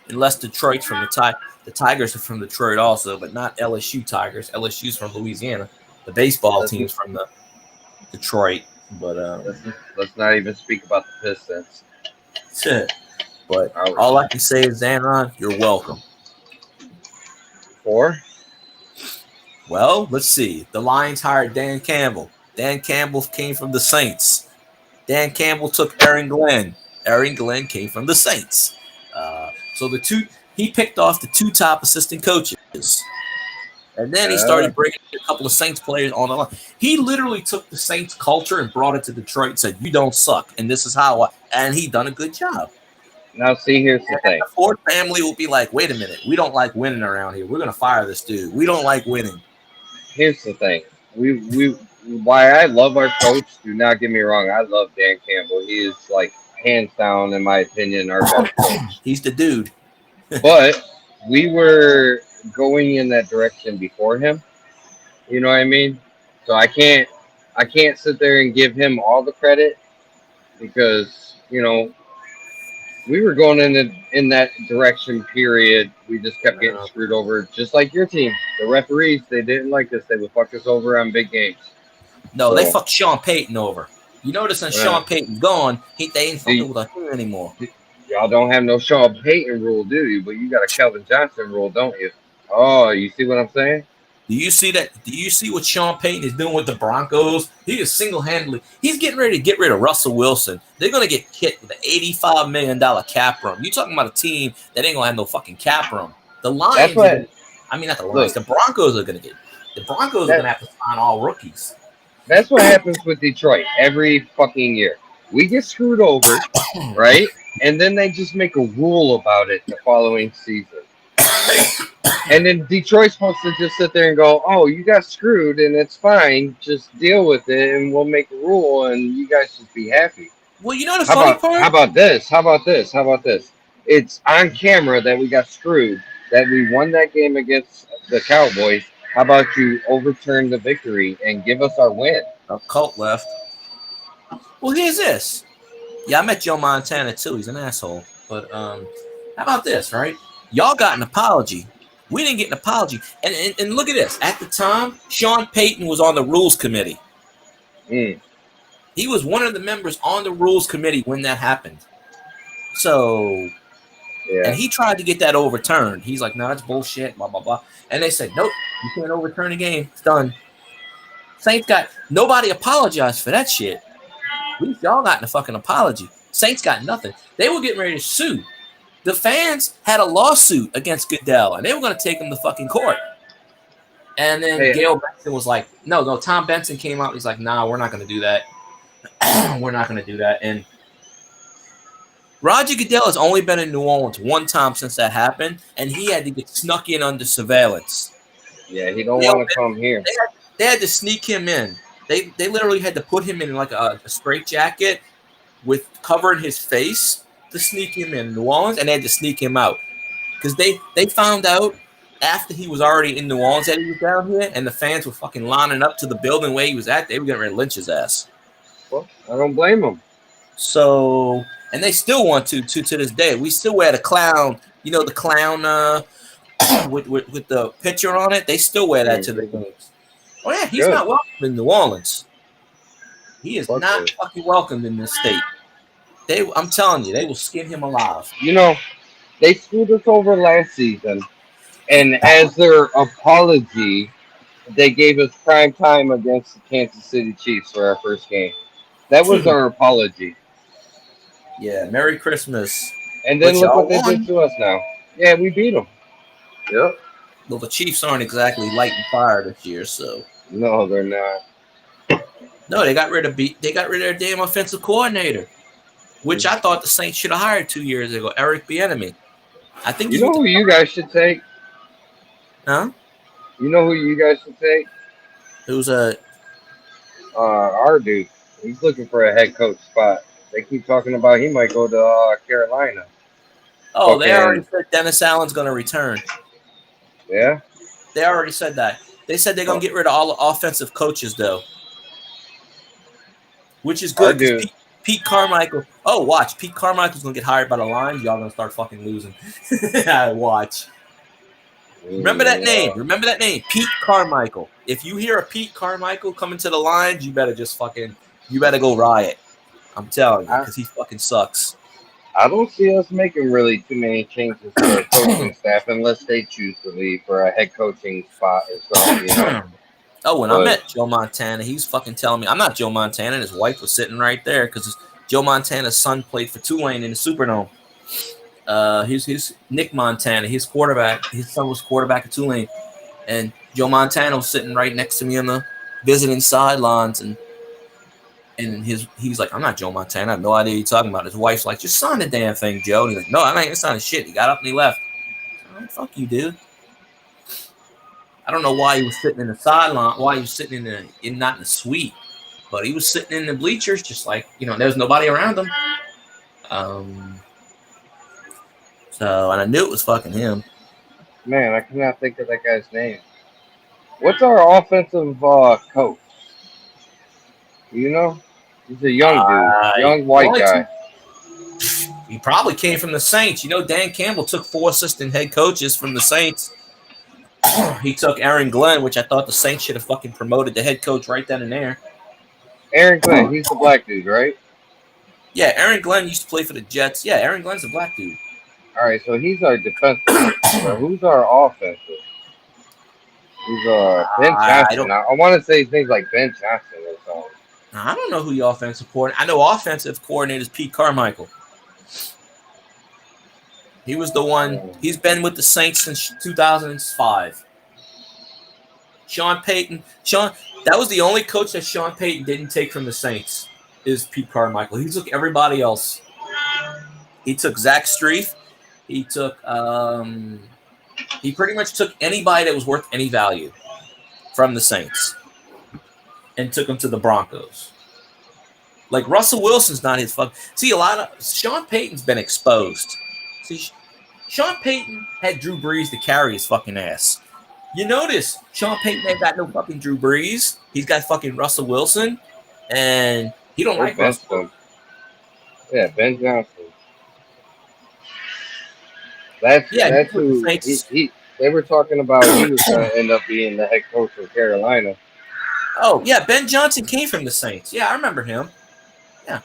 Unless Detroit's from the Tigers are from Detroit also, but not LSU Tigers. LSU's from Louisiana. The baseball team's from the Detroit. But let's not even speak about the Pistons. But all I can say is, Zanron, you're welcome. 4? Well, let's see. The Lions hired Dan Campbell. Dan Campbell came from the Saints. Dan Campbell took Aaron Glenn. Aaron Glenn came from the Saints. So he picked off the 2 top assistant coaches. And then he started bringing a couple of Saints players on the line. He literally took the Saints culture and brought it to Detroit and said, you don't suck. And this is how and he done a good job. Now, see, here's the thing. The Ford family will be like, wait a minute. We don't like winning around here. We're going to fire this dude. We don't like winning. Here's the thing. Why I love our coach, do not get me wrong. I love Dan Campbell. He is, like, hands down, in my opinion, our best coach. He's the dude. But we were going in that direction before him. You know what I mean? So I can't sit there and give him all the credit because, you know, we were going in that direction, period. We just kept getting screwed over, just like your team. The referees, they didn't like us. They would fuck us over on big games. No, they fucked Sean Payton over. You notice since Sean Payton's gone, they ain't fucking with him anymore. Y'all don't have no Sean Payton rule, do you? But you got a Kelvin Johnson rule, don't you? Oh, you see what I'm saying? Do you see that? Do you see what Sean Payton is doing with the Broncos? He is single-handedly. He's getting ready to get rid of Russell Wilson. They're going to get hit with an $85 million cap room. You talking about a team that ain't going to have no fucking cap room. The Lions, not the Lions. The Broncos are going to get. The Broncos are going to have to sign all rookies. That's what happens with Detroit every fucking year. We get screwed over, right? And then they just make a rule about it the following season. And then Detroit's supposed to just sit there and go, oh, you got screwed and it's fine. Just deal with it and we'll make a rule and you guys just be happy. Well, you know the funny part? How about this? It's on camera that we got screwed, that we won that game against the Cowboys. How about you overturn the victory and give us our win? A cult left. Well, here's this. Yeah, I met Joe Montana too. He's an asshole. But how about this, right? Y'all got an apology. We didn't get an apology. And look at this. At the time, Sean Payton was on the rules committee. He was one of the members on the rules committee when that happened. So, and he tried to get that overturned. He's like, no, that's bullshit, blah, blah, blah. And they said, nope, you can't overturn the game. It's done. Saints nobody apologized for that shit. At least y'all got a fucking apology. Saints got nothing. They were getting ready to sue. The fans had a lawsuit against Goodell, and they were going to take him to fucking court. And then Gail Benson was like, no, Tom Benson came out. He's like, nah, we're not going to do that. We're not going to do that. And Roger Goodell has only been in New Orleans one time since that happened, and he had to get snuck in under surveillance. Yeah, he don't want to come here. They had to sneak him in. They literally had to put him in like a straitjacket with covering his face to sneak him in New Orleans, and they had to sneak him out because they found out after he was already in New Orleans that he was down here, and the fans were fucking lining up to the building where he was at. They were getting ready to lynch his ass. Well, I don't blame them. So, and they still want to this day. We still wear the clown, the clown with the picture on it. They still wear that to the games. Oh yeah, he's not welcome in New Orleans. He is not fucking welcomed in this state. I'm telling you, they will skin him alive. You know, they screwed us over last season, and as their apology, they gave us prime time against the Kansas City Chiefs for our first game. That was our apology. Yeah, Merry Christmas. And then look what they did to us now. Yeah, we beat them. Yep. Well, the Chiefs aren't exactly lighting fire this year, so. No, they're not. No, they got rid of their damn offensive coordinator, which I thought the Saints should have hired 2 years ago, Eric Bieniemy. I think you know who you guys should take. Huh? You know who you guys should take? Who's our dude. He's looking for a head coach spot. They keep talking about he might go to Carolina. Oh, they already said Dennis Allen's going to return. Yeah? They already said that. They said they're going to get rid of all the offensive coaches, though. Which is good. Pete Carmichael. Oh, watch. Pete Carmichael's going to get hired by the Lions. Y'all going to start fucking losing. Watch. Remember that name. Remember that name. Pete Carmichael. If you hear a Pete Carmichael coming to the Lions, you better go riot. I'm telling you, because he fucking sucks. I don't see us making really too many changes to our coaching staff unless they choose to leave for a head coaching spot or something. You know? Oh, when I met Joe Montana, he was fucking telling me, I'm not Joe Montana, and his wife was sitting right there because Joe Montana's son played for Tulane in the Superdome. He's Nick Montana, his quarterback. His son was quarterback at Tulane, and Joe Montana was sitting right next to me on the visiting sidelines, and he's like, I'm not Joe Montana. I have no idea what you're talking about. His wife's like, just sign the damn thing, Joe. And he's like, no, I ain't signing shit. He got up and he left. Oh, fuck you, dude. I don't know why he was sitting in the sideline, why he was sitting not in the suite, but he was sitting in the bleachers, just like, there was nobody around him. So, and I knew it was fucking him. Man, I cannot think of that guy's name. What's our offensive coach? You know? He's a young dude, young white guy. He probably came from the Saints. Dan Campbell took 4 assistant head coaches from the Saints. He took Aaron Glenn, which I thought the Saints should have fucking promoted the head coach right then and there. Aaron Glenn, he's the black dude, right? Yeah, Aaron Glenn used to play for the Jets. Yeah, Aaron Glenn's a black dude. All right, so he's our defensive. So who's our offensive? He's Ben Johnson. I want to say things like Ben Johnson or something. I don't know who your offensive coordinator. I know offensive coordinator is Pete Carmichael. He was the one. He's been with the Saints since 2005. Sean Payton. That was the only coach that Sean Payton didn't take from the Saints. Is Pete Carmichael. He took everybody else. He took Zach Strief. He took. He pretty much took anybody that was worth any value from the Saints and took them to the Broncos. Like Russell Wilson's not his fuck. See, Sean Payton's been exposed. See, Sean Payton had Drew Brees to carry his fucking ass. You notice Sean Payton ain't got no fucking Drew Brees. He's got fucking Russell Wilson, and he don't like Russell. Yeah, Ben Johnson. That's who they were talking about. He was going to end up being the head coach of Carolina. Oh yeah, Ben Johnson came from the Saints. Yeah, I remember him. Yeah,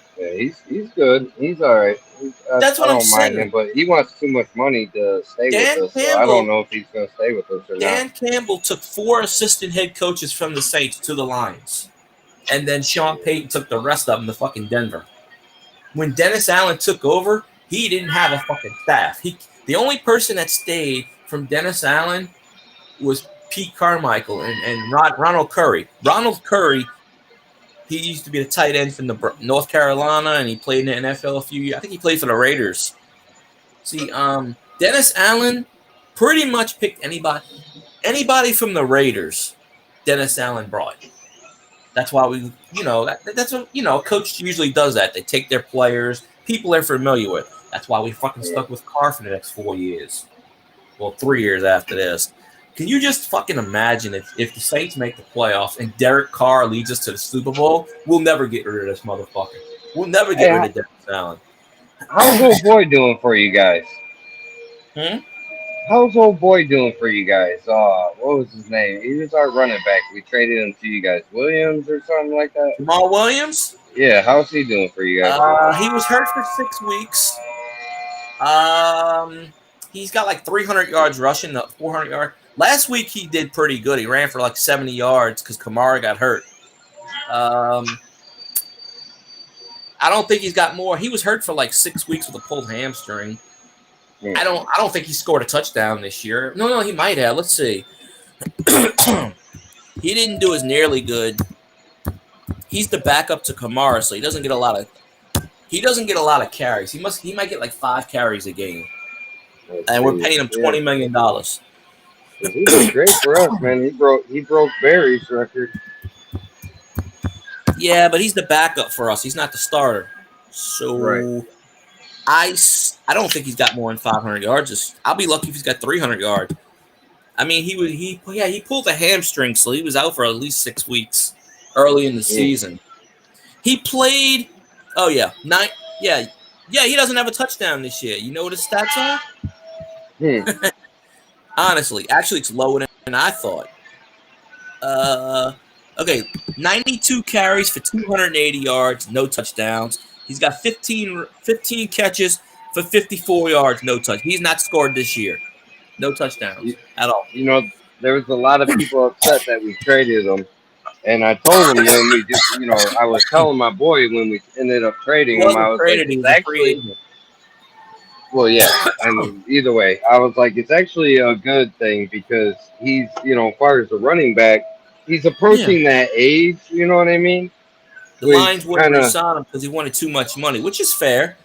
he's good. He's all right. That's what I'm saying. I don't mind him, but he wants too much money to stay with us. So I don't know if he's going to stay with us or not. Dan Campbell took 4 assistant head coaches from the Saints to the Lions, and then Sean Payton took the rest of them to fucking Denver. When Dennis Allen took over, he didn't have a fucking staff. The only person that stayed from Dennis Allen was Pete Carmichael and Ronald Curry. Ronald Curry. He used to be the tight end from the North Carolina, and he played in the NFL a few years. I think he played for the Raiders. See, Dennis Allen pretty much picked anybody from the Raiders. Dennis Allen brought. That's why that's what a coach usually does that. They take their players, people they're familiar with. That's why we fucking stuck with Carr for the next 4 years. Well, 3 years after this. Can you just fucking imagine if the Saints make the playoffs and Derek Carr leads us to the Super Bowl? We'll never get rid of this motherfucker. We'll never get rid of Dennis Allen. How's old boy doing for you guys? how's old boy doing for you guys? What was his name? He was our running back. We traded him to you guys, Williams or something like that. Jamal Williams. Yeah, how's he doing for you guys? He was hurt for 6 weeks. He's got like 300 yards rushing, 400 yards. Last week he did pretty good. He ran for like 70 yards because Kamara got hurt. I don't think he's got more. He was hurt for like 6 weeks with a pulled hamstring. Yeah. I don't think he scored a touchdown this year. No, he might have. Let's see. He didn't do as nearly good. He's the backup to Kamara, so he doesn't get a lot of carries. He might get like 5 carries a game. And we're paying him $20 million. He was great for us, man. He broke Barry's record. Yeah, but he's the backup for us. He's not the starter. So Right. I don't think he's got more than 500 yards. I'll be lucky if he's got 300 yards. I mean, he pulled a hamstring, so he was out for at least 6 weeks early in the season. He played. Oh yeah, he doesn't have a touchdown this year. You know what his stats are? Honestly, actually, it's lower than I thought. Okay, 92 carries for 280 yards, no touchdowns. He's got 15 catches for 54 yards, no touch. He's not scored this year. No touchdowns at all. You know, there was a lot of people upset that we traded him. And I told him when we just, I was telling my boy when we ended up trading him, I was like, it's actually, well, yeah. I mean, either way, I was like, it's actually a good thing because he's, as far as the running back, he's approaching that age. You know what I mean? The Lions wouldn't resign him because he wanted too much money, which is fair.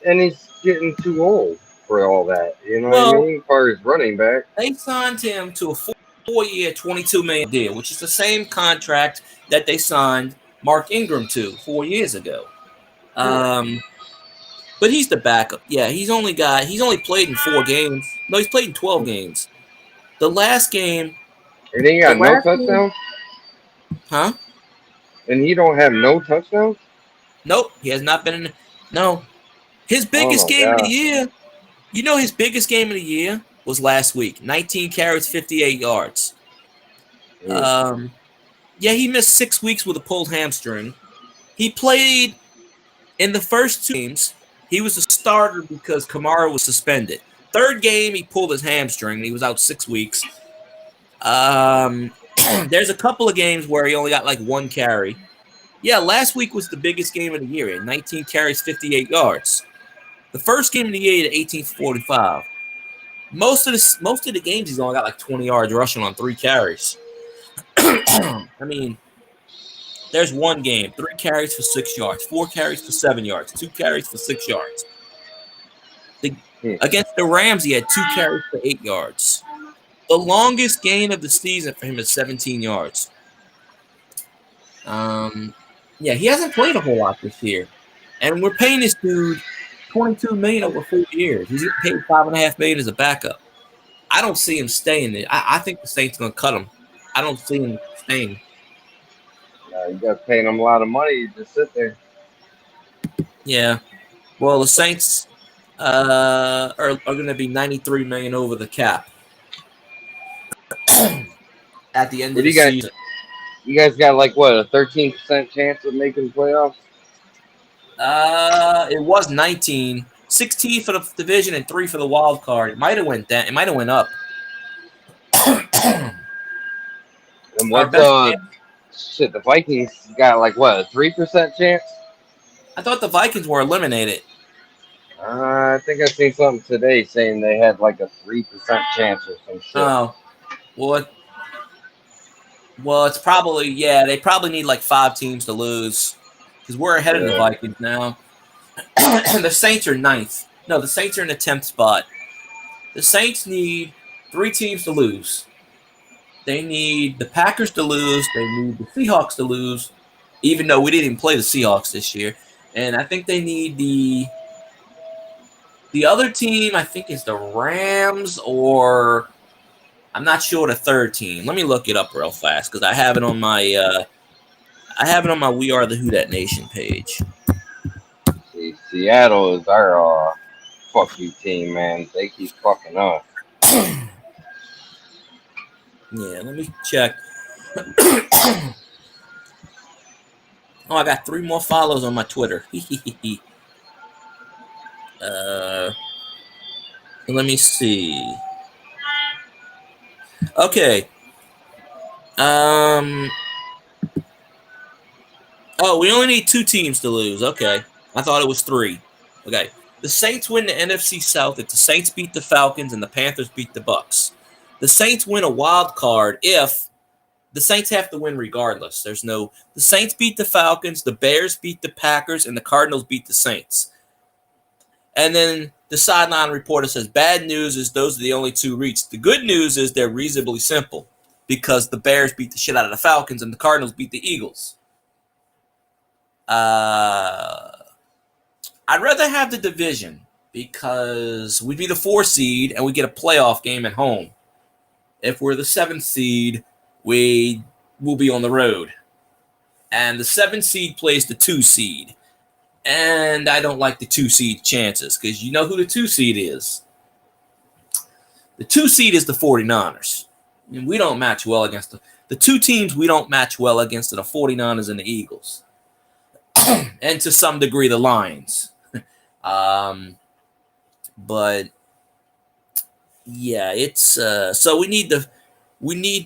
And he's getting too old for all that. You know what I mean? As far as running back, they signed him to a 4-year, $22 million deal, which is the same contract that they signed Mark Ingram to 4 years ago. But he's the backup. Yeah, he's only played in 4 games. No, he's played in 12 games. The last game. And he got no touchdowns? Huh? And he don't have no touchdowns? Nope, he has not been in. No. His biggest game of the year. You know his biggest game of the year was last week. 19 carries, 58 yards. He missed 6 weeks with a pulled hamstring. He played in the first 2 games. He was a starter because Kamara was suspended. Third game, he pulled his hamstring. And he was out 6 weeks. There's a couple of games where he only got like 1 carry. Yeah, last week was the biggest game of the year. He had 19 carries, 58 yards. The first game of the year, he had 18 for 45. Most of the games, he's only got like 20 yards rushing on 3 carries. I mean, there's 1 game, 3 carries for 6 yards, 4 carries for 7 yards, 2 carries for 6 yards. Against the Rams, he had 2 carries for 8 yards. The longest gain of the season for him is 17 yards. He hasn't played a whole lot this year, and we're paying this dude $22 million over 4 years. He's getting paid $5.5 million as a backup. I don't see him staying there. I think the Saints are going to cut him. I don't see him staying. You got to pay him a lot of money. You just sit there. Yeah. Well, the Saints are going to be $93 million over the cap at the end of the season. You guys got like what, a 13% chance of making playoffs? It was 19, 16 for the division and 3 for the wild card. It might have went down. It might have went up. And what the Vikings got like what, a 3% chance? I thought the Vikings were eliminated. I think I seen something today saying they had like a 3% chance or some shit. Oh, well, it's probably they probably need like 5 teams to lose because we're ahead of the Vikings now. The Saints are 9th. No, the Saints are in the 10th spot. The Saints need 3 teams to lose. They need the Packers to lose. They need the Seahawks to lose, even though we didn't even play the Seahawks this year. And I think they need the other team, I think, is the Rams, or I'm not sure the third team. Let me look it up real fast because I have it on my We Are the Who Dat Nation page. See, Seattle is our fuck you team, man. They keep fucking up. Yeah, let me check. Oh, I got 3 more follows on my Twitter. Let me see. Okay. Oh, we only need 2 teams to lose. Okay. I thought it was 3. Okay. The Saints win the NFC South if the Saints beat the Falcons and the Panthers beat the Bucks. The Saints win a wild card if the Saints have to win regardless. The Saints beat the Falcons, the Bears beat the Packers, and the Cardinals beat the Saints. And then the sideline reporter says, bad news is those are the only 2 reached. The good news is they're reasonably simple because the Bears beat the shit out of the Falcons and the Cardinals beat the Eagles. I'd rather have the division because we'd be the 4 seed and we get a playoff game at home. If we're the 7th seed, we will be on the road. And the 7th seed plays the 2 seed. And I don't like the 2 seed chances because you know who the 2 seed is. The 2 seed is the 49ers. And we don't match well against the 2 teams we don't match well against are the 49ers and the Eagles. And to some degree the Lions. But yeah, it's so we need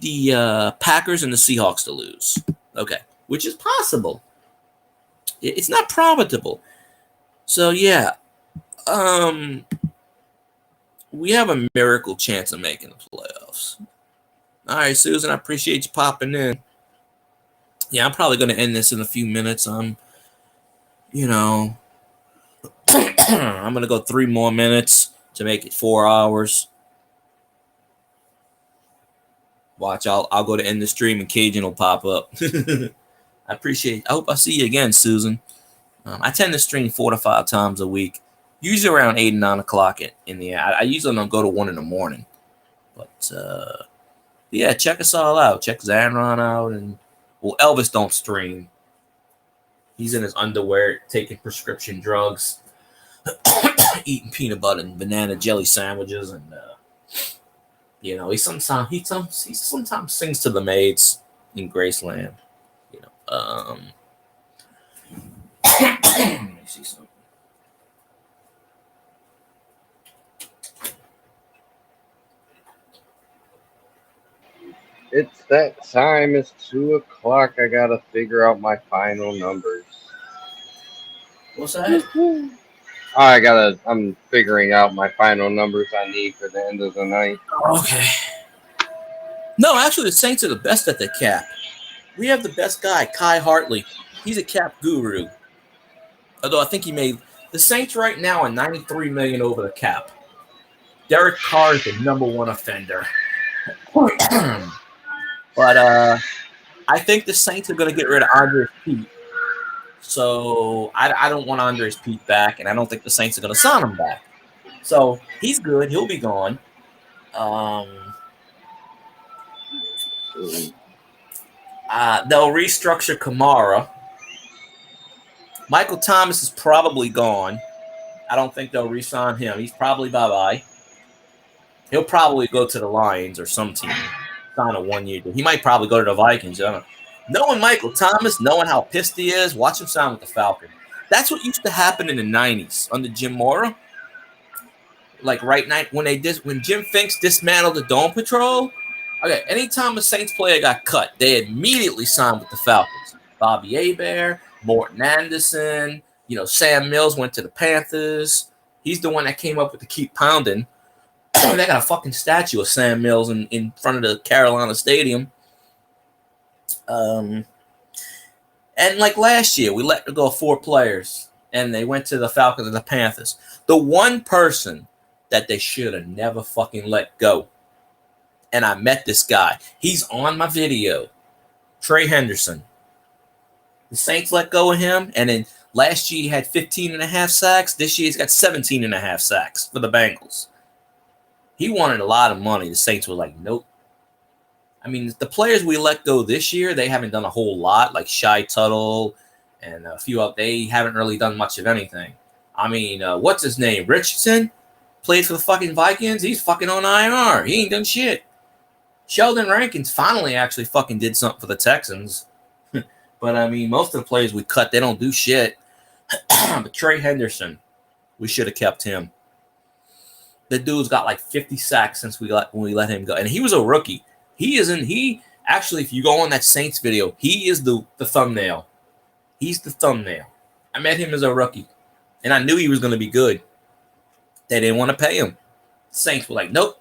the Packers and the Seahawks to lose. Okay, which is possible. It's not probable. So yeah, we have a miracle chance of making the playoffs. All right, Susan, I appreciate you popping in. Yeah, I'm probably going to end this in a few minutes. I'm going to go 3 more minutes to make it 4 hours. Watch, I'll go to end the stream and Cajun will pop up. I hope I see you again, Susan. I tend to stream 4 to 5 times a week, usually around 8 and 9 o'clock in the. I usually don't go to 1 in the morning, but yeah, check us all out. Check Zanron out, and Elvis don't stream. He's in his underwear taking prescription drugs, eating peanut butter and banana jelly sandwiches, and he sometimes sings to the maids in Graceland. Let me see something. It's that time. It's 2 o'clock. I gotta figure out my final numbers. What's that? I'm figuring out my final numbers I need for the end of the night. Okay. No, actually, the Saints are the best at the cap. We have the best guy, Kai Hartley. He's a cap guru. Although I think the Saints right now are $93 million over the cap. Derek Carr is the number 1 offender. But I think the Saints are going to get rid of Andres Pete. So I don't want Andres Pete back, and I don't think the Saints are going to sign him back. So he's good. He'll be gone. They'll restructure Kamara. Michael Thomas is probably gone. I don't think they'll re-sign him. He's probably bye-bye. He'll probably go to the Lions or some team. Sign a 1-year deal. He might probably go to the Vikings. I don't know. Knowing Michael Thomas, knowing how pissed he is, watch him sign with the Falcons. That's what used to happen in the 90s under Jim Mora. Like when Jim Finks dismantled the Dome Patrol. Okay, anytime a Saints player got cut, they immediately signed with the Falcons. Bobby Hebert, Morton Anderson, Sam Mills went to the Panthers. He's the one that came up with the keep pounding. They got a fucking statue of Sam Mills in front of the Carolina Stadium. And like last year, we let go 4 players, and they went to the Falcons and the Panthers. The one person that they should have never fucking let go, and I met this guy. He's on my video. Trey Henderson. The Saints let go of him, and then last year he had 15.5 sacks. This year he's got 17.5 sacks for the Bengals. He wanted a lot of money. The Saints were like, nope. I mean, the players we let go this year, they haven't done a whole lot, like Shy Tuttle and a few up. They haven't really done much of anything. I mean, what's his name? Richardson? played for the fucking Vikings. He's fucking on IR. He ain't done shit. Sheldon Rankins finally actually fucking did something for the Texans. But, I mean, most of the players we cut, they don't do shit. But Trey Henderson, we should have kept him. The dude's got like 50 sacks since when we let him go. And he was a rookie. He actually, if you go on that Saints video, he is the thumbnail. He's the thumbnail. I met him as a rookie. And I knew he was going to be good. They didn't want to pay him. Saints were like, nope.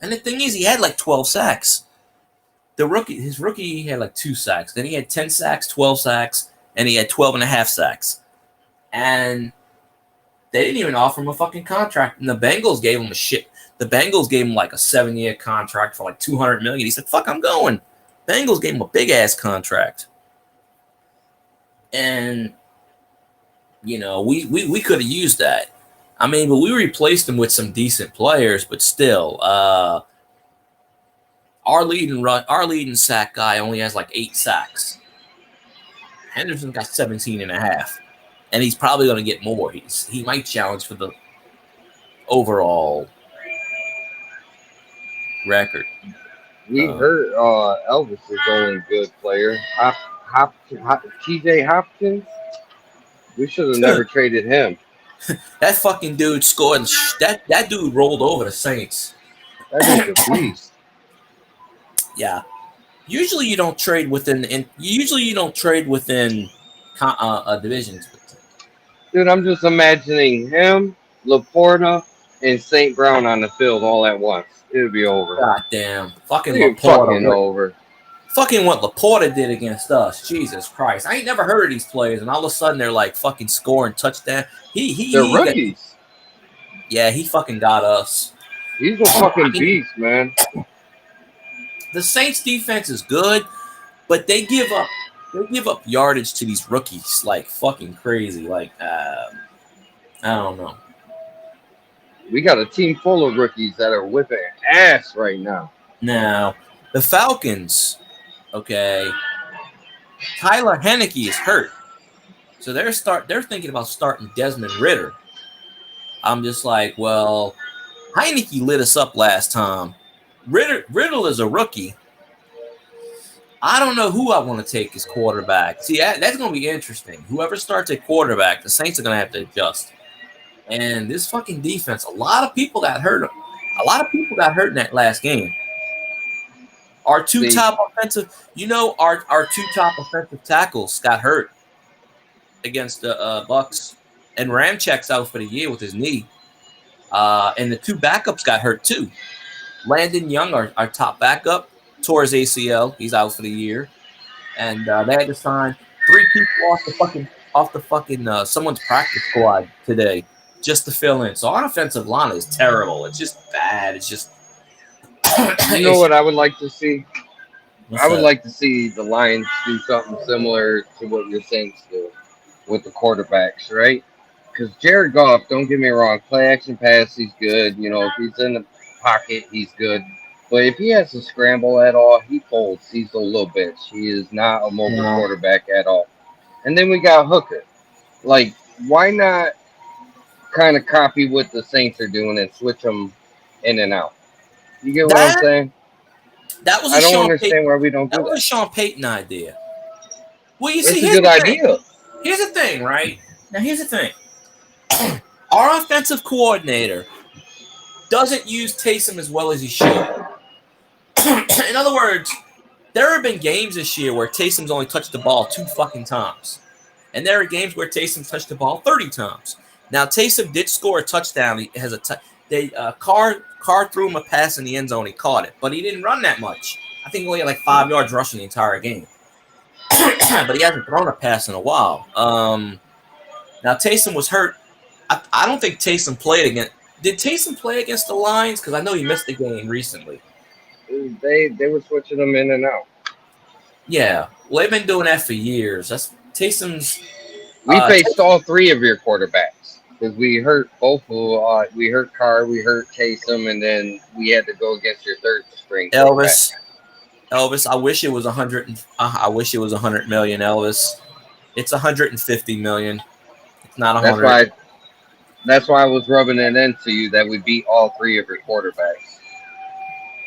And the thing is, he had like 12 sacks. His rookie, he had like 2 sacks. Then he had 10 sacks, 12 sacks, and he had 12 and a half sacks. And they didn't even offer him a fucking contract. And the Bengals gave him a shit. The Bengals gave him like a 7-year contract for like $200 million. He said, fuck, I'm going. Bengals gave him a big-ass contract. And, you know, we could have used that. I mean, but we replaced him with some decent players, but still, our leading sack guy only has like 8 sacks. Henderson got 17 and a half, and he's probably going to get more. He might challenge for the overall record. We heard Elvis is only good player. TJ Hopkins. We should have never traded him. That fucking dude scored. That dude rolled over the Saints. That is a beast. Yeah. Usually you don't trade within divisions. Dude, I'm just imagining him, Laporta, and St. Brown on the field all at once. It would be over. God damn. Fucking It'd be Laporta. fucking over. Fucking what Laporta did against us. Jesus Christ. I ain't never heard of these players, and all of a sudden they're like fucking scoring touchdown. They're rookies. Yeah, he fucking got us. He's a fucking beast, man. The Saints defense is good, but they give up yardage to these rookies like fucking crazy. Like I don't know. We got a team full of rookies that are whipping ass right now. Now, the Falcons, okay, Tyler Heineke is hurt. So they're thinking about starting Desmond Ridder. I'm just like, well, Heineke lit us up last time. Riddle is a rookie. I don't know who I want to take as quarterback. See, that's going to be interesting. Whoever starts at quarterback, the Saints are going to have to adjust. And this fucking defense, a lot of people got hurt. A lot of people got hurt in that last game. Our two top offensive tackles got hurt against the Bucks, and Ramchek's out for the year with his knee. And the 2 backups got hurt too. Landon Young, our top backup, tore his ACL. He's out for the year, and they had to sign 3 people off the fucking someone's practice squad today just to fill in. So our offensive line is terrible. It's just bad. It's just. You know what I would like to see? What's I would that? like to see the Lions do something similar to what your Saints do with the quarterbacks, right? Because Jared Goff, don't get me wrong, play action pass, he's good. You know, if he's in the pocket, he's good. But if he has to scramble at all, he folds. He's a little bitch. He is not a mobile quarterback at all. And then we got Hooker. Like, why not kind of copy what the Saints are doing and switch them in and out? You get what I'm saying? That was I don't understand why we don't do that. That was a Sean Payton idea. Well, you It's see, a good idea. Here's the thing, right? Now, here's the thing. Our offensive coordinator doesn't use Taysom as well as he should. In other words, there have been games this year where Taysom's only touched the ball 2 fucking times. And there are games where Taysom touched the ball 30 times. Now, Taysom did score a touchdown. He has Carr threw him a pass in the end zone. He caught it, but he didn't run that much. I think he only had like 5 yards rushing the entire game. But he hasn't thrown a pass in a while. Now, Taysom was hurt. I don't think Taysom played against. Did Taysom play against the Lions? Because I know he missed the game recently. They were switching them in and out. Yeah, well, they've been doing that for years. That's Taysom's. We faced all 3 of your quarterbacks because we hurt both. We hurt Carr, we hurt Taysom, and then we had to go against your 3rd string. Elvis, I wish it was 100. I wish it was 100 million, Elvis. It's 150 million. It's not 100. That's why I was rubbing it into you that we beat all three of your quarterbacks.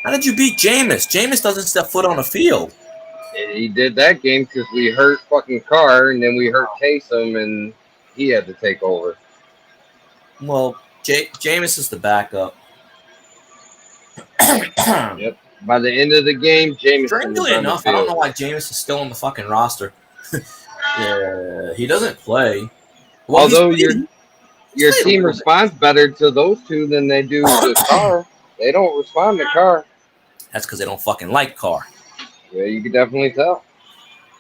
How did you beat Jameis? Jameis doesn't step foot on the field. He did that game because we hurt fucking Carr, and then we hurt Taysom, and he had to take over. Well, Jameis is the backup. Yep. By the end of the game, Jameis. Strangely enough, I don't know why Jameis is still on the fucking roster. Yeah, he doesn't play. Well, although your team responds better to those two than they do to Carr. They don't respond to Carr. That's because they don't fucking like Carr. Yeah, you can definitely tell.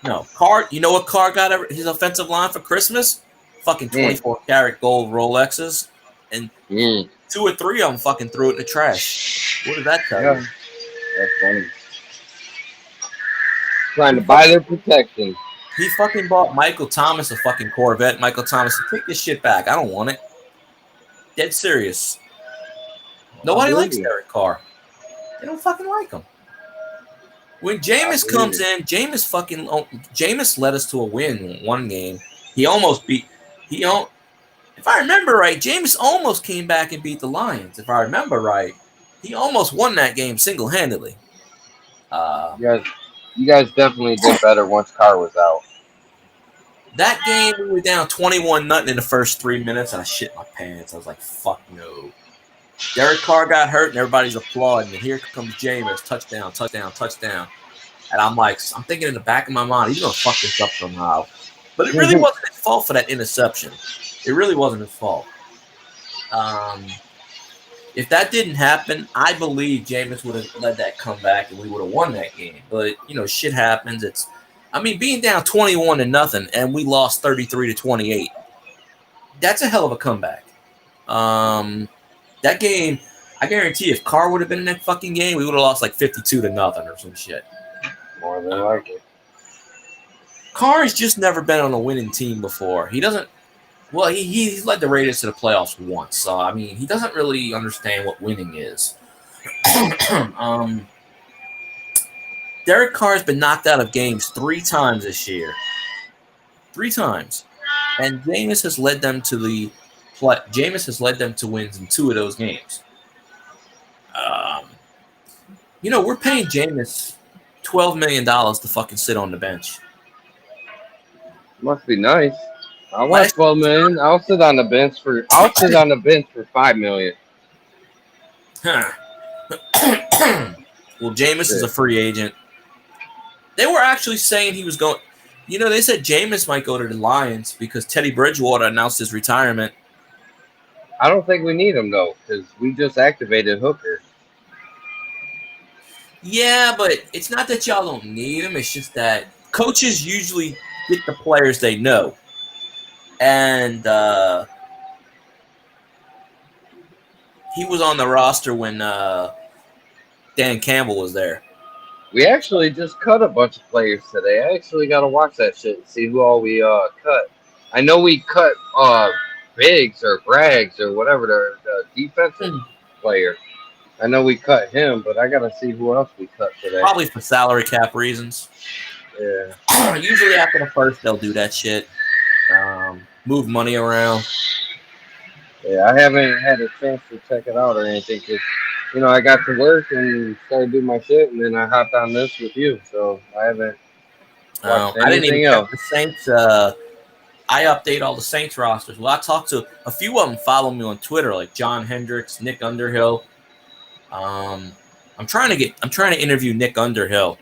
No, Carr. You know what Carr got his offensive line for Christmas? Fucking 24-karat gold Rolexes, and 2 or 3 of them fucking threw it in the trash. What did that tell you? That's funny. Trying to buy their protection. He fucking bought Michael Thomas a fucking Corvette. Michael Thomas said, take this shit back. I don't want it. Dead serious. Nobody likes Derek Carr. They don't fucking like him. When Jameis comes in, Jameis led us to a win in one game. He almost beat. If I remember right, Jameis almost came back and beat the Lions. If I remember right, he almost won that game single-handedly. You guys definitely did better once Carr was out. That game, we were down 21-0 in the first 3 minutes, and I shit my pants. I was like, fuck no. Derek Carr got hurt, and everybody's applauding. And here comes Jameis, touchdown, touchdown, touchdown. And I'm thinking in the back of my mind, he's going to fuck this up somehow. But it really wasn't his fault for that interception. It really wasn't his fault. If that didn't happen, I believe Jameis would have let that come back and we would have won that game. But, shit happens. Being down 21-0 and we lost 33-28. That's a hell of a comeback. That game, I guarantee if Carr would have been in that fucking game, we would have lost like 52-0 or some shit. More than likely. Carr has just never been on a winning team before. He doesn't. Well, he's led the Raiders to the playoffs once, so he doesn't really understand what winning is. Derek Carr's been knocked out of games 3 times this year. 3 times, and Jameis has led them to wins in 2 of those games. We're paying Jameis $12 million to fucking sit on the bench. Must be nice. I want $12 million. I'll sit on the bench for $5 million. Huh. Well, Jameis is a free agent. They were actually saying he was going. They said Jameis might go to the Lions because Teddy Bridgewater announced his retirement. I don't think we need him though, because we just activated Hooker. Yeah, but it's not that y'all don't need him. It's just that coaches usually get the players they know. And he was on the roster when Dan Campbell was there. We actually just cut a bunch of players today. I actually got to watch that shit and see who all we cut. I know we cut Biggs or Braggs or whatever, the defensive player. I know we cut him, but I got to see who else we cut today. Probably for salary cap reasons. Yeah. Usually after the first, they'll do that shit. Move money around. Yeah, I haven't had a chance to check it out or anything because, I got to work and started doing my shit, and then I hopped on this with you, so I haven't watched anything I didn't even else. check the Saints. I update all the Saints rosters. Well, I talked to a few of them. Follow me on Twitter, like John Hendricks, Nick Underhill. I'm trying to interview Nick Underhill.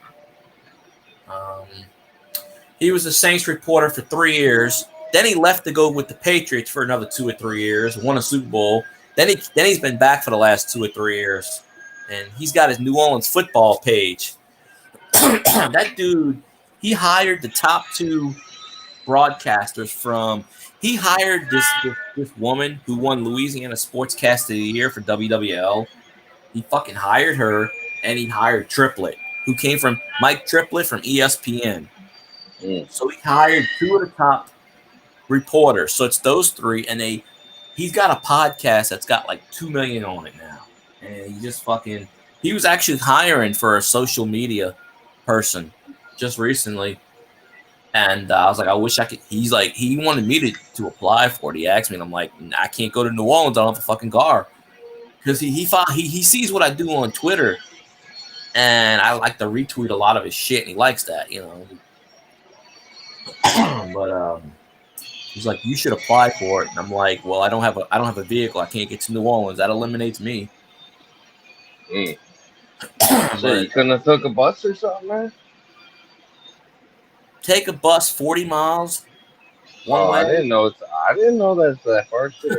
He was a Saints reporter for 3 years. Then he left to go with the Patriots for another 2 or 3 years. Won a Super Bowl. Then he's been back for the last 2 or 3 years, and he's got his New Orleans football page. That dude, he hired the top 2 broadcasters from. He hired this woman who won Louisiana Sportscaster of the Year for WWL. He fucking hired her, and he hired Triplett, who came from Mike Triplett from ESPN. So he hired 2 of the top reporters. So it's those 3, and he's got a podcast that's got like 2 million on it now. And he was actually hiring for a social media person just recently. And I was like, I wish I could. He's like, he wanted me to apply for it. He asked me, and I'm like, I can't go to New Orleans. I don't have a fucking car. Because he sees what I do on Twitter, and I like to retweet a lot of his shit, and he likes that, you know. But he's like, you should apply for it, and I'm like, well, I don't have a vehicle. I can't get to New Orleans. That eliminates me. So you couldn't have took a bus or something, man? Take a bus 40 miles one way. I didn't know that's that far. Shit.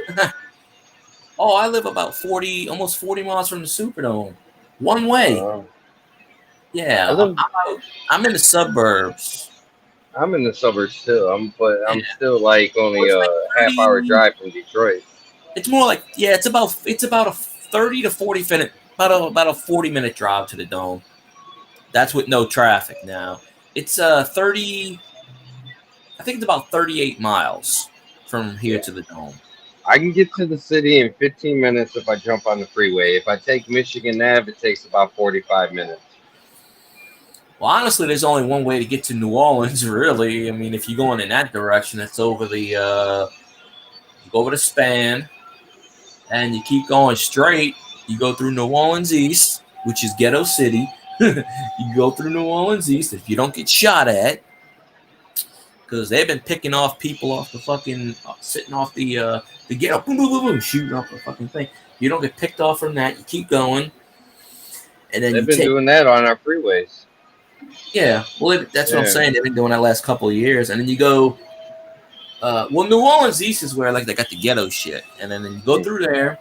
Oh, I live about almost 40 miles from the Superdome. One way. Yeah, I'm in the suburbs. I'm in the suburbs still. I'm still like only a half-hour drive from Detroit. It's more like it's about a 30 to 40 minute, about a 40-minute drive to the Dome. That's with no traffic now. It's 30. I think it's about 38 miles from here to the Dome. I can get to the city in 15 minutes if I jump on the freeway. If I take Michigan Ave, it takes about 45 minutes. Well, honestly, there's only one way to get to New Orleans, really. I mean, if you're going in that direction, it's over the you go over the span, and you keep going straight. You go through New Orleans East, which is Ghetto City. You go through New Orleans East. If you don't get shot at, because they've been picking off people off the fucking sitting off the ghetto, boom, boom, boom, boom, shooting off the fucking thing. You don't get picked off from that. You keep going, and then they've been doing that on our freeways. Yeah, well, that's what I'm saying. They've been doing that last couple of years, and then you go. Well, New Orleans East is where like they got the ghetto shit, and then you go through there.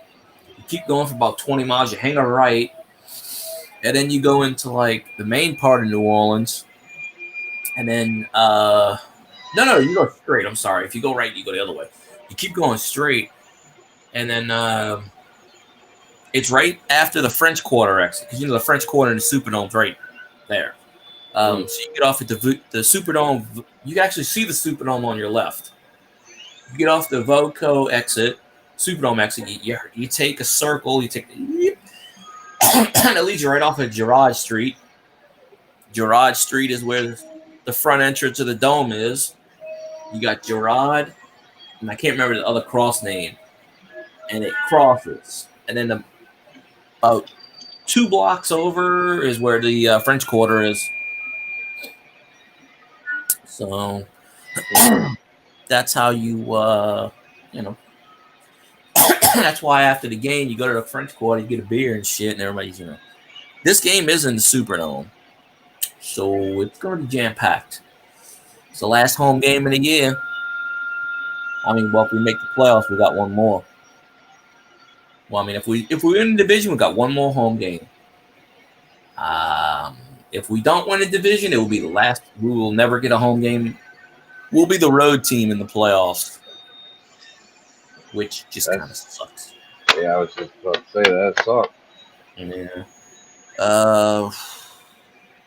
You keep going for about 20 miles. You hang a right, and then you go into like the main part of New Orleans, and then no, you go straight. I'm sorry. If you go right, you go the other way. You keep going straight, and then it's right after the French Quarter exit, because you know the French Quarter and the Superdome's right there. So you get off at the Superdome. You can actually see the Superdome on your left. You get off the Voco exit, Superdome exit. You take a circle. You take and it leads you right off of Girard Street. Girard Street is where the front entrance of the Dome is. You got Girard, and I can't remember the other cross name. And it crosses, and then about 2 blocks over is where the French Quarter is. So that's how you that's why after the game you go to the French Quarter, you get a beer and shit, and everybody's This game is in the Superdome, so it's going to be jam packed. It's the last home game of the year. I mean, well, if we make the playoffs, we got one more. Well, I mean, if we win the division, we got one more home game. If we don't win a division, it will be the last. We will never get a home game. We'll be the road team in the playoffs, which just kind of sucks. Yeah, I was just about to say that sucks. Yeah.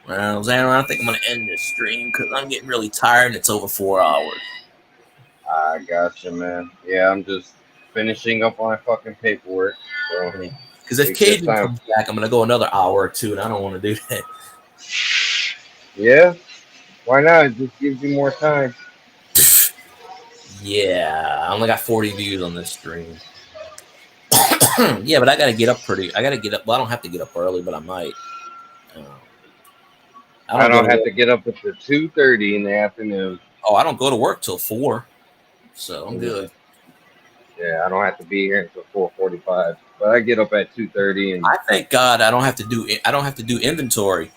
Well, Xander, I think I'm going to end this stream because I'm getting really tired and it's over 4 hours. I gotcha, man. Yeah, I'm just finishing up my fucking paperwork. Because if Cajun comes back, I'm going to go another hour or two, and I don't want to do that. Yeah? Why not? It just gives you more time. Yeah, I only got 40 views on this stream. Yeah, but I got to get up I got to get up. Well, I don't have to get up early, but I might. I don't have to get up until 2:30 in the afternoon. Oh, I don't go to work till 4, so I'm good. Yeah, I don't have to be here until 4:45, but I get up at 2:30. And I thank God I don't have to do inventory.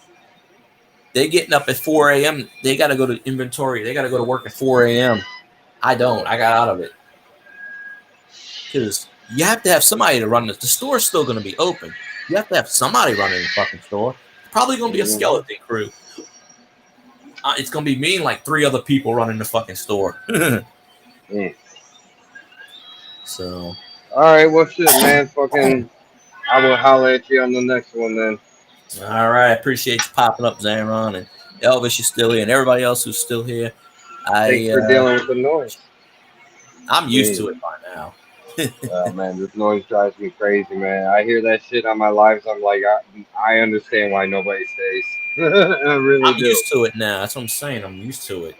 They getting up at 4 a.m. They got to go to inventory. They got to go to work at 4 a.m. I don't. I got out of it because you have to have somebody to run this. The store's still going to be open. You have to have somebody running the fucking store. Probably going to be a skeleton crew. It's going to be me and like 3 other people running the fucking store. So. All right, well, shit, man. Fucking, I will holler at you on the next one then. All right, appreciate you popping up, Zaron, and Elvis, you're still here, and everybody else who's still here. Thanks for dealing with the noise. I'm used to it by now. Oh, man, this noise drives me crazy, man. I hear that shit on my lives. I'm like, I understand why nobody stays. I really do. I'm used to it now. That's what I'm saying. I'm used to it.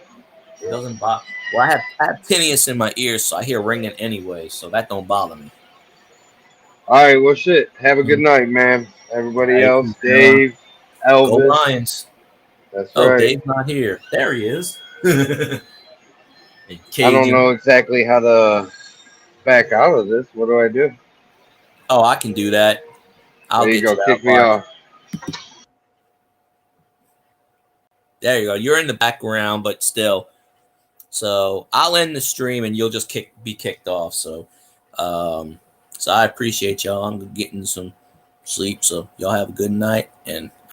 It doesn't bother. Well, I have tinnitus in my ears, so I hear ringing anyway, so that don't bother me. All right, well, shit. Have a good night, man. Everybody Hey, else, Go Dave, Elvis. Lions. That's Oh, right. Dave's not here. There he is. I don't Cajun. know exactly how to back out of this. What do I do? Oh, I can do that. I'll There you get go. you Kick out. me off. There you go. You're in the background, but still. So I'll end the stream and you'll just be kicked off. So I appreciate y'all. I'm getting some sleep. So y'all have a good night and